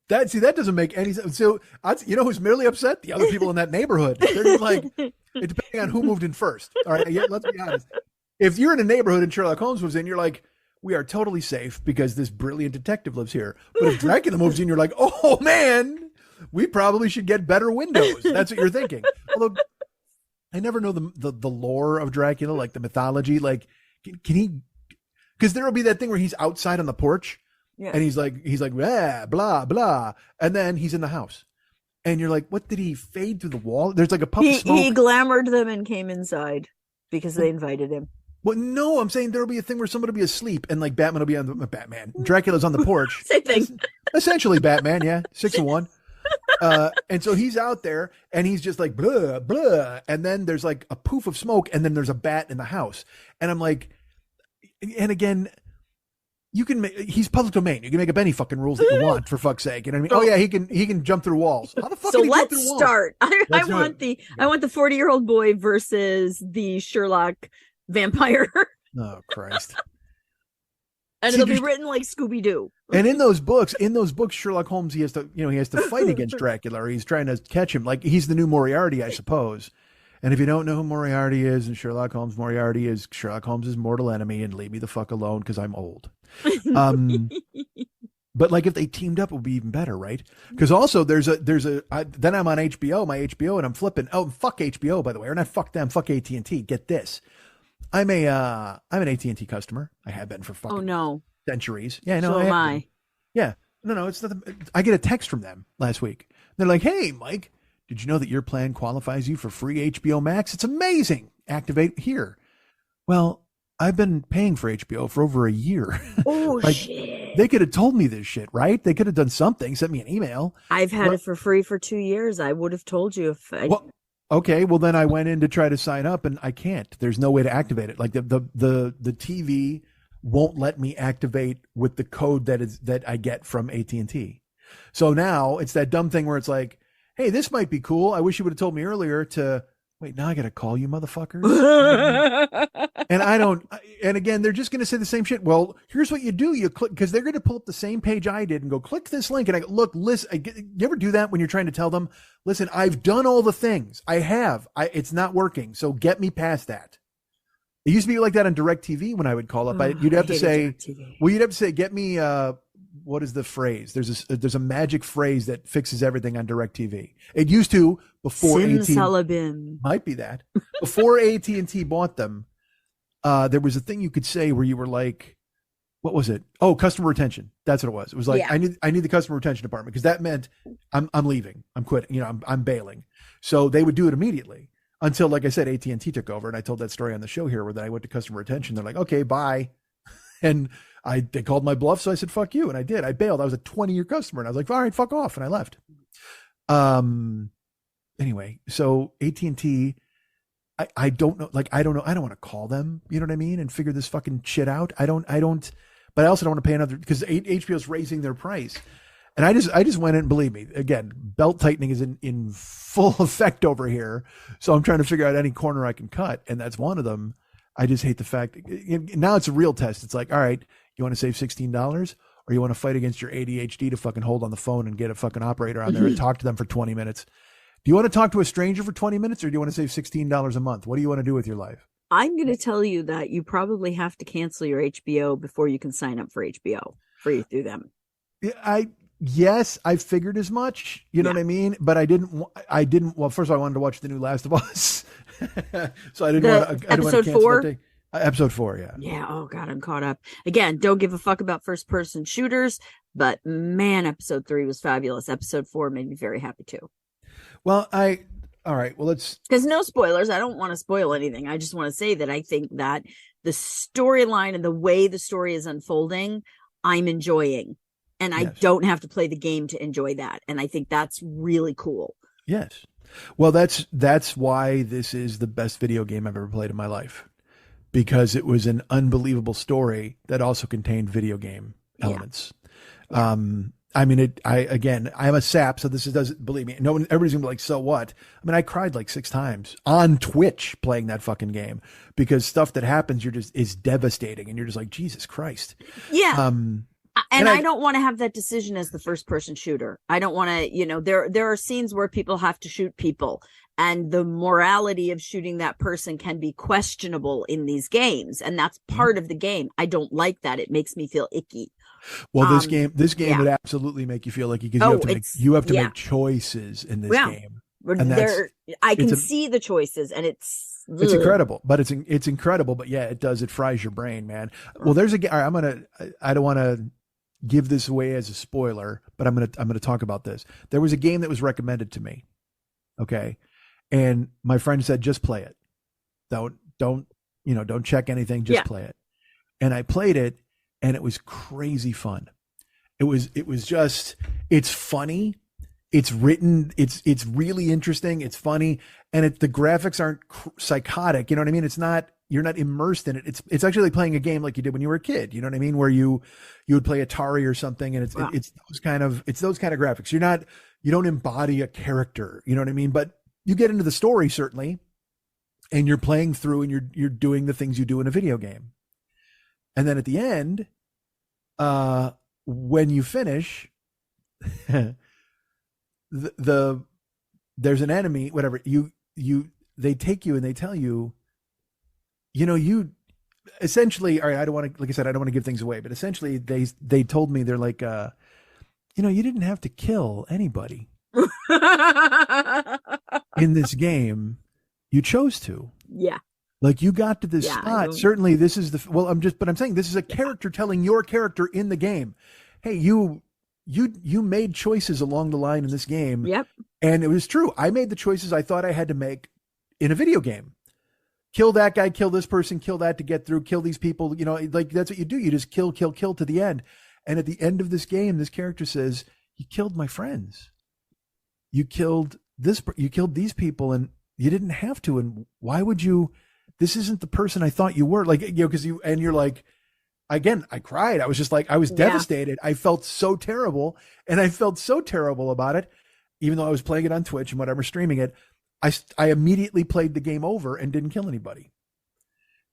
That doesn't make any sense. So, who's merely upset? The other people in that neighborhood. They're just like, it depending on who moved in first. All right, let's be honest. If you're in a neighborhood and Sherlock Holmes moves in, you're like, we are totally safe because this brilliant detective lives here. But if Dracula moves in, you're like, oh man, we probably should get better windows. That's what you're thinking. Although I never know the lore of Dracula, like the mythology. Like, can he? Because there will be that thing where he's outside on the porch. Yeah. And he's like, blah, blah, blah. And then he's in the house. And you're like, what did he fade through the wall? There's like a puff of smoke. He glamored them and came inside because they invited him. Well, no, I'm saying there'll be a thing where somebody will be asleep and like Batman will be on Batman. Dracula's on the porch. Same thing. Essentially Batman, yeah. 6 of 1. And so he's out there and he's just like, blah, blah. And then there's like a poof of smoke and then there's a bat in the house. And I'm like, and again, you can make, he's public domain. You can make up any fucking rules that you want, for fuck's sake. You know what I mean? Oh yeah, he can jump through walls. How the fuck so can he jump through walls? Start. I want the 40-year-old boy versus the Sherlock vampire. Oh Christ. And it'll be written like Scooby-Doo. And in those books, Sherlock Holmes, he has to fight against Dracula, or he's trying to catch him. Like he's the new Moriarty, I suppose. And if you don't know who Moriarty is and Sherlock Holmes, Moriarty is Sherlock Holmes' mortal enemy, and leave me the fuck alone because I'm old. But like if they teamed up, it would be even better, right? Because also then I'm on HBO, my HBO, and I'm flipping. Oh, fuck HBO, by the way, or not fuck them, fuck AT&T. Get this, I'm an AT&T customer. I have been for fucking centuries. Yeah, no, so am I. Yeah, no, it's nothing. I get a text from them last week. They're like, "Hey, Mike, did you know that your plan qualifies you for free HBO Max? It's amazing. Activate here." Well, I've been paying for HBO for over a year. Oh, like, shit. They could have told me this shit, right? They could have done something, sent me an email. I've had it for free for 2 years. I would have told you if I... Well, okay, well then I went in to try to sign up and I can't. There's no way to activate it. Like the TV won't let me activate with the code that I get from AT&T. So now it's that dumb thing where it's like, hey, this might be cool. I wish you would have told me earlier to wait. Now I got to call you motherfuckers. And again, they're just going to say the same shit. Well, here's what you do. You click, because they're going to pull up the same page I did and go, click this link. And I go, look, listen, you ever do that when you're trying to tell them, listen, I've done all the things I have. It's not working. So get me past that. It used to be like that on DirecTV when I would call up. You'd have to say, get me, what is the phrase? There's a magic phrase that fixes everything on DirecTV. It used to before AT&T. Might be that. Before AT&T bought them, there was a thing you could say where you were like, what was it? Oh, customer retention. That's what it was. It was like, yeah. I need the customer retention department, because that meant I'm leaving. I'm quitting. I'm bailing. So they would do it immediately until, like I said, AT&T took over. And I told that story on the show here where then I went to customer retention. They're like, okay, bye. And they called my bluff. So I said, fuck you. And I did. I bailed. I was a 20-year customer. And I was like, all right, fuck off. And I left. Anyway, so AT&T, I don't know. Like, I don't know. I don't want to call them, you know what I mean? And figure this fucking shit out. I don't, but I also don't want to pay another, because HBO's raising their price. And I just went in, believe me, again, belt tightening is in full effect over here. So I'm trying to figure out any corner I can cut. And that's one of them. I just hate the fact now it's a real test. It's like, all right, you want to save $16 or you want to fight against your ADHD to fucking hold on the phone and get a fucking operator on there and talk to them for 20 minutes. Do you want to talk to a stranger for 20 minutes or do you want to save $16 a month? What do you want to do with your life? I'm going to tell you that you probably have to cancel your HBO before you can sign up for HBO free through them. Yes, I figured as much, you know what I mean? But I didn't, well, first of all, I wanted to watch the new Last of Us. So I didn't want to, episode 4? Episode 4, yeah. Yeah. Oh God, I'm caught up. Again, don't give a fuck about first person shooters, but man, episode 3 was fabulous. Episode 4 made me very happy too. Well, all right, well, because no spoilers. I don't want to spoil anything. I just want to say that I think that the storyline and the way the story is unfolding, I'm enjoying. And I don't have to play the game to enjoy that. And I think that's really cool. Yes. Well, that's why this is the best video game I've ever played in my life, because it was an unbelievable story that also contained video game elements. Yeah. I mean, I'm a sap, so doesn't believe me. No one, everybody's gonna be like, so what? I mean, I cried like 6 times on Twitch playing that fucking game because stuff that happens, is devastating. And you're just like, Jesus Christ. Yeah. And I don't want to have that decision as the first person shooter. I don't want to, there are scenes where people have to shoot people and the morality of shooting that person can be questionable in these games. And that's part of the game. I don't like that. It makes me feel icky. Well, this game would absolutely make you feel like you have to make choices in this game. And I can see the choices and it's incredible, but it's incredible. But yeah, it fries your brain, man. Well, there's I don't want to give this away as a spoiler, but I'm going to talk about this. There was a game that was recommended to me. Okay. And my friend said, just play it. Don't check anything. Just play it. And I played it and it was crazy fun. It's funny. It's written. It's really interesting. It's funny. And the graphics aren't psychotic. You know what I mean? You're not immersed in it. It's actually like playing a game like you did when you were a kid. You know what I mean? Where you would play Atari or something, and it's those kind of graphics. You don't embody a character. You know what I mean? But you get into the story certainly, and you're playing through, and you're doing the things you do in a video game. And then at the end, when you finish, there's an enemy. Whatever they take you and they tell you. You essentially, all right, I don't want to give things away, but essentially they told me, they're like, you didn't have to kill anybody in this game. You chose to. Yeah. Like you got to this spot. Certainly this is I'm saying this is a character telling your character in the game. Hey, you made choices along the line in this game. Yep. And it was true. I made the choices I thought I had to make in a video game. Kill that guy, kill this person, kill that to get through, kill these people. Like that's what you do. You just kill to the end. And at the end of this game, this character says, you killed my friends. You killed these people and you didn't have to. And why would you, this isn't the person I thought you were. Like, you're like, again, I cried. I was just like, I was devastated. I felt so terrible. And I felt so terrible about it, even though I was playing it on Twitch and whatever, streaming it. I immediately played the game over and didn't kill anybody.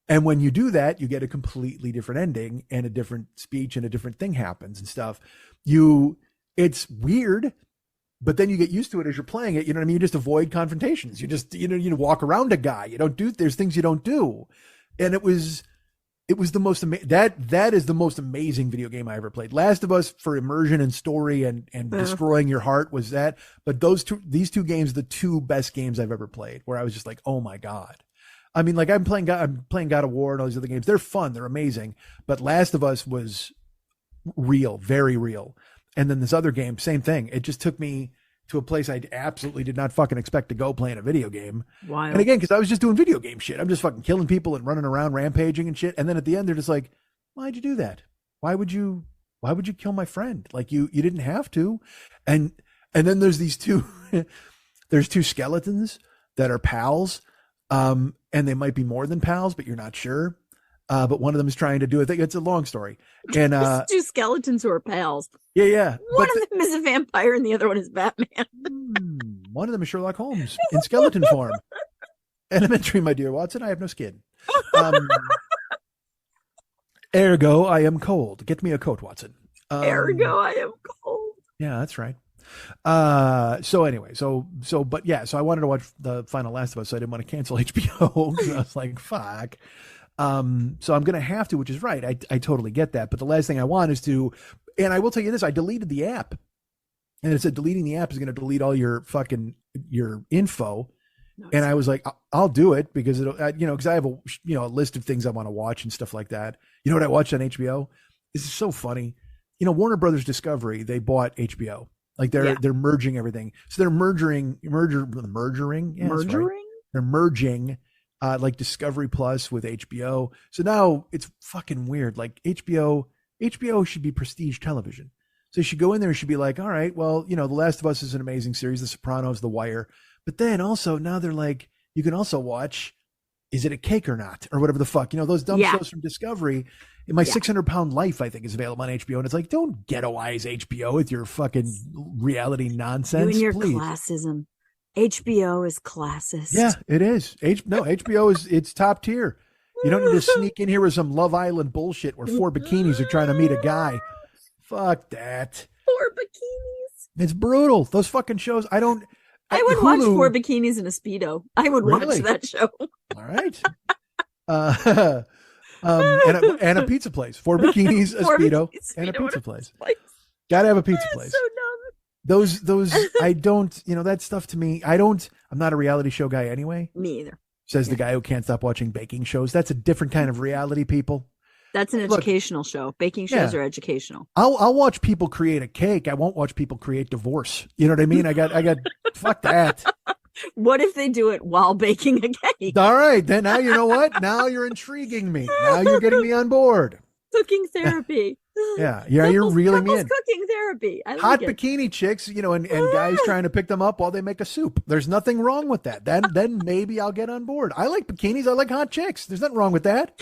And when you do that, you get a completely different ending and a different speech and a different thing happens and stuff. It's weird, but then you get used to it as you're playing it. You know what I mean? You just avoid confrontations. You just, you walk around a guy. There's things you don't do. And it was the most amazing, that is the most amazing video game I ever played. Last of Us for immersion and story and destroying your heart was that. But these two games, the two best games I've ever played, where I was just like, oh my God. I mean, like I'm playing God of War and all these other games. They're fun. They're amazing. But Last of Us was real, very real. And then this other game, same thing. It just took me to a place I absolutely did not fucking expect to go playing a video game. Wow. And again, because I was just doing video game shit. I'm just fucking killing people and running around rampaging and shit. And then at the end, they're just like, why'd you do that? Why would you kill my friend? Like you didn't have to. And then there's these two, there's two skeletons that are pals. And they might be more than pals, but you're not sure. But one of them is trying to do it. It's a long story. And There's two skeletons who are pals. yeah. One of them is a vampire and the other one is Batman. One of them is Sherlock Holmes in skeleton form. Elementary, my dear Watson. I have no skin. Ergo, I am cold. Get me a coat, Watson. Ergo, I am cold. Yeah, that's right. So anyway, so I wanted to watch the final Last of Us, so I didn't want to cancel HBO because I was like, fuck. So I'm going to have to, which is right. I totally get that. But the last thing I want is to, and I will tell you this, I deleted the app, and it said deleting the app is going to delete all your info. No, and I was like, I'll do it because it'll, because I have a list of things I want to watch and stuff like that. You know what I watched on HBO? This is so funny. Warner Brothers Discovery, they bought HBO. Like they're merging everything. So they're merging. Yeah, right. They're merging like Discovery Plus with HBO. So now it's fucking weird. Like HBO should be prestige television. So you should go in there and should be like, all right, well, The Last of Us is an amazing series. The Sopranos, The Wire. But then also now they're like, you can also watch, Is It a Cake or Not? Or whatever the fuck, those dumb shows from Discovery. In My 600-Pound Life, I think, is available on HBO. And it's like, don't ghettoize HBO with your fucking reality nonsense. You and your please. classism. HBO is classist. Yeah, it is. HBO it's top tier. You don't need to sneak in here with some Love Island bullshit where 4 bikinis are trying to meet a guy. Fuck that. 4 bikinis. It's brutal. Those fucking shows, I would watch 4 bikinis in a Speedo. I would watch that show. All right. And a pizza place. 4 bikinis, a Speedo, and a pizza place. Gotta have a pizza place. So dumb. Those, I don't, that stuff to me, I'm not a reality show guy anyway. Me either. Says the guy who can't stop watching baking shows. That's a different kind of reality, people. That's an educational show. Baking shows are educational. I'll watch people create a cake. I won't watch people create divorce. You know what I mean? I got, fuck that. What if they do it while baking a cake? All right. Then now, you know what? Now you're intriguing me. Now you're getting me on board. Cooking therapy. Yeah. You're reeling me in. Cooking therapy. I like Hot it. bikini chicks, and guys trying to pick them up while they make a soup. There's nothing wrong with that. Then maybe I'll get on board. I like bikinis. I like hot chicks. There's nothing wrong with that.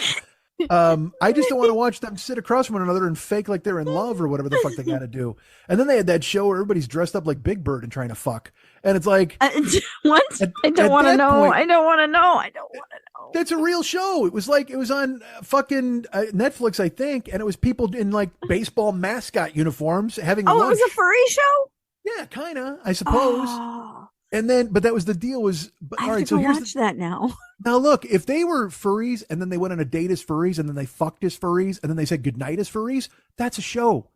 I just don't want to watch them sit across from one another and fake like they're in love or whatever the fuck they got to do. And then they had that show where everybody's dressed up like Big Bird and trying to fuck. And it's like, what? I don't want to know. I don't want to know. That's a real show. It was on fucking Netflix, I think. And it was people in like baseball mascot uniforms having lunch. It was a furry show? Yeah, kind of, I suppose. Oh. And then, but that was the deal all right, so here's that now. Now look, if they were furries and then they went on a date as furries and then they fucked as furries and then they said goodnight as furries, that's a show.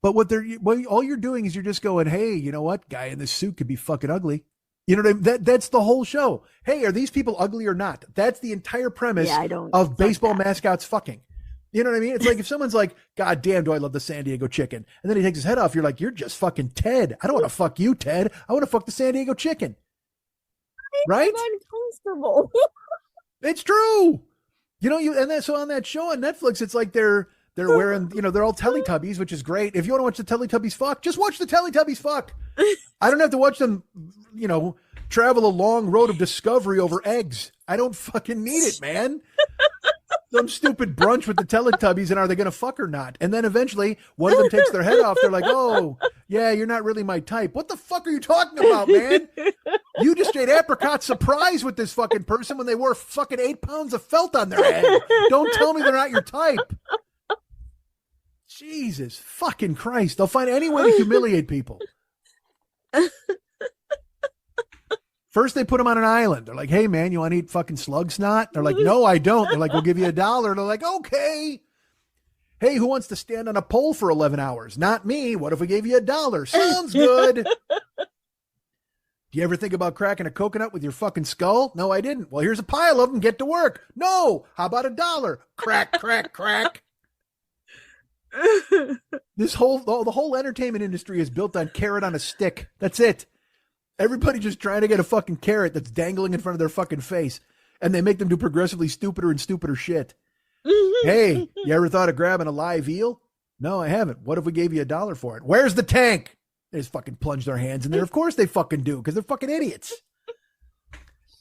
But all you're doing is you're just going, hey, you know what? Guy in this suit could be fucking ugly. You know what I mean? That's the whole show. Hey, are these people ugly or not? That's the entire premise of baseball mascots fucking. You know what I mean? It's like if someone's like, God damn, do I love the San Diego chicken? And then he takes his head off. You're like, you're just fucking Ted. I don't want to fuck you, Ted. I want to fuck the San Diego chicken. Right? I'm uncomfortable. It's true. So on that show on Netflix, it's like they're wearing, they're all Teletubbies, which is great. If you want to watch the Teletubbies fuck, just watch the Teletubbies fuck. I don't have to watch them, travel a long road of discovery over eggs. I don't fucking need it, man. Some stupid brunch with the Teletubbies, and are they going to fuck or not? And then eventually one of them takes their head off. They're like, oh, yeah, you're not really my type. What the fuck are you talking about, man? You just ate apricot surprise with this fucking person when they wore fucking 8 pounds of felt on their head. Don't tell me they're not your type. Jesus fucking Christ. They'll find any way to humiliate people. First, they put them on an island. They're like, hey, man, you want to eat fucking slug snot? They're like, no, I don't. They're like, we'll give you $1. They're like, okay. Hey, who wants to stand on a pole for 11 hours? Not me. What if we gave you $1? Sounds good. Do you ever think about cracking a coconut with your fucking skull? No, I didn't. Well, here's a pile of them. Get to work. No. How about $1? Crack, crack, crack. The whole entertainment industry is built on carrot on a stick. That's it. Everybody just trying to get a fucking carrot that's dangling in front of their fucking face. And they make them do progressively stupider and stupider shit. Hey, you ever thought of grabbing a live eel? No, I haven't. What if we gave you $1 for it? Where's the tank? They just fucking plunge their hands in there. Of course they fucking do, because they're fucking idiots.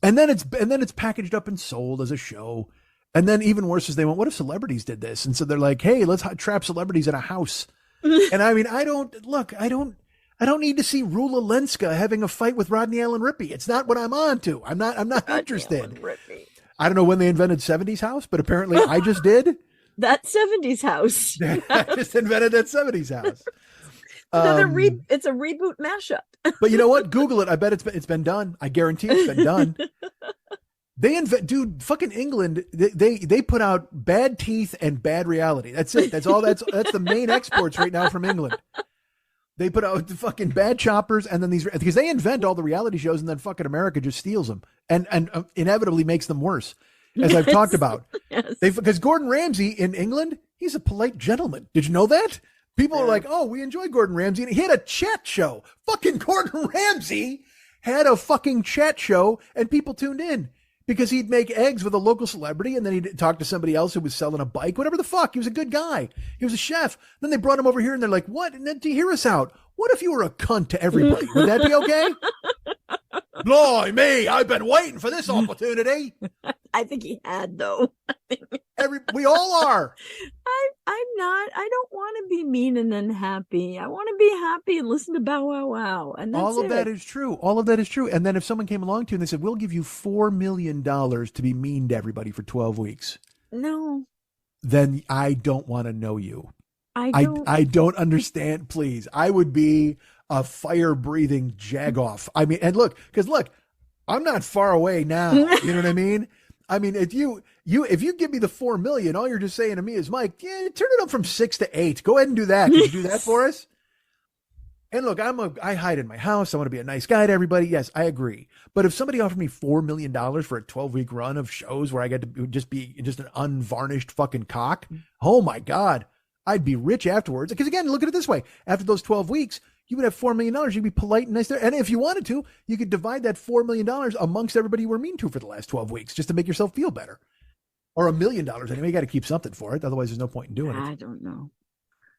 And then it's packaged up and sold as a show. And then even worse is they went, what if celebrities did this? And so they're like, hey, let's trap celebrities in a house. And I mean, I don't need to see Rula Lenska having a fight with Rodney Allen Rippey. It's not what I'm on to. I'm not interested. I don't know when they invented 70s house, but apparently I just did. That 70s house. I just invented that 70s house. It's a reboot mashup. But you know what? Google it. I bet it's been done. I guarantee it's been done. Dude, fucking England, they put out bad teeth and bad reality. That's it. That's all. That's the main exports right now from England. They put out the fucking bad choppers, and then because they invent all the reality shows, and then fucking America just steals them and inevitably makes them worse, as I've talked about. Yes. Because Gordon Ramsay in England, he's a polite gentleman. Did you know that? People are like, oh, we enjoy Gordon Ramsay. And he had a chat show. Fucking Gordon Ramsay had a fucking chat show, and people tuned in because he'd make eggs with a local celebrity, and then he'd talk to somebody else who was selling a bike, whatever the fuck. He was a good guy. He was a chef. Then they brought him over here, and they're like, what? And then to hear us out, what if you were a cunt to everybody? Would that be okay? Blimey, I've been waiting for this opportunity. I think he had, though. We all are. I'm not. I don't want to be mean and unhappy. I want to be happy and listen to Bow Wow Wow. And that's all of that is true. All of that is true. And then if someone came along to you and they said, we'll give you $4 million to be mean to everybody for 12 weeks. No. Then I don't want to know you. I don't understand, please. I would be a fire-breathing jagoff. I mean, and look, I'm not far away now. You know what I mean? I mean, if you give me the $4 million, all you're just saying to me is, Mike, yeah, turn it up from 6 to 8. Go ahead and do that. Can you do that for us? And look, I hide in my house. I want to be a nice guy to everybody. Yes, I agree. But if somebody offered me $4 million for a 12-week run of shows where I get to just be just an unvarnished fucking cock, oh my God, I'd be rich afterwards. Because again, look at it this way. After those 12 weeks, you would have $4 million. You'd be polite and nice there. And if you wanted to, you could divide that $4 million amongst everybody you were mean to for the last 12 weeks just to make yourself feel better. Or $1 million anyway. You got to keep something for it. Otherwise, there's no point in doing it. I don't know.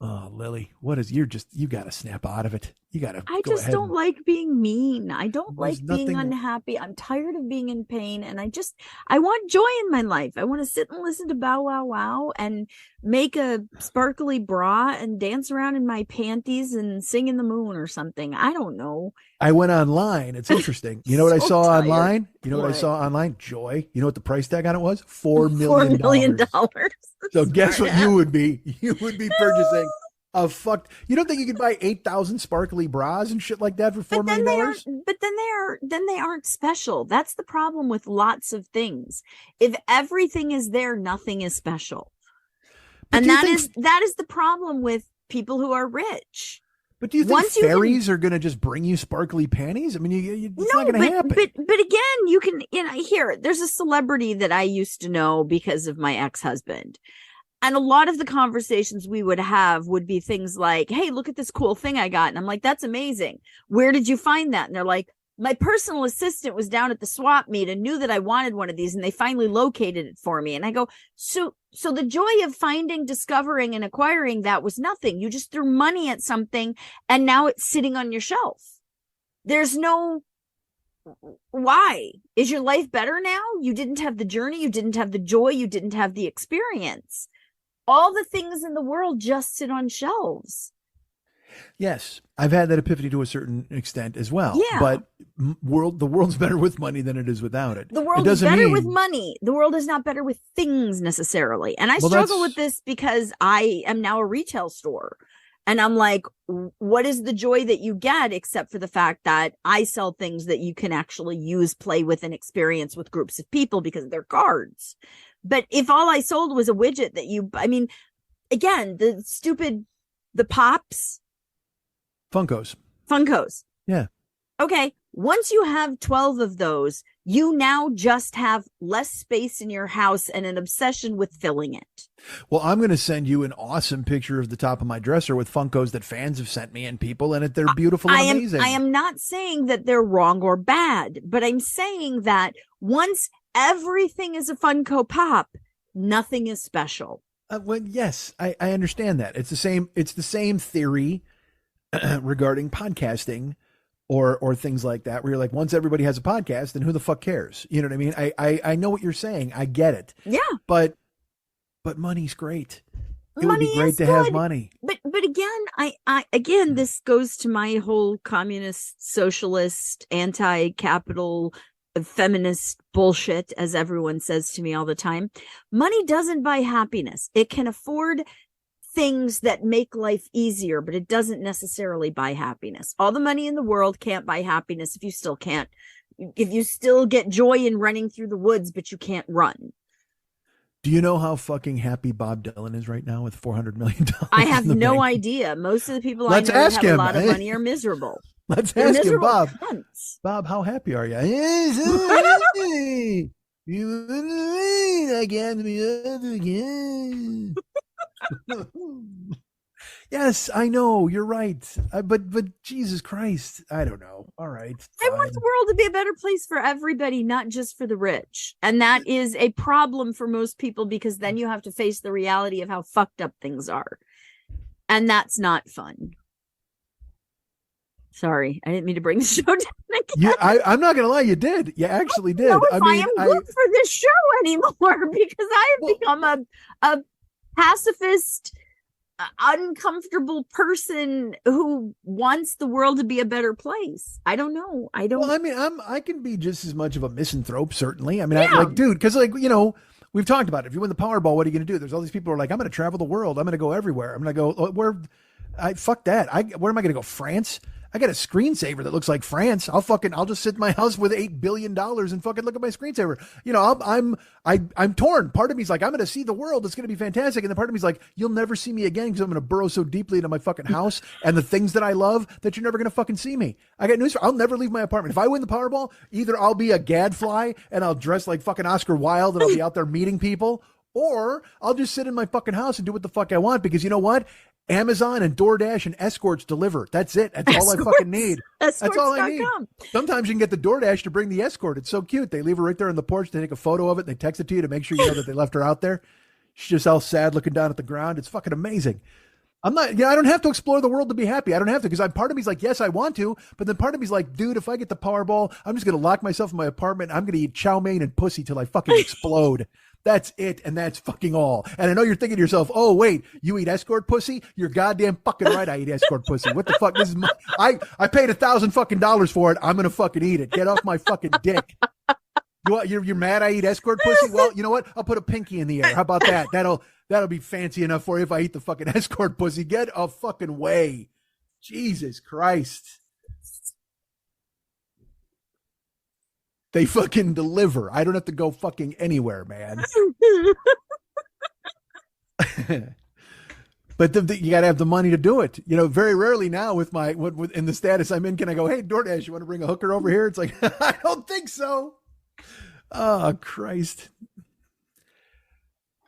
Oh, Lily, you got to snap out of it. You got to. I just don't like being mean. I don't There's like being unhappy. I'm tired of being in pain. And I want joy in my life. I want to sit and listen to Bow Wow Wow and make a sparkly bra and dance around in my panties and sing in the moon or something. I don't know. I went online. It's interesting. You know what I saw tired. online? You know what I saw online? Joy. You know what the price tag on it was? $4 million. $4 million. So guess what you would be? You would be purchasing a fucked. You don't think you could buy 8,000 sparkly bras and shit like that for $4 million? But then they aren't special. That's the problem with lots of things. If everything is there, nothing is special. But and that is the problem with people who are rich. But do you think fairies are going to just bring you sparkly panties? I mean, it's not going to happen. But again, you can, there's a celebrity that I used to know because of my ex-husband. And a lot of the conversations we would have would be things like, hey, look at this cool thing I got. And I'm like, that's amazing. Where did you find that? And they're like, my personal assistant was down at the swap meet and knew that I wanted one of these, and they finally located it for me. And I go, so the joy of finding, discovering, and acquiring that was nothing. You just threw money at something, and now it's sitting on your shelf. There's no why. Is your life better now? You didn't have the journey. You didn't have the joy. You didn't have the experience. All the things in the world just sit on shelves. Yes, I've had that epiphany to a certain extent as well. Yeah. But the world's better with money than it is without it. The world is better with money. The world is not better with things necessarily. And I struggle with this because I am now a retail store. And I'm like, what is the joy that you get except for the fact that I sell things that you can actually use, play with, and experience with groups of people because they're cards. But if all I sold was a widget that again, the Pops. Funkos. Yeah. Okay. Once you have 12 of those, you now just have less space in your house and an obsession with filling it. Well, I'm going to send you an awesome picture of the top of my dresser with Funkos that fans have sent me and people, and they're beautiful and amazing. I am not saying that they're wrong or bad, but I'm saying that once everything is a Funko Pop, nothing is special. Well, yes, I understand that. It's the same theory regarding podcasting or things like that, where you're like, once everybody has a podcast, then who the fuck cares? You know what I mean? I know what you're saying. I get it. Yeah. But money's great. It would Money be great is to have good. money. But again, I this goes to my whole communist, socialist, anti-capital, feminist bullshit, as everyone says to me all the time. Money doesn't buy happiness. It can afford things that make life easier, but it doesn't necessarily buy happiness. All the money in the world can't buy happiness if you still get joy in running through the woods, but you can't run. Do you know how fucking happy Bob Dylan is right now with $400 million? I have no idea. Most of the people I know that have a lot of money are miserable. Let's ask him, Bob. Cunts. Bob, how happy are you? I can't be up again. Yes, I know, you're right. But Jesus Christ, I don't know. All right. I want the world to be a better place for everybody, not just for the rich. And that is a problem for most people, because then you have to face the reality of how fucked up things are. And that's not fun. Sorry, I didn't mean to bring the show down again. I'm not going to lie, you did. You actually did. I don't know if I am good for this show anymore, because I have become a pacifist, uncomfortable person who wants the world to be a better place. I don't know. Well, I mean, I can be just as much of a misanthrope, certainly. I mean, dude, because we've talked about it. If you win the Powerball, what are you going to do? There's all these people who are like, I'm going to travel the world. I'm going to go everywhere. I'm going to go fuck that. Where am I going to go? France? I got a screensaver that looks like France. I'll just sit in my house with $8 billion and fucking look at my screensaver. I'm torn. Part of me's like, I'm going to see the world. It's going to be fantastic. And the part of me's like, you'll never see me again, because I'm going to burrow so deeply into my fucking house and the things that I love that you're never going to fucking see me. I got news for you. I'll never leave my apartment. If I win the Powerball, either I'll be a gadfly and I'll dress like fucking Oscar Wilde and I'll be out there meeting people, or I'll just sit in my fucking house and do what the fuck I want, because you know what? Amazon and DoorDash and escorts deliver. That's it. That's all I fucking need. That's all I need. Sometimes you can get the DoorDash to bring the escort. It's so cute. They leave her right there on the porch. They take a photo of it and they text it to you to make sure you know that they left her out there. She's just all sad looking down at the ground. It's fucking amazing. I don't have to explore the world to be happy. I don't have to, because part of me's like, yes, I want to, but then part of me's like, dude, if I get the Powerball, I'm just going to lock myself in my apartment. I'm going to eat chow mein and pussy till I fucking explode. That's it, and that's fucking all. And I know you're thinking to yourself, oh, wait, you eat escort pussy? You're goddamn fucking right, I eat escort pussy. What the fuck? This is I paid $1,000 fucking dollars for it. I'm going to fucking eat it. Get off my fucking dick. You're mad I eat escort pussy? Well, you know what? I'll put a pinky in the air. How about that? That'll be fancy enough for you if I eat the fucking escort pussy. Get a fucking way. Jesus Christ. They fucking deliver. I don't have to go fucking anywhere, man. But you got to have the money to do it. Very rarely now with in the status I'm in, can I go, hey, DoorDash, you want to bring a hooker over here? It's like, I don't think so. Oh, Christ.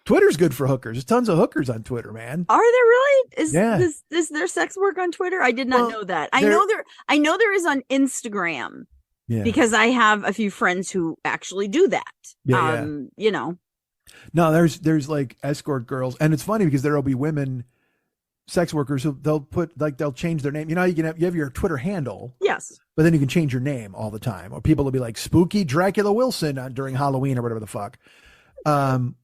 Twitter's good for hookers. There's tons of hookers on Twitter, man. Are there really? Is there sex work on Twitter? I did not know that. I know there is on Instagram. Yeah. Because I have a few friends who actually do that. Yeah. No, there's like escort girls, and it's funny because there'll be women sex workers who they'll change their name. You have your Twitter handle. Yes. But then you can change your name all the time. Or people will be like Spooky Dracula Wilson during Halloween or whatever the fuck.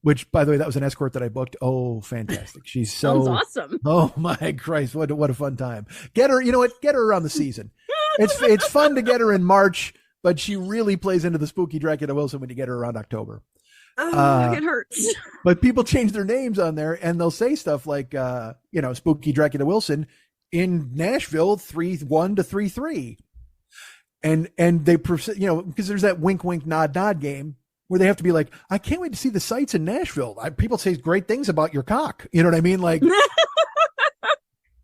Which, by the way, that was an escort that I booked. Oh, fantastic. She's so sounds awesome. Oh my Christ. What a fun time. Get her, get her around the season. It's fun to get her in March, but she really plays into the Spooky Dracula Wilson when you get her around October. Oh, it hurts. But people change their names on there, and they'll say stuff like, Spooky Dracula Wilson in Nashville 3-1 to 3-3. And they, because there's that wink, wink, nod, nod game where they have to be like, I can't wait to see the sights in Nashville. People say great things about your cock. You know what I mean? Like,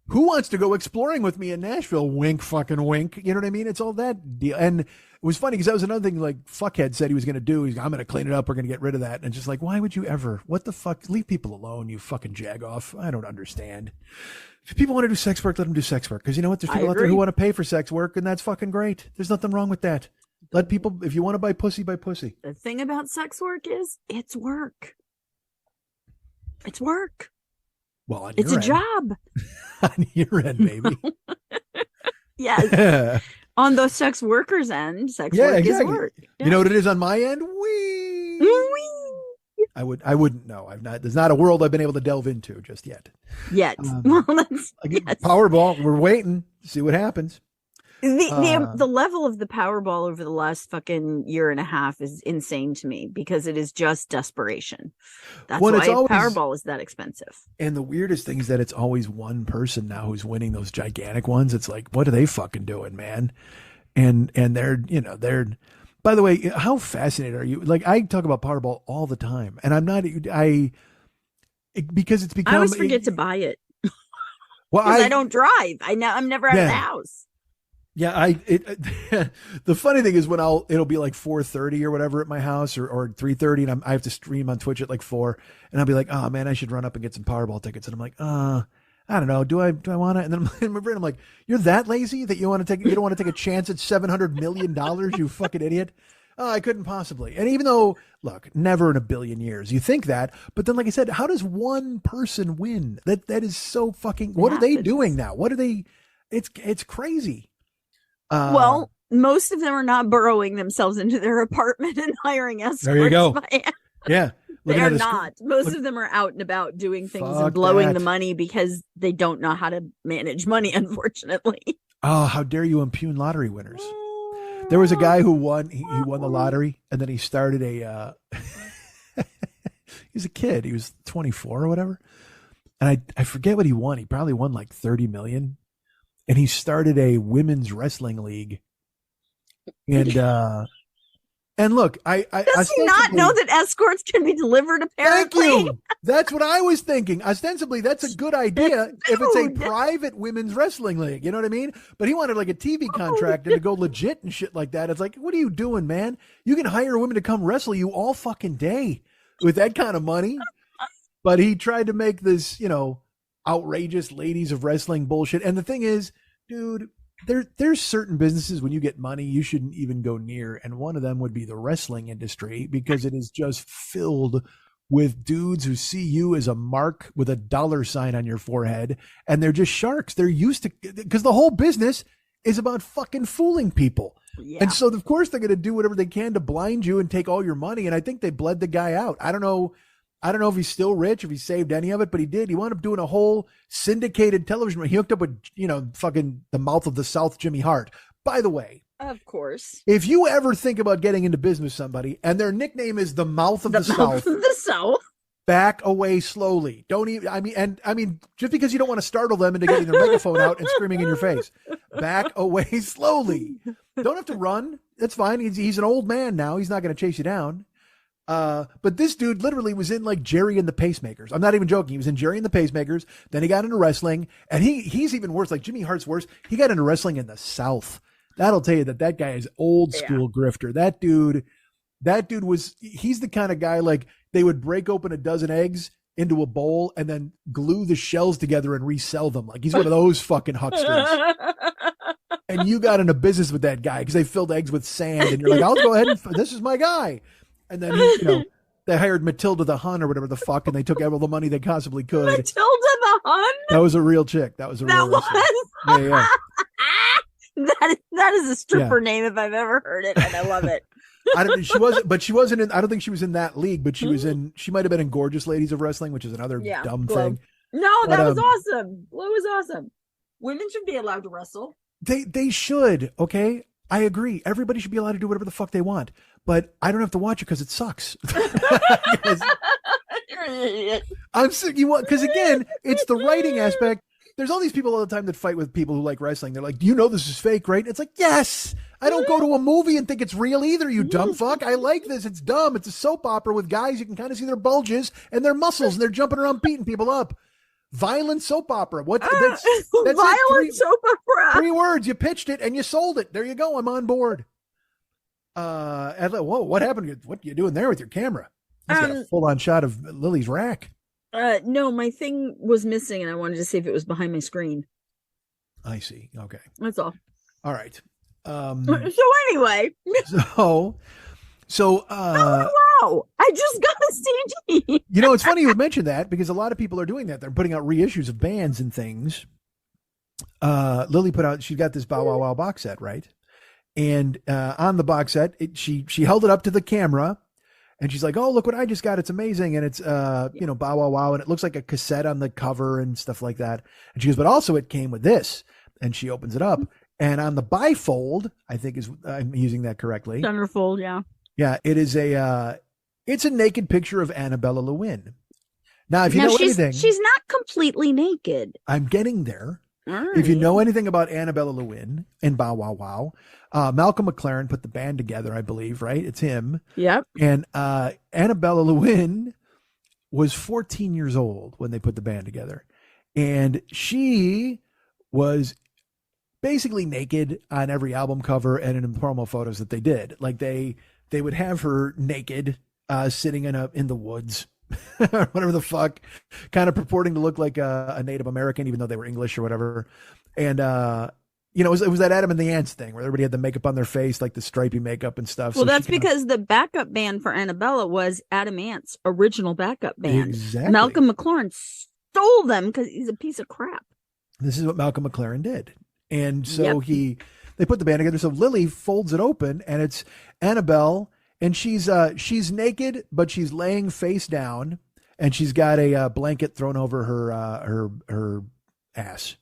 who wants to go exploring with me in Nashville? Wink, fucking wink. You know what I mean? It's all that deal. And it was funny because that was another thing like Fuckhead said he was going to do. I'm going to clean it up. We're going to get rid of that. And it's just like, why would you ever? What the fuck? Leave people alone, you fucking jagoff. I don't understand. If people want to do sex work, let them do sex work. Because you know what? There's people out there who want to pay for sex work, and that's fucking great. There's nothing wrong with that. Let people, if you want to buy pussy, buy pussy. The thing about sex work is it's work. It's work. Well, it's a job. On your end, baby. Yes. On the sex worker's end, sex Yeah, work exactly. is work. You know what it is on my end? I wouldn't know. There's not a world I've been able to delve into just yet. Yet. Well, that's Again, Powerball, we're waiting to see what happens. The level of the Powerball over the last fucking year and a half is insane to me because it is just desperation. That's why Powerball is that expensive. And the weirdest thing is that it's always one person now who's winning those gigantic ones. It's like, what are they fucking doing, man? And they're by the way, how fascinated are you? Like, I talk about Powerball all the time, and because it's become. I always forget to buy it. Well, I don't drive. I'm never out of the house. Yeah, the funny thing is when it'll be like 4:30 or whatever at my house or 3:30, and I have to stream on Twitch at like 4, and I'll be like, oh man, I should run up and get some Powerball tickets, and I'm like, I don't know, do I want to? And then in my brain, I'm like, you're that lazy that you don't want to take a chance at $700 million, you fucking idiot. Oh, I couldn't possibly. And even though, look, never in a billion years, you think that, but then like I said, how does one person win? That is so fucking. What are they doing now? What are they? It's crazy. Well, most of them are not burrowing themselves into their apartment and hiring escorts. There you go. Yeah. They are not. Most of them are out and about doing things and blowing the money because they don't know how to manage money, unfortunately. Oh, how dare you impugn lottery winners? There was a guy who won. He won the lottery, and then he started a. He's a kid. He was 24 or whatever, and I forget what he won. He probably won like 30 million. And he started a women's wrestling league. And look, does he not know that escorts can be delivered? Apparently, thank you. That's what I was thinking. Ostensibly, that's a good idea if it's a private women's wrestling league. You know what I mean? But he wanted like a TV contract and to go legit and shit like that. It's like, what are you doing, man? You can hire women to come wrestle you all fucking day with that kind of money. But he tried to make this, outrageous ladies of wrestling bullshit. And the thing is, dude, there's certain businesses when you get money you shouldn't even go near, and one of them would be the wrestling industry, because it is just filled with dudes who see you as a mark with a $sign on your forehead, and they're just sharks. They're used to, because the whole business is about fucking fooling people. Yeah. And so of course they're going to do whatever they can to blind you and take all your money. And I think they bled the guy out. I don't know if he's still rich, if he saved any of it, but he did. He wound up doing a whole syndicated television. He hooked up with, fucking the mouth of the South, Jimmy Hart. By the way, of course, if you ever think about getting into business with somebody and their nickname is the mouth of the South, back away slowly. Don't even, I mean, just because you don't want to startle them into getting their megaphone out and screaming in your face, back away slowly. Don't have to run. That's fine. He's an old man now. He's not going to chase you down. But this dude literally was in like Jerry and the Pacemakers. I'm not even joking. He was in Jerry and the Pacemakers. Then he got into wrestling, and he's even worse. Like Jimmy Hart's worse. He got into wrestling in the South. That'll tell you that guy is old school grifter. That dude he's the kind of guy, like, they would break open a dozen eggs into a bowl and then glue the shells together and resell them. Like, he's one of those fucking hucksters. And you got into business with that guy because they filled eggs with sand, and you're like, I'll go ahead and this is my guy. And then they hired Matilda the Hun or whatever the fuck, and they took all the money they possibly could. Matilda the Hun? That was a real chick. That was a real Yeah. That is a stripper name if I've ever heard it, and I love it. I don't think she was in that league, but she was in. She might have been in Gorgeous Ladies of Wrestling, which is another dumb thing. No, that was awesome. Glow was awesome. Women should be allowed to wrestle. They should. Okay, I agree. Everybody should be allowed to do whatever the fuck they want, but I don't have to watch it because it sucks. You're an idiot. I'm sick. Because again, it's the writing aspect. There's all these people all the time that fight with people who like wrestling. They're like, you know this is fake, right? It's like, yes. I don't go to a movie and think it's real either, you dumb fuck. I like this. It's dumb. It's a soap opera with guys. You can kind of see their bulges and their muscles, and they're jumping around beating people up. Violent soap opera. That's violent soap opera. 3 words. You pitched it and you sold it. There you go. I'm on board. Whoa, what happened? What are you doing there with your camera? He's got a full-on shot of Lily's rack. No, my thing was missing, and I wanted to see if it was behind my screen. I see. Okay. That's all. All right. So anyway. So wow. I just got a CD. It's funny you mentioned that, because a lot of people are doing that. They're putting out reissues of bands and things. Lily put out, she got this Bow Wow Wow box set, right? And on the box set, she held it up to the camera, and she's like, "Oh, look what I just got! It's amazing!" And it's bow wow wow, and it looks like a cassette on the cover and stuff like that. And she goes, "But also, it came with this." And she opens it up, and on the bifold, I think I'm using that correctly. Centerfold, yeah. Yeah, it is it's a naked picture of Annabella Lewin. Now, if you know anything, she's not completely naked. I'm getting there. Right. If you know anything about Annabella Lewin and Bow Wow Wow, Malcolm McLaren put the band together, I believe, right? It's him. Yep. And Annabella Lewin was 14 years old when they put the band together. And she was basically naked on every album cover and in the promo photos that they did. Like they would have her naked, sitting in the woods, whatever the fuck, kind of purporting to look like a Native American, even though they were English or whatever. And it was that Adam and the Ants thing where everybody had the makeup on their face, like the stripy makeup and stuff. Well, so that's because the backup band for Annabella was Adam Ant's original backup band. Exactly. Malcolm McLaren stole them because he's a piece of crap. This is what Malcolm McLaren did. And so they put the band together. So Lily folds it open, and it's Annabelle, and she's naked, but she's laying face down, and she's got a blanket thrown over her ass,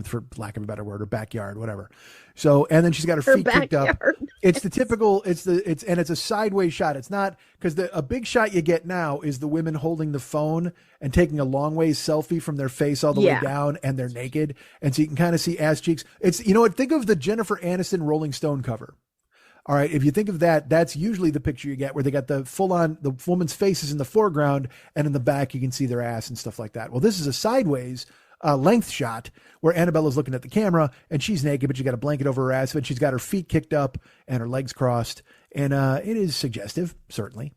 for lack of a better word, or backyard, whatever. So, and then she's got her feet kicked up. It's the typical, it's a sideways shot. It's not, because a big shot you get now is the women holding the phone and taking a long ways selfie from their face all the way down, and they're naked. And so you can kind of see ass cheeks. It's, think of the Jennifer Aniston Rolling Stone cover. All right. If you think of that, that's usually the picture you get where they got the the woman's face is in the foreground, and in the back, you can see their ass and stuff like that. Well, this is a sideways length shot where Annabella's looking at the camera, and she's naked, but she got a blanket over her ass, and she's got her feet kicked up and her legs crossed. And it is suggestive, certainly.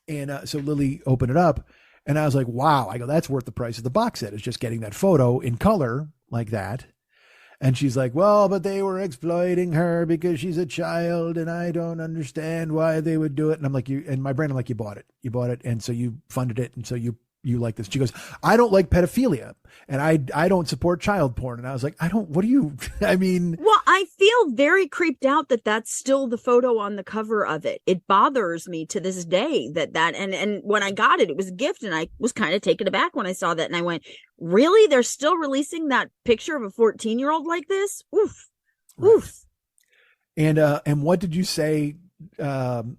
And so Lily opened it up, and I was like, wow. I go, that's worth the price of the box set, is just getting that photo in color like that. And she's like, well, but they were exploiting her because she's a child, and I don't understand why they would do it. And I'm like, in my brain, I'm like, you bought it. And so you funded it. And so you like this. She goes, I don't like pedophilia, and I don't support child porn. And I was like, I mean, well, I feel very creeped out that that's still the photo on the cover of it. It bothers me to this day and when I got it, it was a gift, and I was kind of taken aback when I saw that, and I went, really? They're still releasing that picture of a 14-year-old like this? Oof. Right. Oof. And what did you say? Do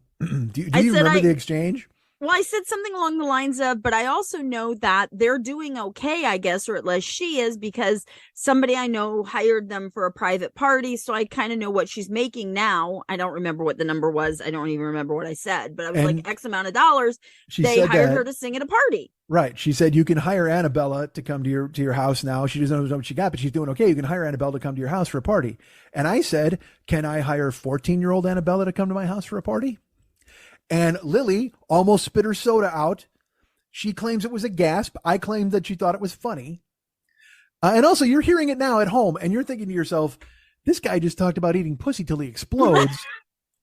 you remember the exchange? Well, I said something along the lines of, but I also know that they're doing okay, I guess, or at least she is, because somebody I know hired them for a private party. So I kind of know what she's making now. I don't remember what the number was. I don't even remember what I said, but I was like, X amount of dollars. They hired her to sing at a party. Right. She said, you can hire Annabella to come to your house now. She doesn't know what she got, but she's doing okay. You can hire Annabella to come to your house for a party. And I said, can I hire 14-year-old Annabella to come to my house for a party? And Lily almost spit her soda out. She claims it was a gasp. I claimed that she thought it was funny. And also, you're hearing it now at home, and you're thinking to yourself, this guy just talked about eating pussy till he explodes.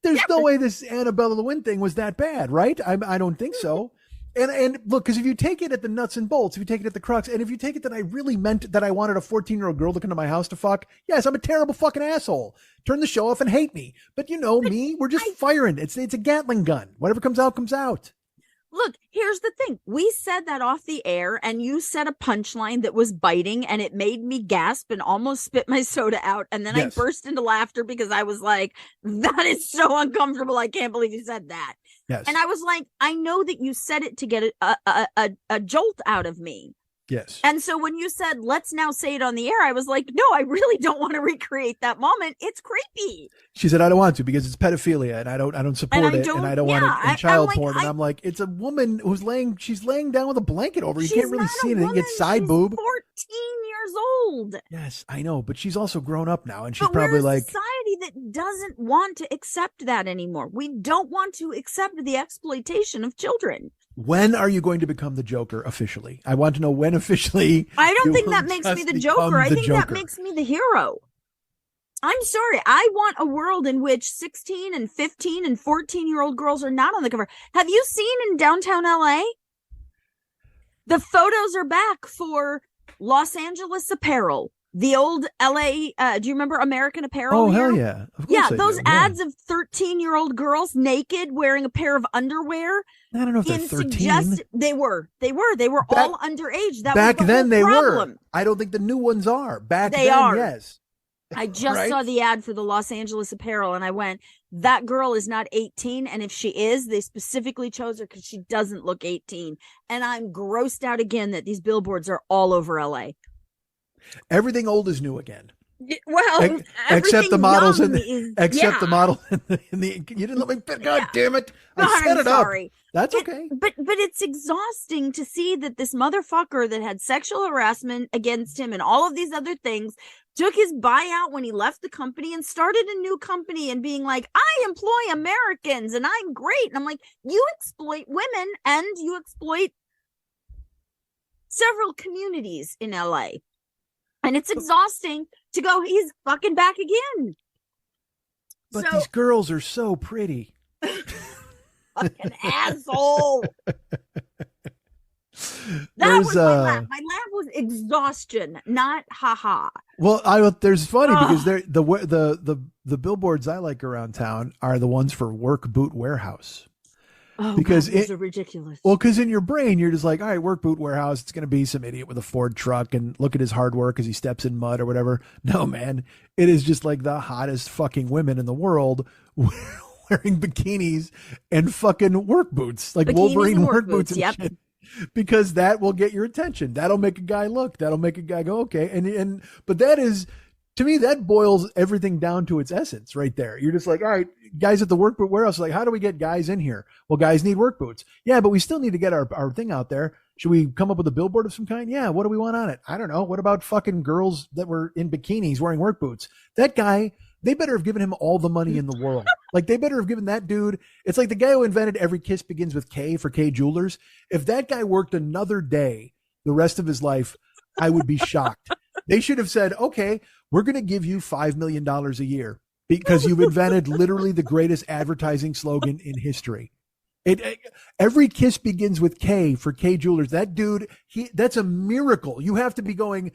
There's no way this Annabella Lewin thing was that bad, right? I don't think so. And look, because if you take it at the nuts and bolts, if you take it at the crux, and if you take it that I really meant that I wanted a 14-year-old girl to come to my house to fuck, yes, I'm a terrible fucking asshole. Turn the show off and hate me. But you know me, we're just firing. It's a Gatling gun. Whatever comes out, comes out. Look, here's the thing. We said that off the air, and you said a punchline that was biting, and it made me gasp and almost spit my soda out. And then I burst into laughter because I was like, that is so uncomfortable. I can't believe you said that. Yes. And I was like, I know that you said it to get a jolt out of me. Yes. And so when you said, let's now say it on the air, I was like, no, I really don't want to recreate that moment. It's creepy. She said, I don't want to because it's pedophilia, and I don't support it, and I don't want it in child porn. And I'm like, it's a woman who's she's laying down with a blanket over. You can't really see anything. It's side boob. 14 years old. Yes, I know, but she's also grown up now, and she's but probably we're a like society that doesn't want to accept that anymore. We don't want to accept the exploitation of children. When are you going to become the Joker officially? I want to know when officially. I don't think that makes me the Joker. I think that makes me the hero. I'm sorry. I want a world in which 16 and 15 and 14-year-old girls are not on the cover. Have you seen in downtown LA? The photos are back for Los Angeles Apparel, The old LA, do you remember American Apparel? Oh, here? hell yeah. Of course Yeah, I those do. ads of 13-year-old girls naked wearing a pair of underwear. I don't know if they're 13. They were all underage. That back was the then whole they problem. were. I don't think the new ones are. Back They then, are. yes. I just Right? saw the ad for the Los Angeles Apparel and I went, that girl is not 18. And if she is, they specifically chose her because she doesn't look 18. And I'm grossed out again that these billboards are all over LA. Everything old is new again. Well, except the models in the model in the you didn't let me God damn it. I God, set I'm it sorry. up. That's okay. But it's exhausting to see that this motherfucker that had sexual harassment against him and all of these other things took his buyout when he left the company and started a new company and being like, I employ Americans and I'm great. And I'm like, you exploit women and you exploit several communities in LA. And it's exhausting to go, he's fucking back again. But these girls are so pretty. Fucking asshole. That was my laugh. My laugh was exhaustion, not haha. Well, there's funny because the billboards I like around town are the ones for Work Boot Warehouse. Oh, because those are ridiculous. Well, because in your brain you're just like, all right, Work Boot Warehouse, it's going to be some idiot with a Ford truck and look at his hard work as he steps in mud or whatever. No, man, it is just like the hottest fucking women in the world wearing bikinis and fucking work boots, like bikinis Wolverine work boots and shit. Because that will get your attention. That'll make a guy look. That'll make a guy go, okay. But that is, to me, that boils everything down to its essence right there. You're just like, all right, guys at the work boot warehouse, like, how do we get guys in here? Well, guys need work boots. Yeah, but we still need to get our thing out there. Should we come up with a billboard of some kind? Yeah, what do we want on it? I don't know. What about fucking girls that were in bikinis wearing work boots? That guy, they better have given him all the money in the world. Like, they better have given that dude, it's like the guy who invented Every Kiss Begins with K for K Jewelers. If that guy worked another day the rest of his life, I would be shocked. They should have said, okay, we're going to give you $5 million a year because you've invented literally the greatest advertising slogan in history. Every kiss begins with K for K Jewelers. That dude, that's a miracle. You have to be going,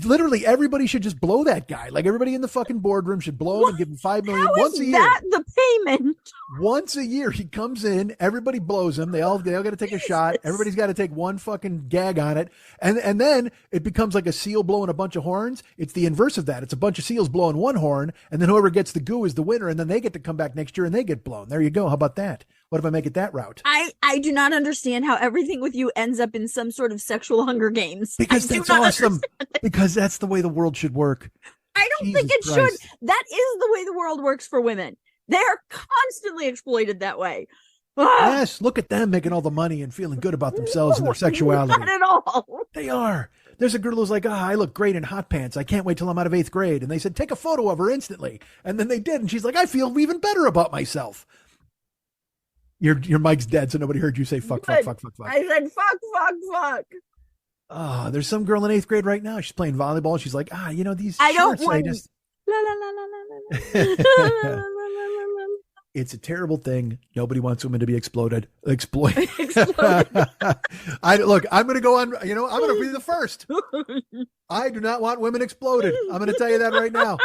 literally everybody should just blow that guy. Like, everybody in the fucking boardroom should blow him and give him $5 million once a year. That the payment? Once a year, he comes in, everybody blows him. They all got to take a shot. Everybody's got to take one fucking gag on it. And then it becomes like a seal blowing a bunch of horns. It's the inverse of that. It's a bunch of seals blowing one horn, and then whoever gets the goo is the winner, and then they get to come back next year and they get blown. There you go. How about that? What if I make it that route? I do not understand how everything with you ends up in some sort of sexual Hunger Games. Because that's awesome. Because that's the way the world should work. I don't think it should. That is the way the world works for women. They are constantly exploited that way. Yes, look at them making all the money and feeling good about themselves and their sexuality. Not at all. They are. There's a girl who's like, I look great in hot pants. I can't wait till I'm out of 8th grade. And they said, take a photo of her instantly. And then they did. And she's like, I feel even better about myself. Your mic's dead, so nobody heard you say fuck. I said fuck. Oh, there's some girl in 8th grade right now. She's playing volleyball. She's like, these I shorts, don't want. La, la, la, la, la, la, la, la. It's a terrible thing. Nobody wants women to be exploited. I'm going to go on. I'm going to be the first. I do not want women exploded. I'm going to tell you that right now.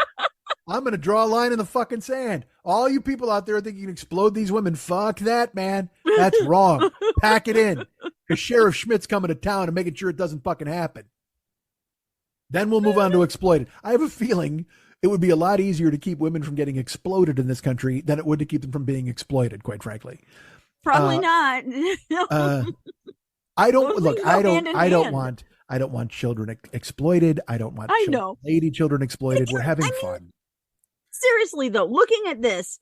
I'm going to draw a line in the fucking sand. All you people out there think you can explode these women, fuck that, man. That's wrong. Pack it in. Because Sheriff Schmidt's coming to town and making sure it doesn't fucking happen. Then we'll move on to exploited. I have a feeling it would be a lot easier to keep women from getting exploded in this country than it would to keep them from being exploited, quite frankly. Probably not. I don't want children exploited. I don't want children exploited. We're having fun. Seriously though, looking at this,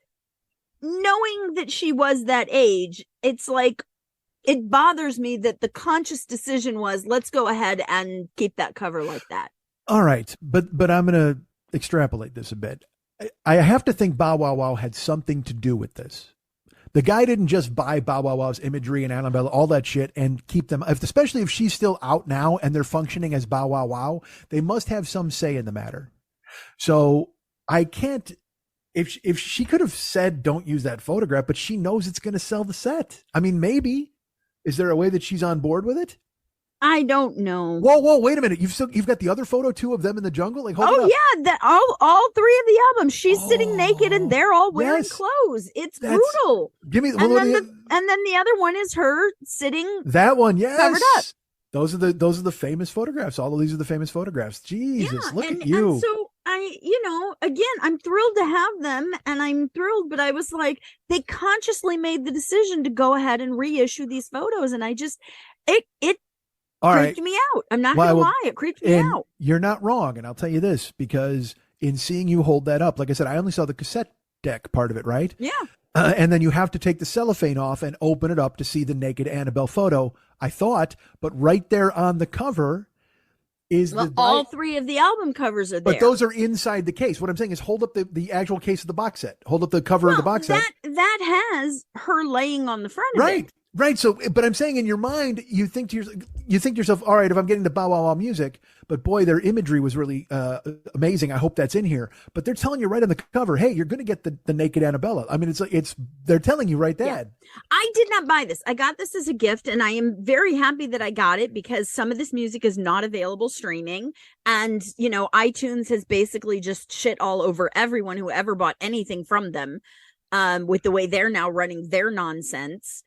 knowing that she was that age, it's like, it bothers me that the conscious decision was, let's go ahead and keep that cover like that. All right. But I'm going to extrapolate this a bit. I have to think Bow Wow Wow had something to do with this. The guy didn't just buy Bow Wow Wow's imagery and Annabelle, all that shit, and keep them, especially if she's still out now and they're functioning as Bow Wow Wow, they must have some say in the matter. So I can't, if she could have said, don't use that photograph, but she knows it's going to sell the set. I mean, maybe. Is there a way that she's on board with it? I don't know. Whoa, wait a minute. You've got the other photo too of them in the jungle? Like, hold it Oh up. yeah, that all three of the albums. She's sitting naked and they're all wearing yes. clothes. It's That's- brutal. Give me And then the other one is her sitting that one, yes. covered up. Those are the famous photographs. All of these are the famous photographs. Jesus, look and, at you. And so again, I'm thrilled to have them, and I'm thrilled, but I was like, they consciously made the decision to go ahead and reissue these photos, and I just it All creeped right. me out. I'm not gonna lie, it creeped me out. You're not wrong, and I'll tell you this, because in seeing you hold that up, like I said, I only saw the cassette deck part of it, right? Yeah. And then you have to take the cellophane off and open it up to see the naked Annabelle photo, I thought, but right there on the cover is all three of the album covers are there. But those are inside the case. What I'm saying is hold up the actual case of the box set. Hold up the cover of the box set. That has her laying on the front of it. Right. So, but I'm saying in your mind, you think to yourself, all right, if I'm getting the Bow Wow Wow music, but boy, their imagery was really amazing. I hope that's in here. But they're telling you right on the cover, hey, you're going to get the naked Annabella. I mean, they're telling you right there. Yeah. I did not buy this. I got this as a gift, and I am very happy that I got it because some of this music is not available streaming. And, iTunes has basically just shit all over everyone who ever bought anything from them with the way they're now running their nonsense.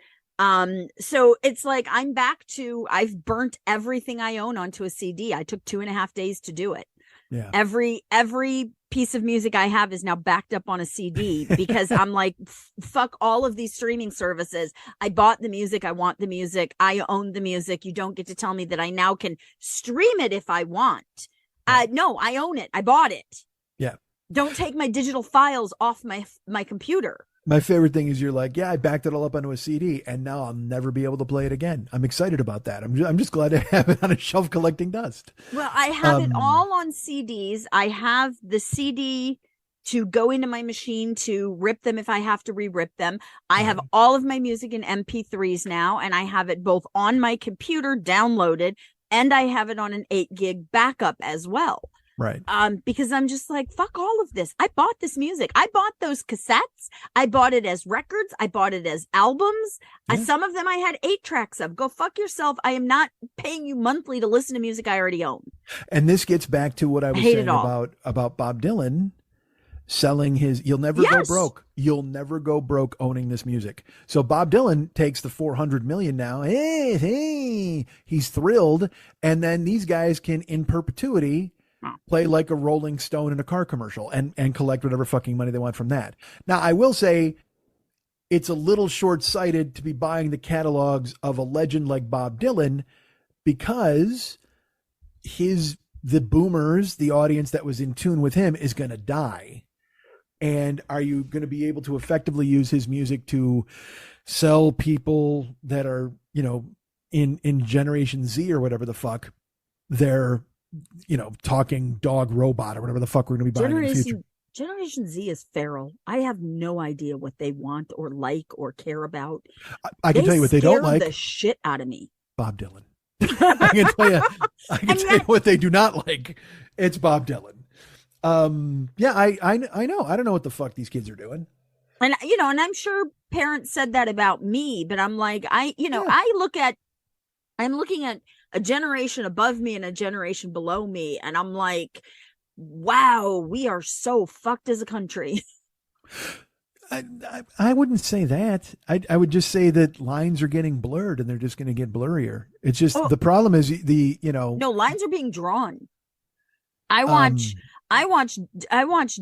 So it's like I've burnt everything I own onto a CD. I took 2.5 days to do it. Yeah. Every piece of music I have is now backed up on a CD because I'm like, fuck all of these streaming services. I bought the music. I want the music. I own the music. You don't get to tell me that I now can stream it if I want. No, I own it. I bought it. Yeah. Don't take my digital files off my computer. My favorite thing is you're like, yeah, I backed it all up onto a CD, and now I'll never be able to play it again. I'm excited about that. I'm just glad to have it on a shelf collecting dust. Well, I have it all on CDs. I have the CD to go into my machine to rip them if I have to re-rip them. I have all of my music in MP3s now, and I have it both on my computer downloaded, and I have it on an 8 gig backup as well. Right. Because I'm just like, fuck all of this. I bought this music. I bought those cassettes. I bought it as records. I bought it as albums. Yeah. Some of them I had 8 tracks of. Go fuck yourself. I am not paying you monthly to listen to music I already own. And this gets back to what I was saying about Bob Dylan selling his, you'll never go broke. You'll never go broke owning this music. So Bob Dylan takes the 400 million now. Hey, he's thrilled. And then these guys can in perpetuity play like a Rolling Stone in a car commercial and collect whatever fucking money they want from that. Now, I will say it's a little short-sighted to be buying the catalogs of a legend like Bob Dylan because the boomers, the audience that was in tune with him, is going to die. And are you going to be able to effectively use his music to sell people that are, in Generation Z or whatever the fuck, they're talking dog robot or whatever the fuck we're going to be buying in the future. Generation Z is feral. I have no idea what they want or like or care about. I can tell you what they don't like. The shit out of me. Bob Dylan. I can tell you what they do not like. It's Bob Dylan. Yeah, I know. I don't know what the fuck these kids are doing. And and I'm sure parents said that about me, but I'm like, I'm looking at a generation above me and a generation below me, and I'm like, wow, we are so fucked as a country. I wouldn't say that. I would just say that lines are getting blurred and they're just going to get blurrier. It's just the problem is no, lines are being drawn. I watch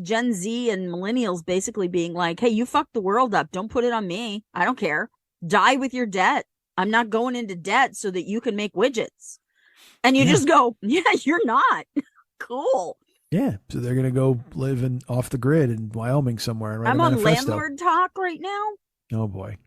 Gen Z and millennials basically being like, hey, you fucked the world up. Don't put it on me. I don't care. Die with your debt. I'm not going into debt so that you can make widgets. And you just go, yeah, you're not. Cool. Yeah. So they're going to go live off the grid in Wyoming somewhere. And write I'm a on manifesto. Landlord Talk right now. Oh, boy.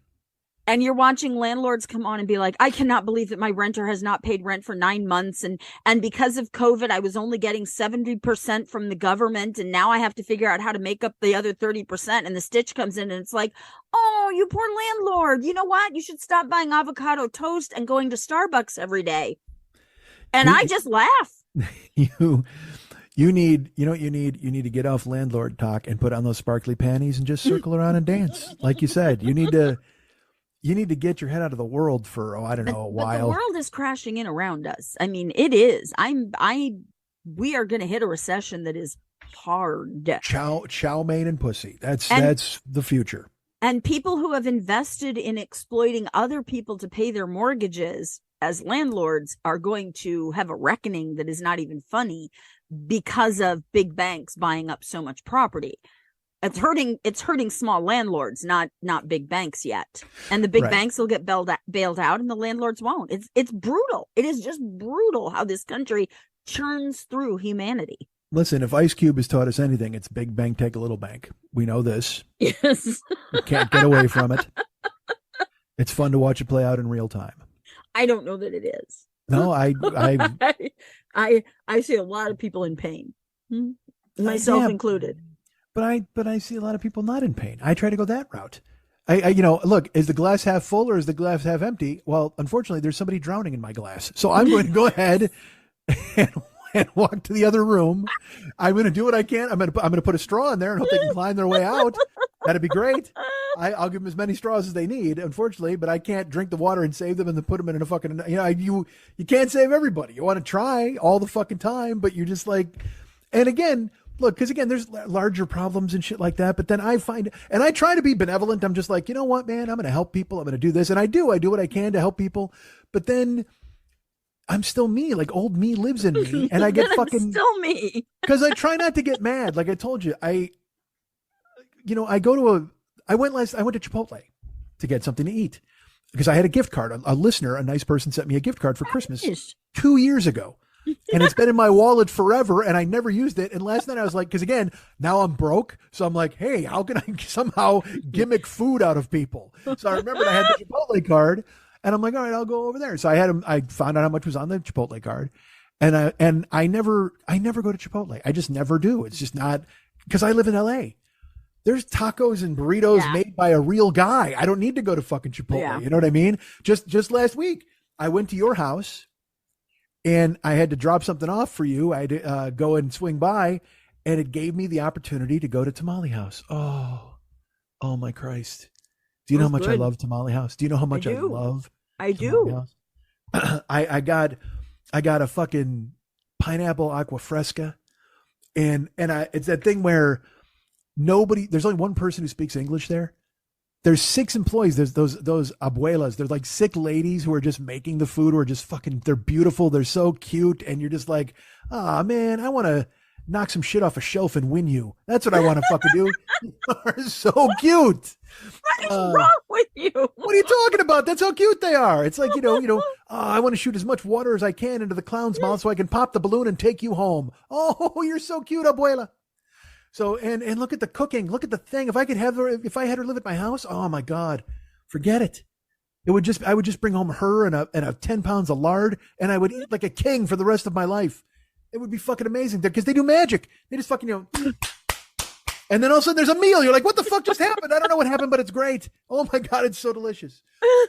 And you're watching landlords come on and be like, I cannot believe that my renter has not paid rent for 9 months. And because of COVID, I was only getting 70% from the government. And now I have to figure out how to make up the other 30%. And the stitch comes in and it's like, oh, you poor landlord. You know what? You should stop buying avocado toast and going to Starbucks every day. And I just laugh. You need to get off Landlord Talk and put on those sparkly panties and just circle around and dance. Like you said, you need you need to get your head out of the world for, I don't know, a But the while. world is crashing in around us. I mean, it is. We are going to hit a recession that is hard. Chow mein and pussy. That's the future. And people who have invested in exploiting other people to pay their mortgages as landlords are going to have a reckoning that is not even funny because of big banks buying up so much property. It's hurting small landlords, not big banks yet. And the big Right. banks will get bailed out and the landlords won't. It's brutal. It is just brutal how this country churns through humanity. Listen, if Ice Cube has taught us anything, it's big bank take a little bank. We know this. Yes. You can't get away from it. It's fun to watch it play out in real time. I don't know that it is. No, I I see a lot of people in pain. Myself Yeah. included. But I see a lot of people not in pain. I try to go that route. I look, is the glass half full or is the glass half empty? Well, unfortunately, there's somebody drowning in my glass. So I'm going to go ahead and walk to the other room. I'm going to do what I can. I'm going to put a straw in there and hope they can climb their way out. That'd be great. I'll give them as many straws as they need, unfortunately, but I can't drink the water and save them and then put them in a fucking, you can't save everybody. You want to try all the fucking time, but you're just like, and again, look, because again, there's larger problems and shit like that. But then I find, and I try to be benevolent. I'm just like, you know what, man, I'm going to help people. I'm going to do this. And I do what I can to help people. But then I'm still me. Like old me lives in me. And I get fucking, still me. because I try not to get mad. Like I told you, I went to Chipotle to get something to eat because I had a gift card. A listener, a nice person sent me a gift card for Christmas 2 years ago. And it's been in my wallet forever and I never used it. And last night I was like, because again, now I'm broke. So I'm like, hey, how can I somehow gimmick food out of people? So I remembered I had the Chipotle card and I'm like, all right, I'll go over there. So I found out how much was on the Chipotle card. And I never go to Chipotle. I just never do. It's just not, because I live in LA. There's tacos and burritos made by a real guy. I don't need to go to fucking Chipotle. Yeah. You know what I mean? Just last week, I went to your house and I had to drop something off for you. I had to go and swing by, and it gave me the opportunity to go to Tamale House. Oh my Christ. Do you know how much I love Tamale House? Do you know how much I love I Tamale do. House? I got a fucking pineapple aqua fresca. And it's that thing where there's only one person who speaks English there. There's 6 employees. There's those abuelas. They're like sick ladies who are just making the food, who are just fucking, they're beautiful. They're so cute. And you're just like, ah, man, I want to knock some shit off a shelf and win you. That's what I want to fucking do. You are so cute. What is wrong with you? What are you talking about? That's how cute they are. It's like, I want to shoot as much water as I can into the clown's mouth so I can pop the balloon and take you home. Oh, you're so cute, abuela. So, and look at the cooking. Look at the thing. If I had her live at my house, oh my God, forget it. I would just bring home her and a 10 pounds of lard, and I would eat like a king for the rest of my life. It would be fucking amazing because they do magic. They just fucking, and then all of a sudden there's a meal. You're like, what the fuck just happened? I don't know what happened, but it's great. Oh my God, it's so delicious.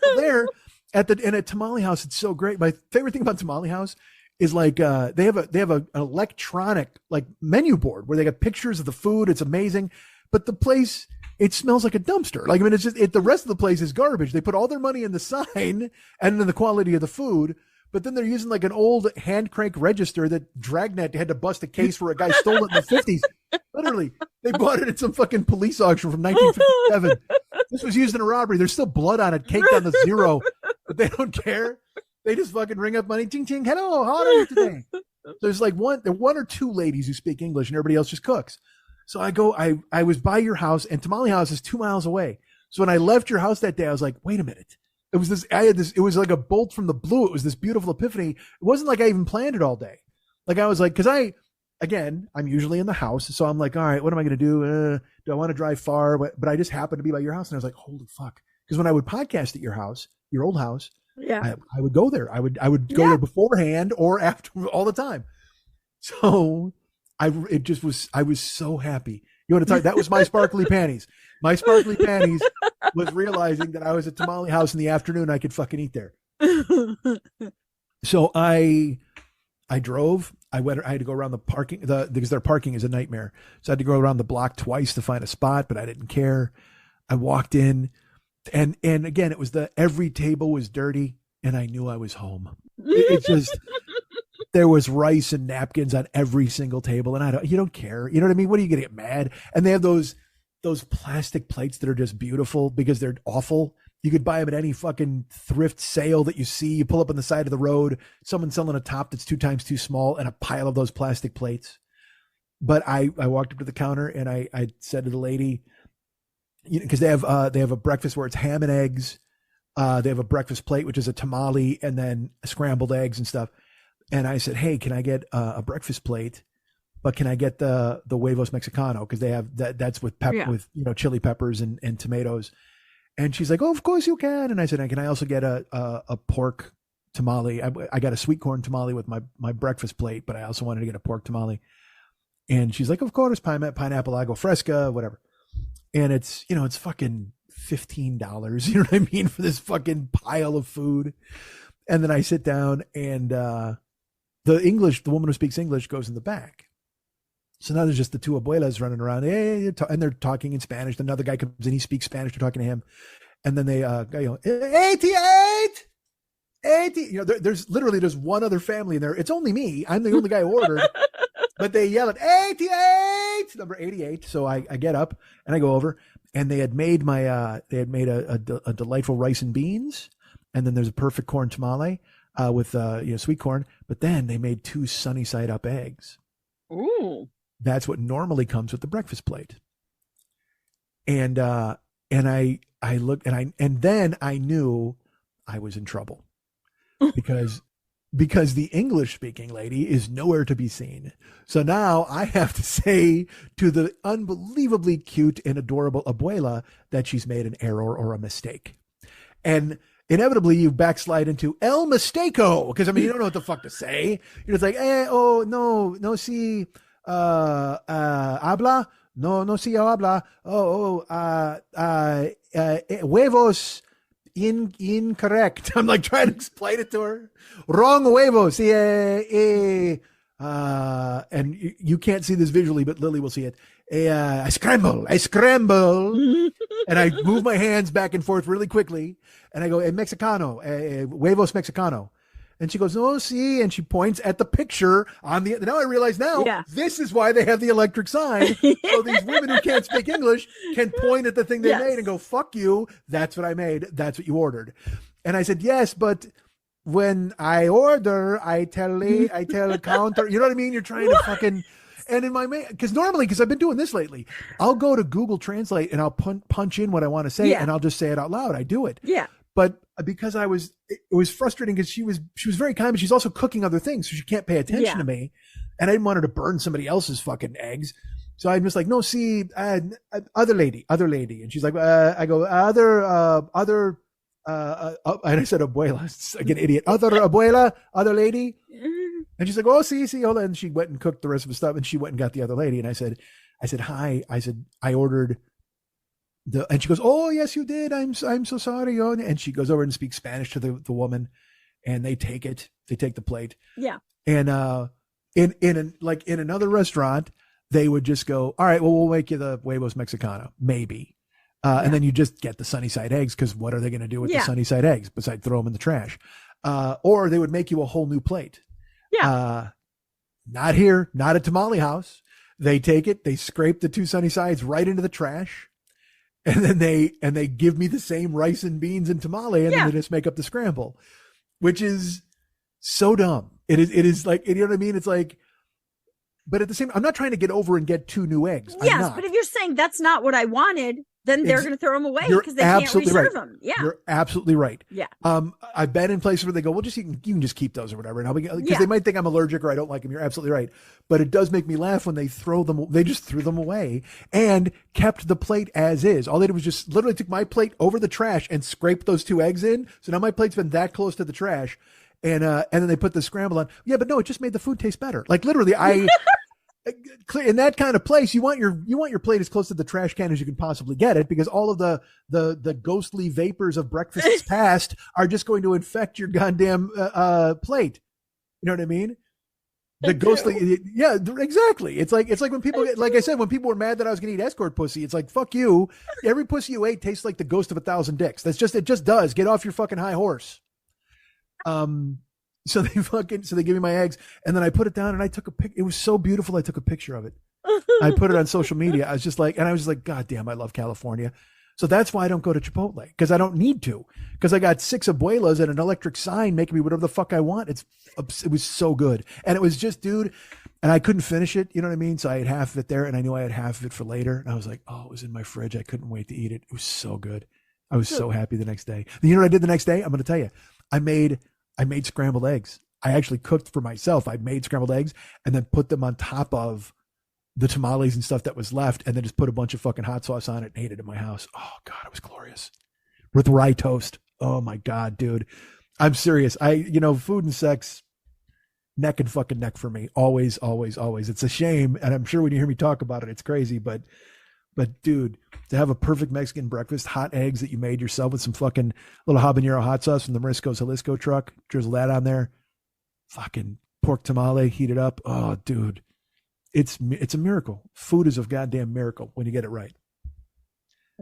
So there at Tamale House, it's so great. My favorite thing about Tamale House is like they have an electronic like menu board where they got pictures of the food. It's amazing, but the place, it smells like a dumpster. Like, I mean, it's just the rest of the place is garbage. They put all their money in the sign and in the quality of the food, but then they're using like an old hand crank register that Dragnet had to bust a case where a guy stole it in the 50s. Literally, they bought it at some fucking police auction from 1957. This was used in a robbery. There's still blood on it, caked on the zero, but they don't care. They just fucking ring up money. Ting, ting. Hello, how are you today? There's like one or two ladies who speak English and everybody else just cooks. So I was by your house, and Tamale House is 2 miles away. So when I left your house that day, I was like, wait a minute. It was like a bolt from the blue. It was this beautiful epiphany. It wasn't like I even planned it all day. Like I was like, because I'm usually in the house. So I'm like, all right, what am I going to do? Do I want to drive far? But I just happened to be by your house. And I was like, holy fuck. Because when I would podcast at your house, your old house, Yeah. I would go there. I would go there beforehand or after all the time. So I was so happy. You want to talk? That was my sparkly panties. My sparkly panties was realizing that I was at Tamale House in the afternoon. I could fucking eat there. So I drove. I had to go around the parking because their parking is a nightmare. So I had to go around the block twice to find a spot, but I didn't care. I walked in. And again, it was every table was dirty, and I knew I was home. It just, there was rice and napkins on every single table, and you don't care. You know what I mean? What are you going to get mad? And they have those plastic plates that are just beautiful because they're awful. You could buy them at any fucking thrift sale that you see. You pull up on the side of the road, someone's selling a top that's 2 times too small, and a pile of those plastic plates. But I walked up to the counter and I said to the lady, because they have a breakfast where it's ham and eggs. They have a breakfast plate, which is a tamale and then scrambled eggs and stuff. And I said, hey, can I get a breakfast plate? But can I get the huevos mexicano? Because they have that's with with chili peppers and tomatoes. And she's like, oh, of course you can. And I said, can I also get a pork tamale? I got a sweet corn tamale with my breakfast plate, but I also wanted to get a pork tamale. And she's like, of course, pineapple agua fresca, whatever. And it's fucking $15. You know what I mean? For this fucking pile of food. And then I sit down and the woman who speaks English goes in the back. So now there's just the two abuelas running around, and they're talking in Spanish. Another guy comes in, he speaks Spanish. They're talking to him, and then they 88, 80. There's one other family in there. It's only me. I'm the only guy who ordered, but they yell at 88, number 88. So I get up and I go over, and they had made a delightful rice and beans, and then there's a perfect corn tamale with sweet corn. But then they made 2 sunny side up eggs. Ooh. That's what normally comes with the breakfast plate. And I looked and then I knew I was in trouble because the English speaking lady is nowhere to be seen. So now I have to say to the unbelievably cute and adorable abuela that she's made an error or a mistake. And inevitably you backslide into el mistako, because you don't know what the fuck to say. You're just like, no, si habla, no si habla, huevos incorrect. I'm like trying to explain it to her. Wrong huevos. And you can't see this visually, but Lily will see it. I scramble. And I move my hands back and forth really quickly. And I go, Mexicano, huevos Mexicano. And she goes, no, see, and she points at the picture on now I realize this is why they have the electric sign. So these women who can't speak English can point at the thing they made and go, fuck you. That's what I made. That's what you ordered. And I said, yes, but when I order, I tell a counter, you know what I mean? You're trying to fucking, and in my, because I've been doing this lately, I'll go to Google Translate and I'll punch in what I want to say and I'll just say it out loud. I do it. Yeah. But because it was frustrating because she was very kind, but she's also cooking other things, so she can't pay attention to me. And I didn't want her to burn somebody else's fucking eggs. So I'm just like, no, see, other lady. And she's like, I go, other, and I said, abuela, like an idiot, other abuela, other lady. And she's like, oh, see, hold on. And she went and cooked the rest of the stuff, and she went and got the other lady. And I said, hi. I said, I ordered and she goes, oh, yes, you did. I'm so sorry. And she goes over and speaks Spanish to the woman, and they take the plate. Yeah. And, in another restaurant, they would just go, all right, well, we'll make you the huevos Mexicano, maybe. And then you just get the sunny side eggs, because what are they going to do with the sunny side eggs besides throw them in the trash? Or they would make you a whole new plate. Yeah. Not here, not at Tamale House. They take it, they scrape the 2 sunny sides right into the trash. And then they give me the same rice and beans and tamale, and then they just make up the scramble, which is so dumb. It is like, you know what I mean? It's like, but at the same, I'm not trying to get over and get 2 new eggs. Yes, but if you're saying that's not what I wanted, then they're going to throw them away because they can't reserve them. Yeah, you're absolutely right. Yeah. I've been in places where they go, well, you can just keep those or whatever, and because they might think I'm allergic or I don't like them. You're absolutely right, but it does make me laugh when they throw them. They just threw them away and kept the plate as is. All they did was just literally took my plate over the trash and scraped those 2 eggs in. So now my plate's been that close to the trash, and then they put the scramble on. Yeah, but no, it just made the food taste better. Like literally, in that kind of place, you want your plate as close to the trash can as you can possibly get it, because all of the ghostly vapors of breakfasts past are just going to infect your goddamn plate. You know what I mean? The ghostly, yeah, exactly. It's like when people get, like I said, when people were mad that I was going to eat escort pussy, it's like, fuck you. Every pussy you ate tastes like the ghost of 1,000 dicks. It just does. Get off your fucking high horse. So they give me my eggs, and then I put it down, and I took a pic. It was so beautiful. I took a picture of it. I put it on social media. I was just like, God damn, I love California. So that's why I don't go to Chipotle, because I don't need to, because I got 6 abuelas and an electric sign making me whatever the fuck I want. It was so good. And it was just, dude, and I couldn't finish it. You know what I mean? So I had half of it there, and I knew I had half of it for later. And I was like, oh, it was in my fridge. I couldn't wait to eat it. It was so good. I was so happy the next day. You know what I did the next day? I'm going to tell you. I made scrambled eggs. I actually cooked for myself. I made scrambled eggs and then put them on top of the tamales and stuff that was left, and then just put a bunch of fucking hot sauce on it and ate it in my house. Oh God, it was glorious. With rye toast. Oh my God, dude. I'm serious. Food and sex, neck and fucking neck for me. Always, always, always. It's a shame. And I'm sure when you hear me talk about it, it's crazy, but dude, to have a perfect Mexican breakfast, hot eggs that you made yourself with some fucking little habanero hot sauce from the Marisco's Jalisco truck, drizzle that on there, fucking pork tamale, heat it up. Oh, dude. It's a miracle. Food is a goddamn miracle when you get it right.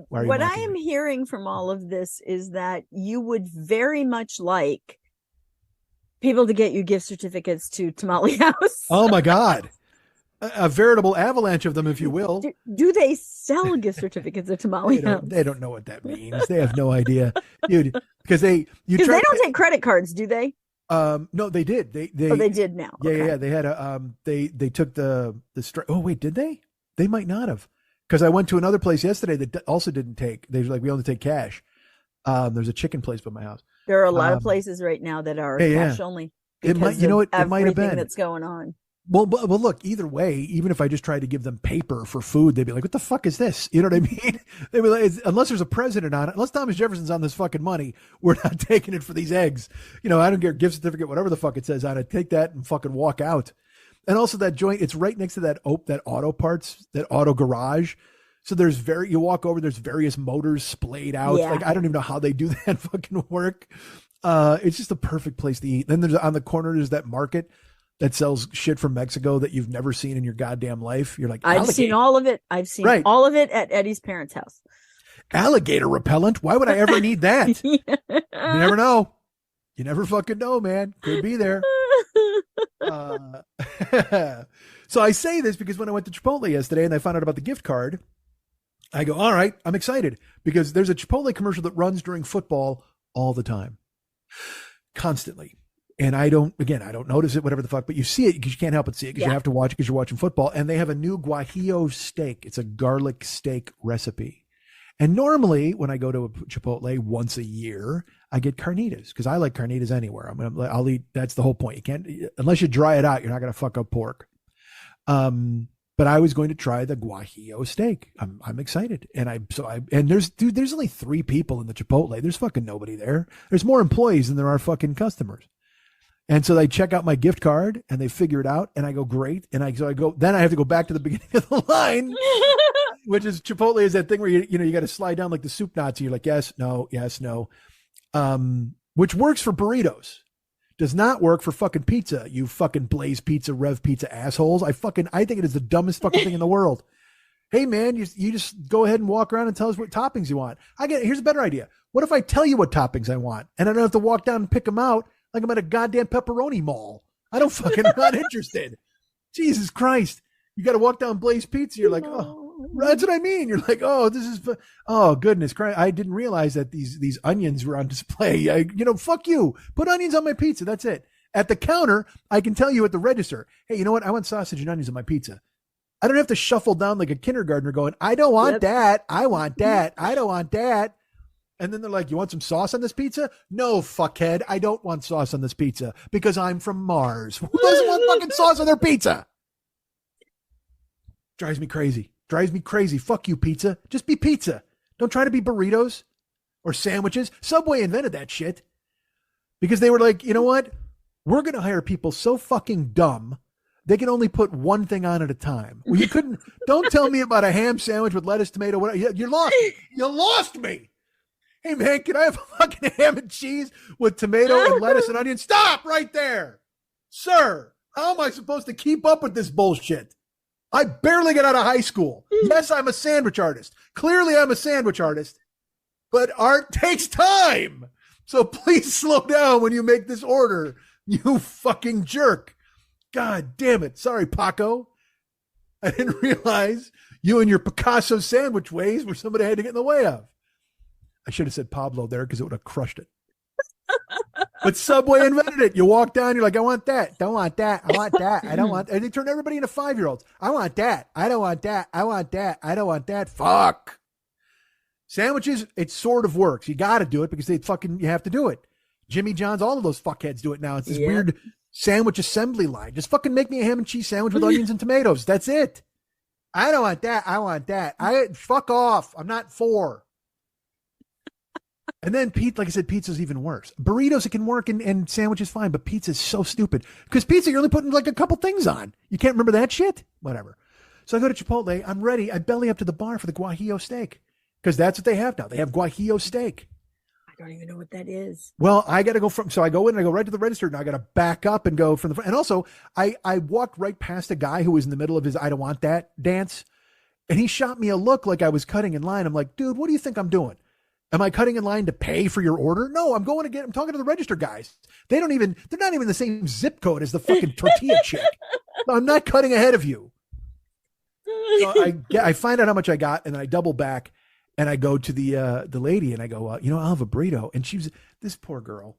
What I am hearing from all of this is that you would very much like people to get you gift certificates to Tamale House. Oh my God. A veritable avalanche of them, if you will. Do they sell gift certificates at Tamale House? They don't know what that means. They have no idea, dude. Because they don't take credit cards, do they? No, they did. They did now. Yeah, okay. yeah. They had they took the strike. Oh wait, did they? They might not have. Because I went to another place yesterday that also didn't take. They were like, we only take cash. There's a chicken place by my house. There are a lot of places right now that are cash only. It might, it might have been that's going on. Well, look, either way, even if I just tried to give them paper for food, they'd be like, what the fuck is this? You know what I mean? They'd be like, unless there's a president on it, unless Thomas Jefferson's on this fucking money, we're not taking it for these eggs. I don't care, gift certificate, whatever the fuck it says on it, take that and fucking walk out. And also that joint, it's right next to that auto parts, that auto garage. So you walk over, there's various motors splayed out. Yeah. Like, I don't even know how they do that fucking work. It's just a perfect place to eat. Then there's on the corner, there's that market that sells shit from Mexico that you've never seen in your goddamn life. You're like, I've seen all of it. I've seen all of it at Eddie's parents' house. Alligator repellent? Why would I ever need that? You never know. You never fucking know, man. Could be there. So I say this because when I went to Chipotle yesterday and I found out about the gift card, I go, all right, I'm excited because there's a Chipotle commercial that runs during football all the time. Constantly. And I don't notice it, whatever the fuck, but you see it because you can't help but see it because you have to watch it because you're watching football. And they have a new guajillo steak. It's a garlic steak recipe. And normally when I go to a Chipotle once a year, I get carnitas because I like carnitas anywhere. I'll eat. That's the whole point. You can't, unless you dry it out, you're not going to fuck up pork. But I was going to try the guajillo steak. I'm excited. And there's only 3 people in the Chipotle. There's fucking nobody there. There's more employees than there are fucking customers. And so they check out my gift card and they figure it out. And I go, great. And then I have to go back to the beginning of the line, which is Chipotle is that thing where you got to slide down like the soup Nazi. You're like, yes, no, which works for burritos. Does not work for fucking pizza. You fucking Blaze Pizza, Rev Pizza assholes. I think it is the dumbest fucking thing in the world. Hey man, you just go ahead and walk around and tell us what toppings you want. Here's a better idea. What if I tell you what toppings I want and I don't have to walk down and pick them out like I'm at a goddamn pepperoni mall? I'm not interested. Jesus Christ. You got to walk down Blaze Pizza. You're like, oh, that's what I mean. You're like, oh, goodness Christ. I didn't realize that these onions were on display. Fuck you. Put onions on my pizza. That's it. At the counter, I can tell you at the register, hey, you know what? I want sausage and onions on my pizza. I don't have to shuffle down like a kindergartner going, I don't want that. I want that. I don't want that. And then they're like, you want some sauce on this pizza? No, fuckhead. I don't want sauce on this pizza because I'm from Mars. Who doesn't want fucking sauce on their pizza? Drives me crazy. Fuck you, pizza. Just be pizza. Don't try to be burritos or sandwiches. Subway invented that shit because they were like, you know what? We're going to hire people so fucking dumb they can only put one thing on at a time. Well, you couldn't. Don't tell me about a ham sandwich with lettuce, tomato, whatever. You lost me. You lost me. Hey, man, can I have a fucking ham and cheese with tomato and lettuce and onion? Stop right there. Sir, How am I supposed to keep up with this bullshit? I barely got out of high school. Yes, I'm a sandwich artist. Clearly, I'm a sandwich artist. But art takes time. So please slow down when you make this order, you fucking jerk. God damn it. Sorry, Paco. I didn't realize you and your Picasso sandwich ways were somebody I had to get in the way of. I should have said Pablo there because it would have crushed it. But Subway invented it. You walk down, you're like, I want that. Don't want that. I want that. I don't want. And they turn everybody into 5-year-olds. I want that. I don't want that. I want that. I don't want that. Fuck. Sandwiches, it sort of works. You got to do it because you have to do it. Jimmy John's, all of those fuckheads do it now. It's this weird sandwich assembly line. Just fucking make me a ham and cheese sandwich with onions and tomatoes. That's it. I don't want that. I want that. Fuck off. I'm not 4. And then like I said, pizza's even worse. Burritos, it can work and sandwiches fine, but pizza's so stupid. Because pizza, you're only putting like a couple things on. You can't remember that shit? Whatever. So I go to Chipotle. I'm ready. I belly up to the bar for the guajillo steak. Because that's what they have now. They have guajillo steak. I don't even know what that is. Well, I got to go so I go in and I go right to the register and I got to back up and go from the front. And also I walked right past a guy who was in the middle of his I don't want that dance. And he shot me a look like I was cutting in line. I'm like, dude, what do you think I'm doing? Am I cutting in line to pay for your order? No, I'm talking to the register guys. They're not even the same zip code as the fucking tortilla chick. No, I'm not cutting ahead of you. So I find out how much I got and then I double back and I go to the lady and I go, I'll have a burrito. And she was this poor girl,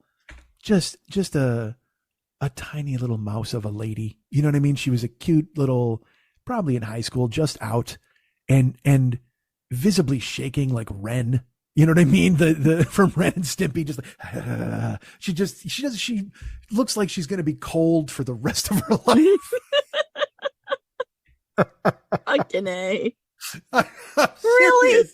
just a tiny little mouse of a lady. You know what I mean? She was a cute little, probably in high school, just out and visibly shaking like Ren. You know what I mean? The from Ren and Stimpy, just like, she looks like she's going to be cold for the rest of her life. Fucking A. Really?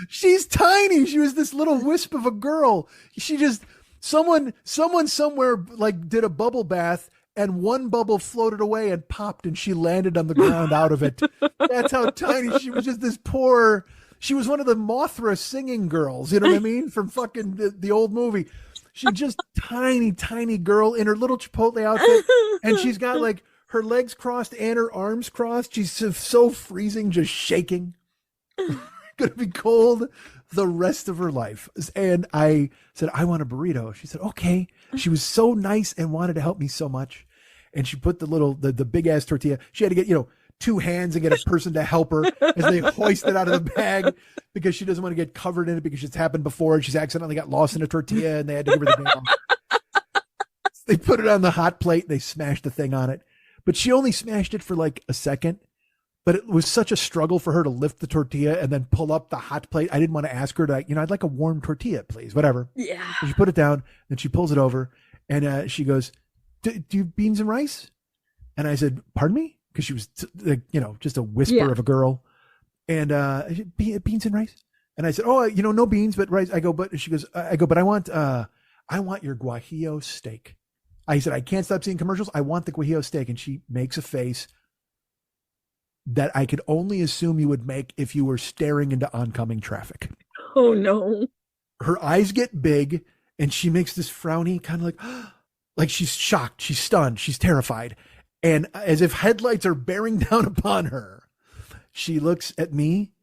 She's tiny. She was this little wisp of a girl. She just, someone somewhere like did a bubble bath and one bubble floated away and popped and she landed on the ground out of it. That's how tiny she was. Just this poor. She was one of the Mothra singing girls, you know what I mean? From fucking the old movie. She just tiny girl in her little Chipotle outfit. And she's got like her legs crossed and her arms crossed. She's so freezing, just shaking. Gonna be cold the rest of her life. And I said, I want a burrito. She said, okay. She was so nice and wanted to help me so much. And she put the big ass tortilla. She had to get, 2 hands and get a person to help her as they hoist it out of the bag because she doesn't want to get covered in it because it's happened before and she's accidentally got lost in a tortilla and they had to give her the bag. They put it on the hot plate. They smashed the thing on it, but she only smashed it for like a second, but it was such a struggle for her to lift the tortilla and then pull up the hot plate. I didn't want to ask her to, I'd like a warm tortilla, please, whatever. Yeah. So she put it down and she pulls it over and she goes, do you have beans and rice? And I said, pardon me? Because she was, just a whisper of a girl. And beans and rice. And I said, oh, no beans, but rice. She goes, but I want your guajillo steak. I said, I can't stop seeing commercials. I want the guajillo steak. And she makes a face that I could only assume you would make if you were staring into oncoming traffic. Oh, no. Her eyes get big and she makes this frowny kind of like she's shocked. She's stunned. She's terrified. And as if headlights are bearing down upon her, she looks at me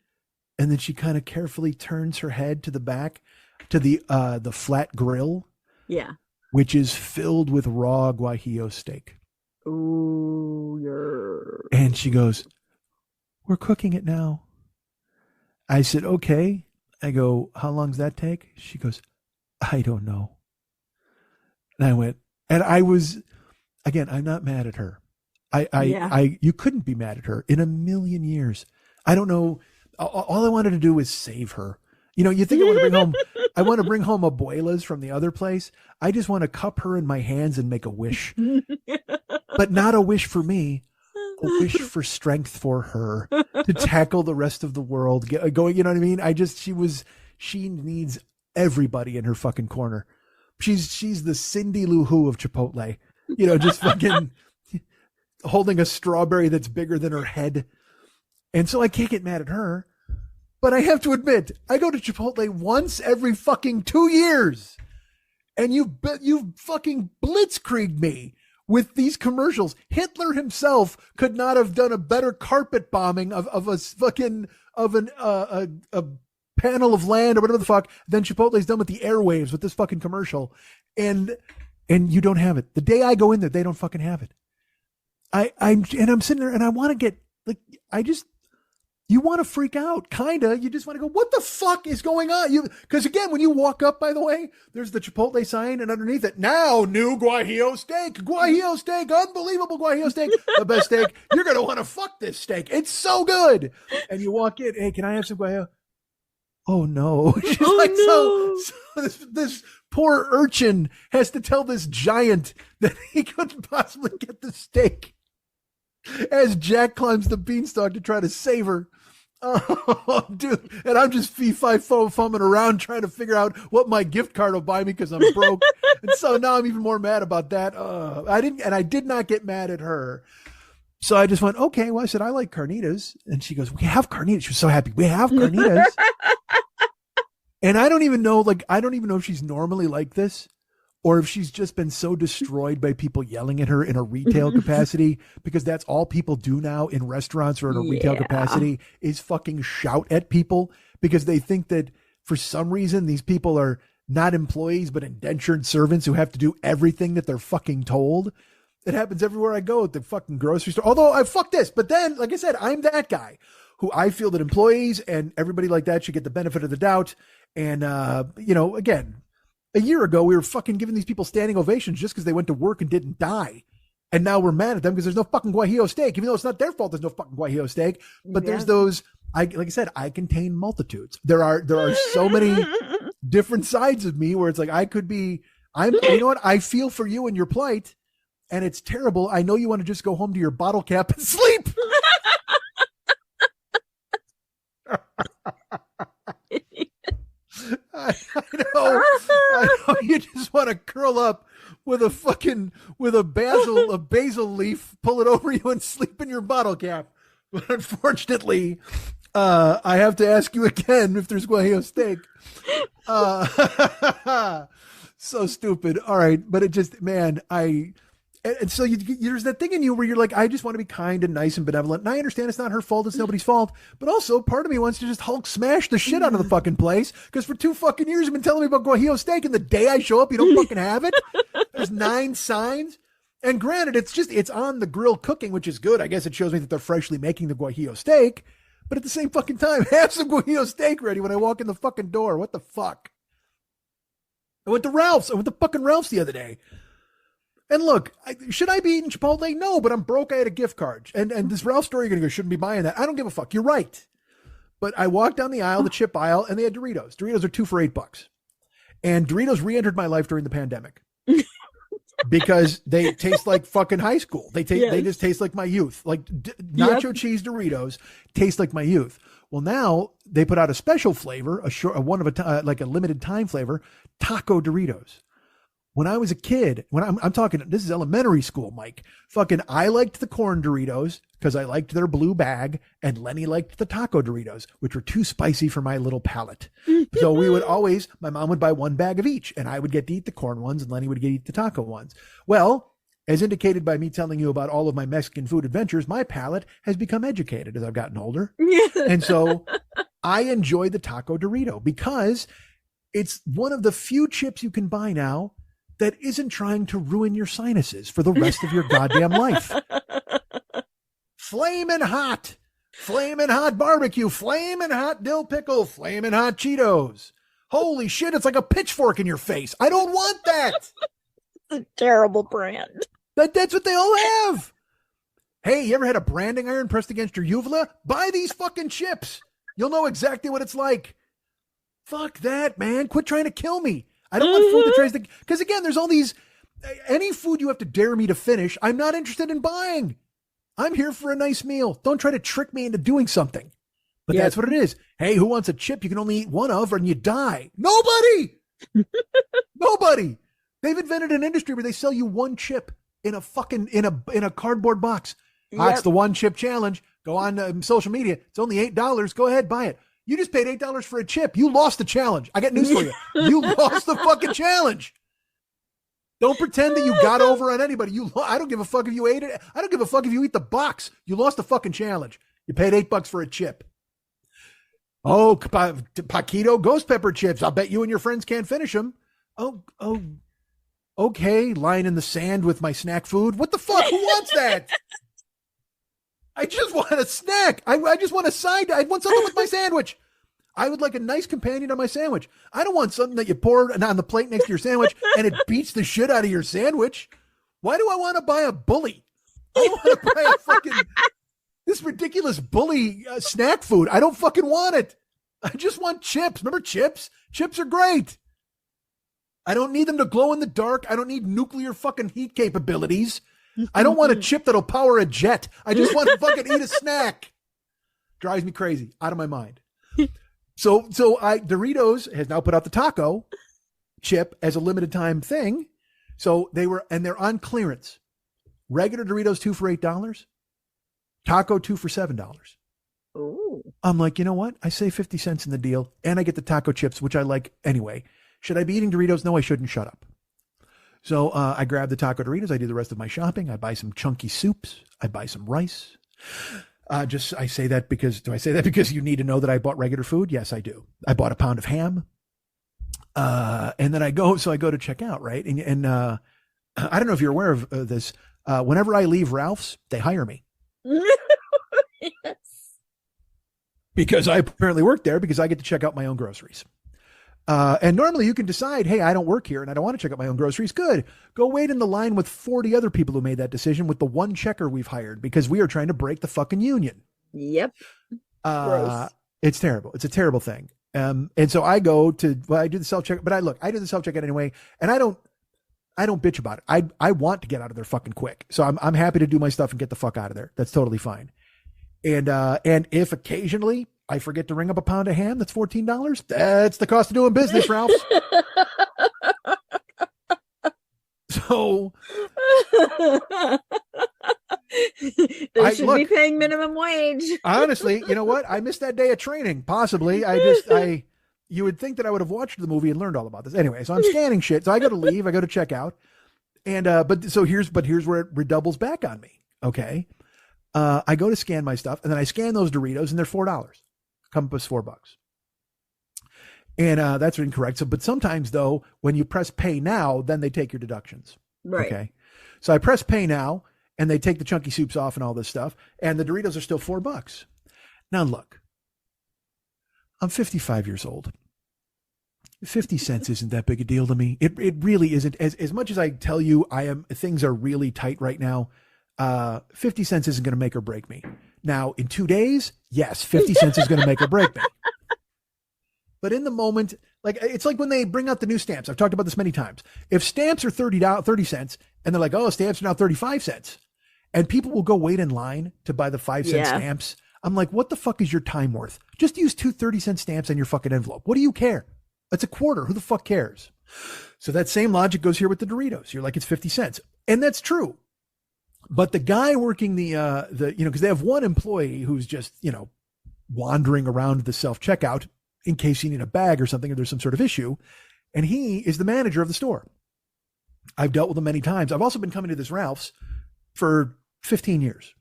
and then she kind of carefully turns her head to the back to the flat grill. Yeah. Which is filled with raw guajillo steak. Ooh, And she goes, we're cooking it now. I said, okay. I go, how long does that take? She goes, I don't know. And I went, and I was, again, I'm not mad at her. You couldn't be mad at her in a million years. I don't know. All I wanted to do was save her. You think I want to bring home abuelas from the other place. I just want to cup her in my hands and make a wish, but not a wish for me, a wish for strength for her to tackle the rest of the world going. You know what I mean? She needs everybody in her fucking corner. She's the Cindy Lou Who of Chipotle, just fucking holding a strawberry that's bigger than her head. And so I can't get mad at her, but I have to admit, I go to Chipotle once every fucking 2 years and you fucking blitzkrieged me with these commercials. Hitler himself could not have done a better carpet bombing of a fucking of a panel of land or whatever the fuck than Chipotle's done with the airwaves with this fucking commercial. And you don't have it. The day I go in there, they don't fucking have it. I'm sitting there and I want to get like, you want to freak out, kinda. You just want to go, what the fuck is going on? Because again, when you walk up, by the way, there's the Chipotle sign, and underneath it, now new Guajillo steak, unbelievable Guajillo steak, the best steak. You're gonna want to fuck this steak. It's so good. And you walk in, hey, can I have some Guajillo? Oh no! She's so this poor urchin has to tell this giant that he couldn't possibly get the steak. As Jack climbs the beanstalk to try to save her. Oh, dude. And I'm just fee-fi-fo-fumming around trying to figure out what my gift card will buy me because I'm broke. And so now I'm even more mad about that. I did not get mad at her. So I just went, okay. Well, I said, I like carnitas. And she goes, we have carnitas. She was so happy. We have carnitas. And I don't even know if she's normally like this, or if she's just been so destroyed by people yelling at her in a retail capacity, because that's all people do now in restaurants or in a retail capacity is fucking shout at people, because they think that for some reason these people are not employees but indentured servants who have to do everything that they're fucking told. It happens everywhere I go at the fucking grocery store. Although I fuck this, but then, like I said, I'm that guy who I feel that employees and everybody like that should get the benefit of the doubt. And, again, a year ago, we were fucking giving these people standing ovations just because they went to work and didn't die. And now we're mad at them because there's no fucking Guajillo steak, even though it's not their fault there's no fucking Guajillo steak. But there's those, like I said, I contain multitudes. There are so many different sides of me where it's like, you know what? I feel for you and your plight, and it's terrible. I know you want to just go home to your bottle cap and sleep. I know you just want to curl up with a basil leaf, pull it over you and sleep in your bottle cap. But unfortunately, I have to ask you again if there's Guajillo steak. So stupid. All right. But it just, man, and so there's that thing in you where you're like, I just want to be kind and nice and benevolent. And I understand it's not her fault. It's nobody's fault. But also part of me wants to just Hulk smash the shit out of the fucking place. Because for 2 fucking years, you've been telling me about Guajillo steak. And the day I show up, you don't fucking have it. There's 9 signs. And granted, it's on the grill cooking, which is good. I guess it shows me that they're freshly making the Guajillo steak. But at the same fucking time, have some Guajillo steak ready when I walk in the fucking door. What the fuck? I went to fucking Ralph's the other day. And look, should I be eating Chipotle? No, but I'm broke. I had a gift card. And this Ralph store, you're going to go, shouldn't be buying that. I don't give a fuck. You're right. But I walked down the aisle, the chip aisle, and they had Doritos. Doritos are 2 for $8. And Doritos re-entered my life during the pandemic. Because they taste like fucking high school. They just taste like my youth. Like nacho cheese Doritos taste like my youth. Well, now they put out a special flavor, like a limited time flavor, taco Doritos. When I was a kid, I'm talking, this is elementary school, Mike, fucking, I liked the corn Doritos because I liked their blue bag, and Lenny liked the taco Doritos, which were too spicy for my little palate. So my mom would buy 1 bag of each, and I would get to eat the corn ones and Lenny would get to eat the taco ones. Well, as indicated by me telling you about all of my Mexican food adventures, my palate has become educated as I've gotten older. And so I enjoy the taco Dorito because it's one of the few chips you can buy now that isn't trying to ruin your sinuses for the rest of your goddamn life. Flamin' hot barbecue, flamin' hot dill pickle, flamin' hot Cheetos. Holy shit, it's like a pitchfork in your face. I don't want that. It's a terrible brand. That's what they all have. Hey, you ever had a branding iron pressed against your uvula? Buy these fucking chips. You'll know exactly what it's like. Fuck that, man. Quit trying to kill me. I don't want food that tries to, because again, there's all these, any food you have to dare me to finish, I'm not interested in buying. I'm here for a nice meal. Don't try to trick me into doing something. But that's what it is. Hey, who wants a chip you can only eat 1 of and you die? Nobody! Nobody! They've invented an industry where they sell you 1 chip in a fucking, in a cardboard box. It's the 1 chip challenge. Go on social media. It's only $8. Go ahead, buy it. You just paid $8 for a chip. You lost the challenge. I got news for you. You lost the fucking challenge. Don't pretend that you got over on anybody. I don't give a fuck if you ate it. I don't give a fuck if you eat the box. You lost the fucking challenge. You paid $8 for a chip. Oh, Paquito ghost pepper chips. I'll bet you and your friends can't finish them. Oh, okay. Lying in the sand with my snack food. What the fuck? Who wants that? I just want a snack. I just want a side. I want something with my sandwich. I would like a nice companion on my sandwich. I don't want something that you pour on the plate next to your sandwich and it beats the shit out of your sandwich. Why do I want to buy a bully? I don't want to buy a fucking this ridiculous bully snack food. I don't fucking want it. I just want chips. Remember chips? Chips are great. I don't need them to glow in the dark. I don't need nuclear fucking heat capabilities. I don't want a chip that'll power a jet. I just want to fucking eat a snack. Drives me crazy. Out of my mind. So Doritos has now put out the taco chip as a limited time thing. So they're on clearance. Regular Doritos 2 for $8. Taco 2 for $7. Ooh. I'm like, you know what? I save 50 cents in the deal and I get the taco chips, which I like anyway. Should I be eating Doritos? No, I shouldn't. Shut up. So I grab the taco Doritos. I do the rest of my shopping. I buy some chunky soups. I buy some rice. Do I say that because you need to know that I bought regular food? Yes, I do. I bought a pound of ham. And then I go to check out, right? And I don't know if you're aware of this. Whenever I leave Ralph's, they hire me. Yes. Because I apparently work there because I get to check out my own groceries. And normally you can decide, hey, I don't work here and I don't want to check out my own groceries. Good. Go wait in the line with 40 other people who made that decision with the one checker we've hired because we are trying to break the fucking union. Yep. It's terrible. It's a terrible thing. And so I do the self-check, but I do the self-checkout anyway. And I don't bitch about it. I want to get out of there fucking quick. So I'm happy to do my stuff and get the fuck out of there. That's totally fine. And if occasionally I forget to ring up a pound of ham, that's $14. That's the cost of doing business, Ralph. So they should be paying minimum wage. Honestly, you know what? I missed that day of training. Possibly. You would think that I would have watched the movie and learned all about this. Anyway, so I'm scanning shit. So I go to leave. I go to check out. And, here's where it redoubles back on me. Okay. I go to scan my stuff and then I scan those Doritos and they're $4. Compass $4. And that's incorrect. So, but sometimes though, when you press pay now, then they take your deductions. Right. Okay. So I press pay now and they take the chunky soups off and all this stuff. And the Doritos are still $4. Now look, I'm 55 years old. 50 cents isn't that big a deal to me. It really isn't. As much as I tell you things are really tight right now. 50 cents isn't going to make or break me. Now, in 2 days, yes, 50 cents is going to make or break me. But in the moment, it's like when they bring out the new stamps. I've talked about this many times. If stamps are 30 cents and they're like, oh, stamps are now 35 cents and people will go wait in line to buy the 5-cent stamps. I'm like, what the fuck is your time worth? Just use 2 30-cent stamps in your fucking envelope. What do you care? It's a quarter. Who the fuck cares? So that same logic goes here with the Doritos. You're like, it's 50 cents. And that's true. But the guy working because they have one employee who's just, wandering around the self-checkout in case you need a bag or something or there's some sort of issue. And he is the manager of the store. I've dealt with him many times. I've also been coming to this Ralph's for 15 years.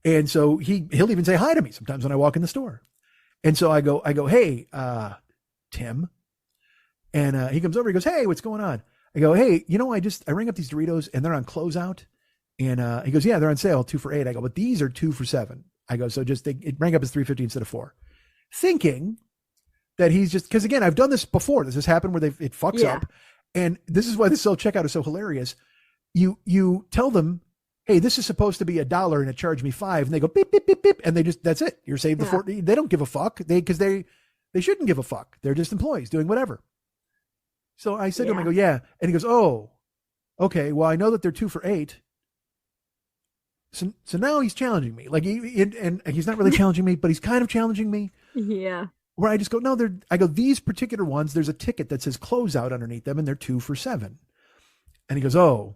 And so he'll even say hi to me sometimes when I walk in the store. And so I go, hey, Tim. And he comes over, he goes, hey, what's going on? I go, hey, I ring up these Doritos and they're on closeout. And he goes, yeah, they're on sale 2 for $8. I go, but these are 2 for $7. I go, so it rang up as $3.50 instead of $4. Thinking that he's just, because again, I've done this before. This has happened where it fucks up. And this is why the self-checkout is so hilarious. You tell them, hey, this is supposed to be $1 and it charged me $5. And they go, beep, beep, beep, beep. And that's it. You're saved the $4. They don't give a fuck. Because they shouldn't give a fuck. They're just employees doing whatever. So I said to him, I go, yeah. And he goes, oh, okay. Well, I know that they're 2 for $8. So now he's challenging me. And he's not really challenging me, but he's kind of challenging me. Yeah. Where I just go, no, these particular ones, there's a ticket that says closeout underneath them and they're 2 for $7. And he goes, oh,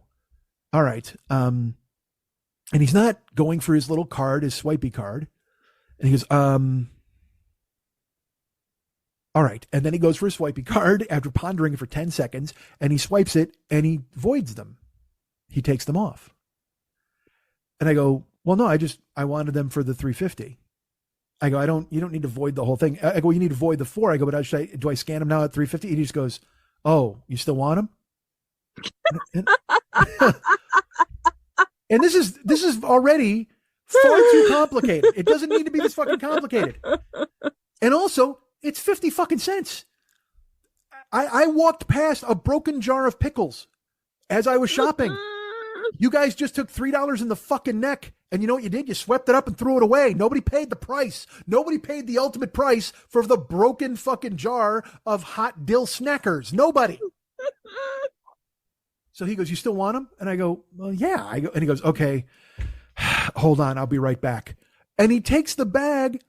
all right. And he's not going for his little card, his swipey card. And he goes, All right. And then he goes for a swipey card after pondering it for 10 seconds, and he swipes it and he voids them. He takes them off. And I go, well, no, I wanted them for the 350. I go, you don't need to void the whole thing. I go, you need to void the 4. I go, but do I scan them now at 350? And he just goes, oh, you still want them? And this is already far too complicated. It doesn't need to be this fucking complicated. And also, it's 50 fucking cents. I walked past a broken jar of pickles as I was shopping. You guys just took $3 in the fucking neck. And you know what you did? You swept it up and threw it away. Nobody paid the price. Nobody paid the ultimate price for the broken fucking jar of hot dill snackers. Nobody. So he goes, you still want them? And I go, well, yeah. And he goes, okay, hold on. I'll be right back. And he takes the bag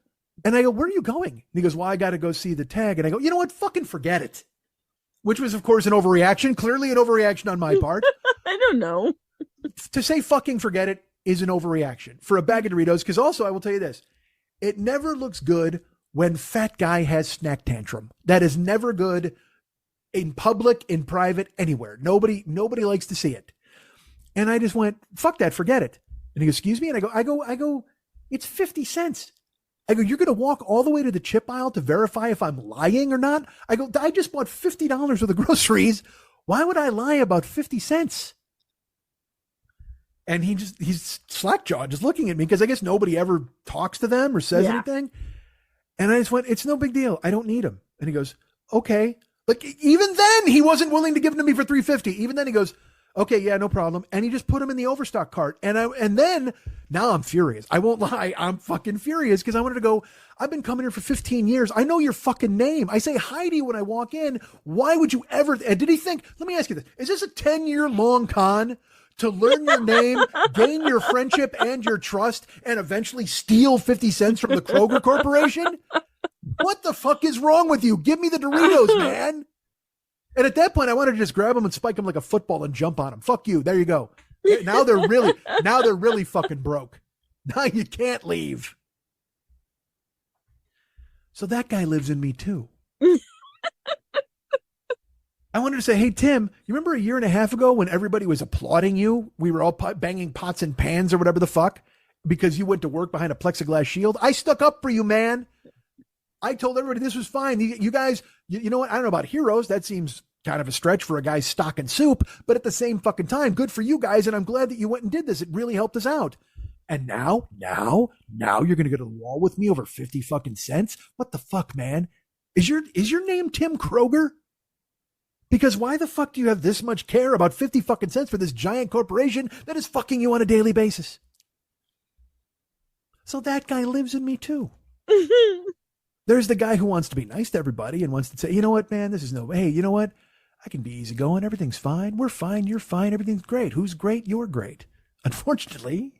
and I go, where are you going? And he goes, well, I got to go see the tag. And I go, you know what? Fucking forget it. Which was, of course, an overreaction. Clearly an overreaction on my part. I don't know. To say fucking forget it is an overreaction for a bag of Doritos. Because also, I will tell you this. It never looks good when fat guy has snack tantrum. That is never good in public, in private, anywhere. Nobody likes to see it. And I just went, fuck that, forget it. And he goes, excuse me? And I go, it's 50 cents. I go, you're going to walk all the way to the chip aisle to verify if I'm lying or not? I go, I just bought $50 worth of groceries. Why would I lie about 50 cents? And he's slack-jawed, just looking at me, because I guess nobody ever talks to them or says anything. And I just went, it's no big deal. I don't need them. And he goes, okay. Like, even then, he wasn't willing to give them to me for $3.50. Even then, he goes, okay, yeah, no problem. And he just put them in the overstock cart. And then, now I'm furious. I won't lie. I'm fucking furious because I wanted to go, I've been coming here for 15 years. I know your fucking name. I say hi to you when I walk in. Why would you ever? And did he think, let me ask you this. Is this a 10-year long con to learn your name, gain your friendship and your trust, and eventually steal 50 cents from the Kroger Corporation? What the fuck is wrong with you? Give me the Doritos, man. And at that point, I wanted to just grab them and spike them like a football and jump on them. Fuck you. There you go. Now they're really fucking broke. Now you can't leave. So that guy lives in me too. I wanted to say, hey, Tim, you remember a year and a half ago when everybody was applauding you? We were all banging pots and pans or whatever the fuck because you went to work behind a plexiglass shield. I stuck up for you, man. I told everybody this was fine. You guys, you know what? I don't know about heroes. That seems kind of a stretch for a guy's stock and soup. But at the same fucking time, good for you guys. And I'm glad that you went and did this. It really helped us out. And now you're going to go to the wall with me over 50 fucking cents? What the fuck, man? Is your name Tim Kroger? Because why the fuck do you have this much care about 50 fucking cents for this giant corporation that is fucking you on a daily basis? So that guy lives in me too. There's the guy who wants to be nice to everybody and wants to say, you know what, man, this is hey, you know what? I can be easygoing. Everything's fine. We're fine. You're fine. Everything's great. Who's great? You're great. Unfortunately,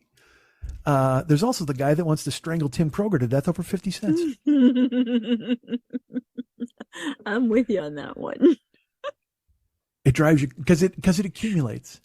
there's also the guy that wants to strangle Tim Kroger to death over 50 cents. I'm with you on that one. It drives you because it accumulates.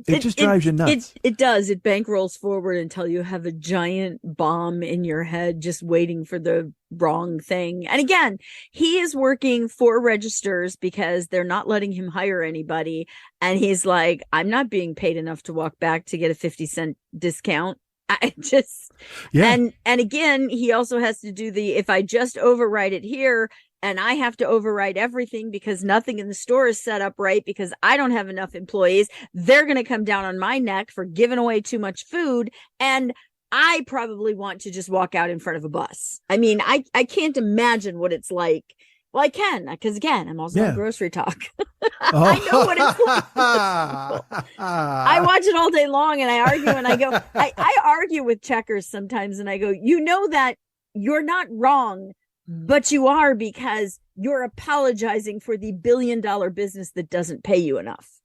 It just drives you nuts. It does. It bankrolls forward until you have a giant bomb in your head just waiting for the wrong thing. And again, he is working 4 registers because they're not letting him hire anybody. And he's like, I'm not being paid enough to walk back to get a 50-cent discount. I just, and again, he also has to do if I just overwrite it here, and I have to override everything because nothing in the store is set up right because I don't have enough employees. They're going to come down on my neck for giving away too much food. And I probably want to just walk out in front of a bus. I mean, I can't imagine what it's like. Well, I can, because again, I'm also on Grocery Talk. I know what it's like. I watch it all day long and I argue and I go, I argue with checkers sometimes and I go, you know that you're not wrong, but you are because you're apologizing for the billion-dollar business that doesn't pay you enough.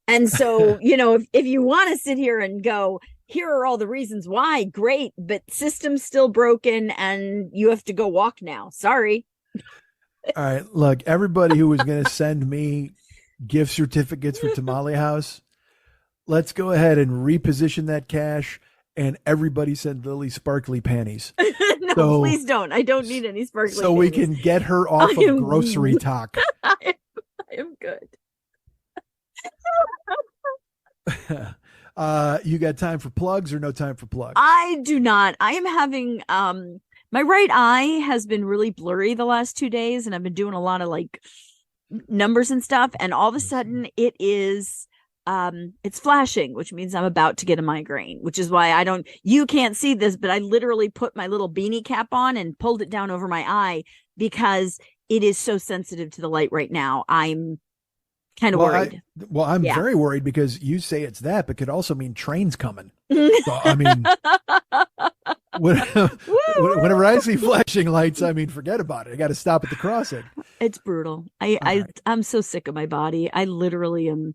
And so, if you want to sit here and go, here are all the reasons why, great, but system's still broken and you have to go walk now. Sorry. All right, look, everybody who was going to send me gift certificates for Tamale House, let's go ahead and reposition that cash and everybody sent Lily sparkly panties. No, So- please don't. I don't need any sparkly So we panties. can get her off I of am- grocery talk. I am good. You got time for plugs or no time for plugs? I do not. I am having my right eye has been really blurry the last 2 days, and I've been doing a lot of like numbers and stuff, and all of a sudden it is it's flashing, which means I'm about to get a migraine, which is why you can't see this, but I literally put my little beanie cap on and pulled it down over my eye because it is so sensitive to the light right now. I'm kind of worried. I'm Yeah. very worried because you say it's that, but could also mean trains coming. So, I mean, whenever I see flashing lights, I mean, forget about it. I got to stop at the crossing. It's brutal. right. I'm so sick of my body. I literally am.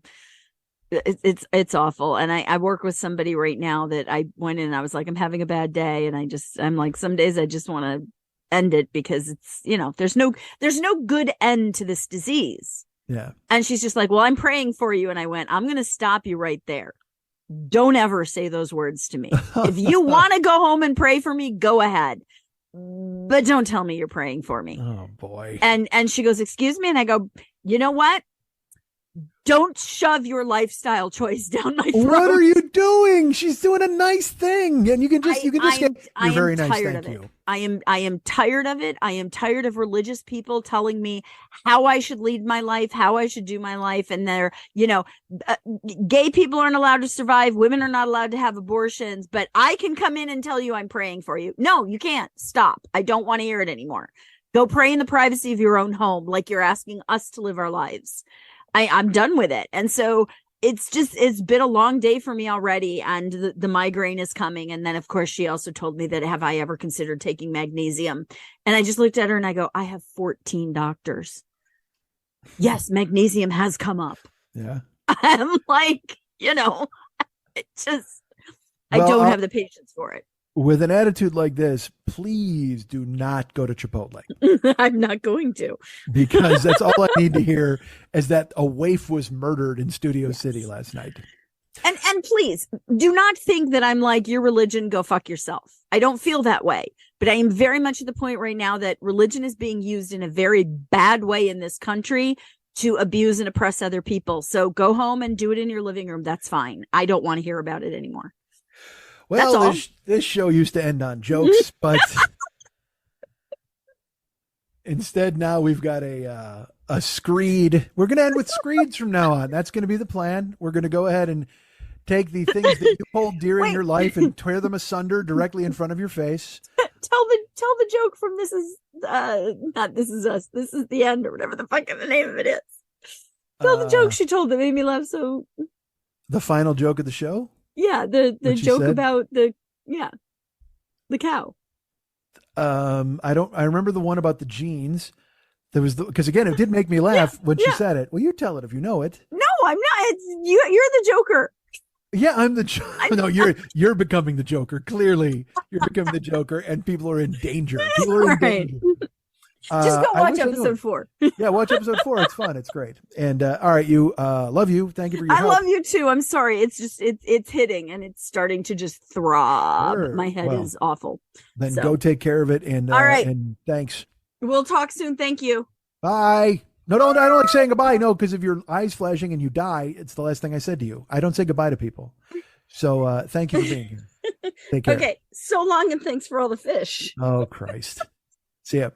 It's awful. And I work with somebody right now that I went in and I was like, I'm having a bad day. And I'm like, some days I just want to end it because it's, there's no good end to this disease. Yeah. And she's just like, well, I'm praying for you. And I went, I'm going to stop you right there. Don't ever say those words to me. If you want to go home and pray for me, go ahead. But don't tell me you're praying for me. Oh boy. And she goes, excuse me. And I go, you know what? Don't shove your lifestyle choice down my throat. What are you doing? She's doing a nice thing. And you can just I you're very am nice. tired Thank of you. it. I am tired of it. I am tired of religious people telling me how I should lead my life, how I should do my life. And they're, gay people aren't allowed to survive. Women are not allowed to have abortions, but I can come in and tell you I'm praying for you. No, you can't. Stop. I don't want to hear it anymore. Go pray in the privacy of your own home, like you're asking us to live our lives. I'm done with it. And so it's been a long day for me already. And the migraine is coming. And then of course she also told me that, have I ever considered taking magnesium? And I just looked at her and I go, I have 14 doctors. Yes, magnesium has come up. Yeah. I'm like, I Well, don't have the patience for it. With an attitude like this, please do not go to Chipotle I'm not going to. because that's all I need to hear is that a waif was murdered in Studio City last night. And please do not think that I'm like, your religion, go fuck yourself. I don't feel that way, but I am very much at the point right now that religion is being used in a very bad way in this country to abuse and oppress other people. So go home and do it in your living room. That's fine. I don't want to hear about it anymore. Well, this show used to end on jokes, but instead now we've got a screed. We're going to end with screeds from now on. That's going to be the plan. We're going to go ahead and take the things that you hold dear in your life and tear them asunder directly in front of your face. Tell the joke from This Is not This Is Us. This Is the End or whatever the fuck the name of it is. Tell the joke she told that made me laugh. So the final joke of the show. Yeah, the joke said? about the cow. I remember the one about the jeans. There was because again, it did make me laugh when she said it. Well, you tell it if you know it. No, I'm not. You're the Joker. Yeah, I'm the Joker. No, you're becoming the Joker. Clearly, you're becoming the Joker, and people are in danger. People are in danger. Just go I watch wish I knew episode it. 4. Yeah, watch episode 4. It's fun. It's great. And all right, you love you. Thank you for your I help. love you too. I'm sorry. It's just it's hitting and it's starting to just throb. Sure. My head Well, is awful. Then So. go take care of it. And All right. And thanks. We'll talk soon. Thank you. Bye. No, I don't like saying goodbye. No, because if your eyes flashing and you die, it's the last thing I said to you. I don't say goodbye to people. So thank you for being here. Take care. Okay. So long and thanks for all the fish. Oh, Christ. See ya.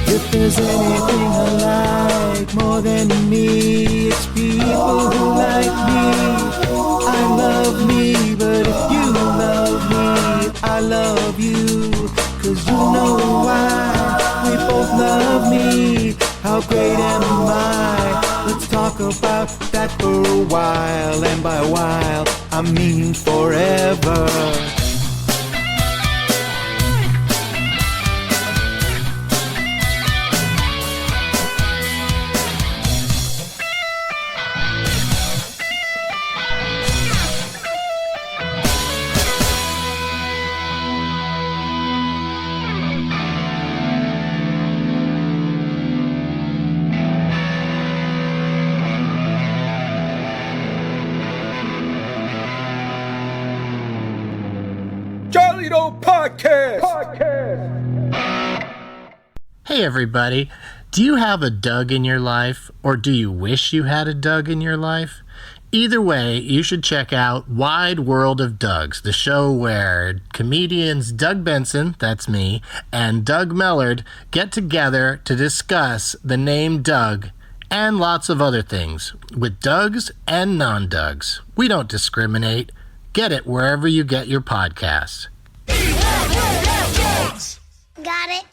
If there's anything I like more than me, it's people who like me. I love me, but if you love me, I love you. 'Cause you know why we both love me. How great am I? Let's talk about that for a while. And by a while, I mean forever. Charlie Doe Podcast. Hey everybody, do you have a Doug in your life, or do you wish you had a Doug in your life? Either way, you should check out Wide World of Dougs, the show where comedians Doug Benson, that's me, and Doug Mellard get together to discuss the name Doug and lots of other things, with Dougs and non-Dougs. We don't discriminate. Get it wherever you get your podcasts. Got it.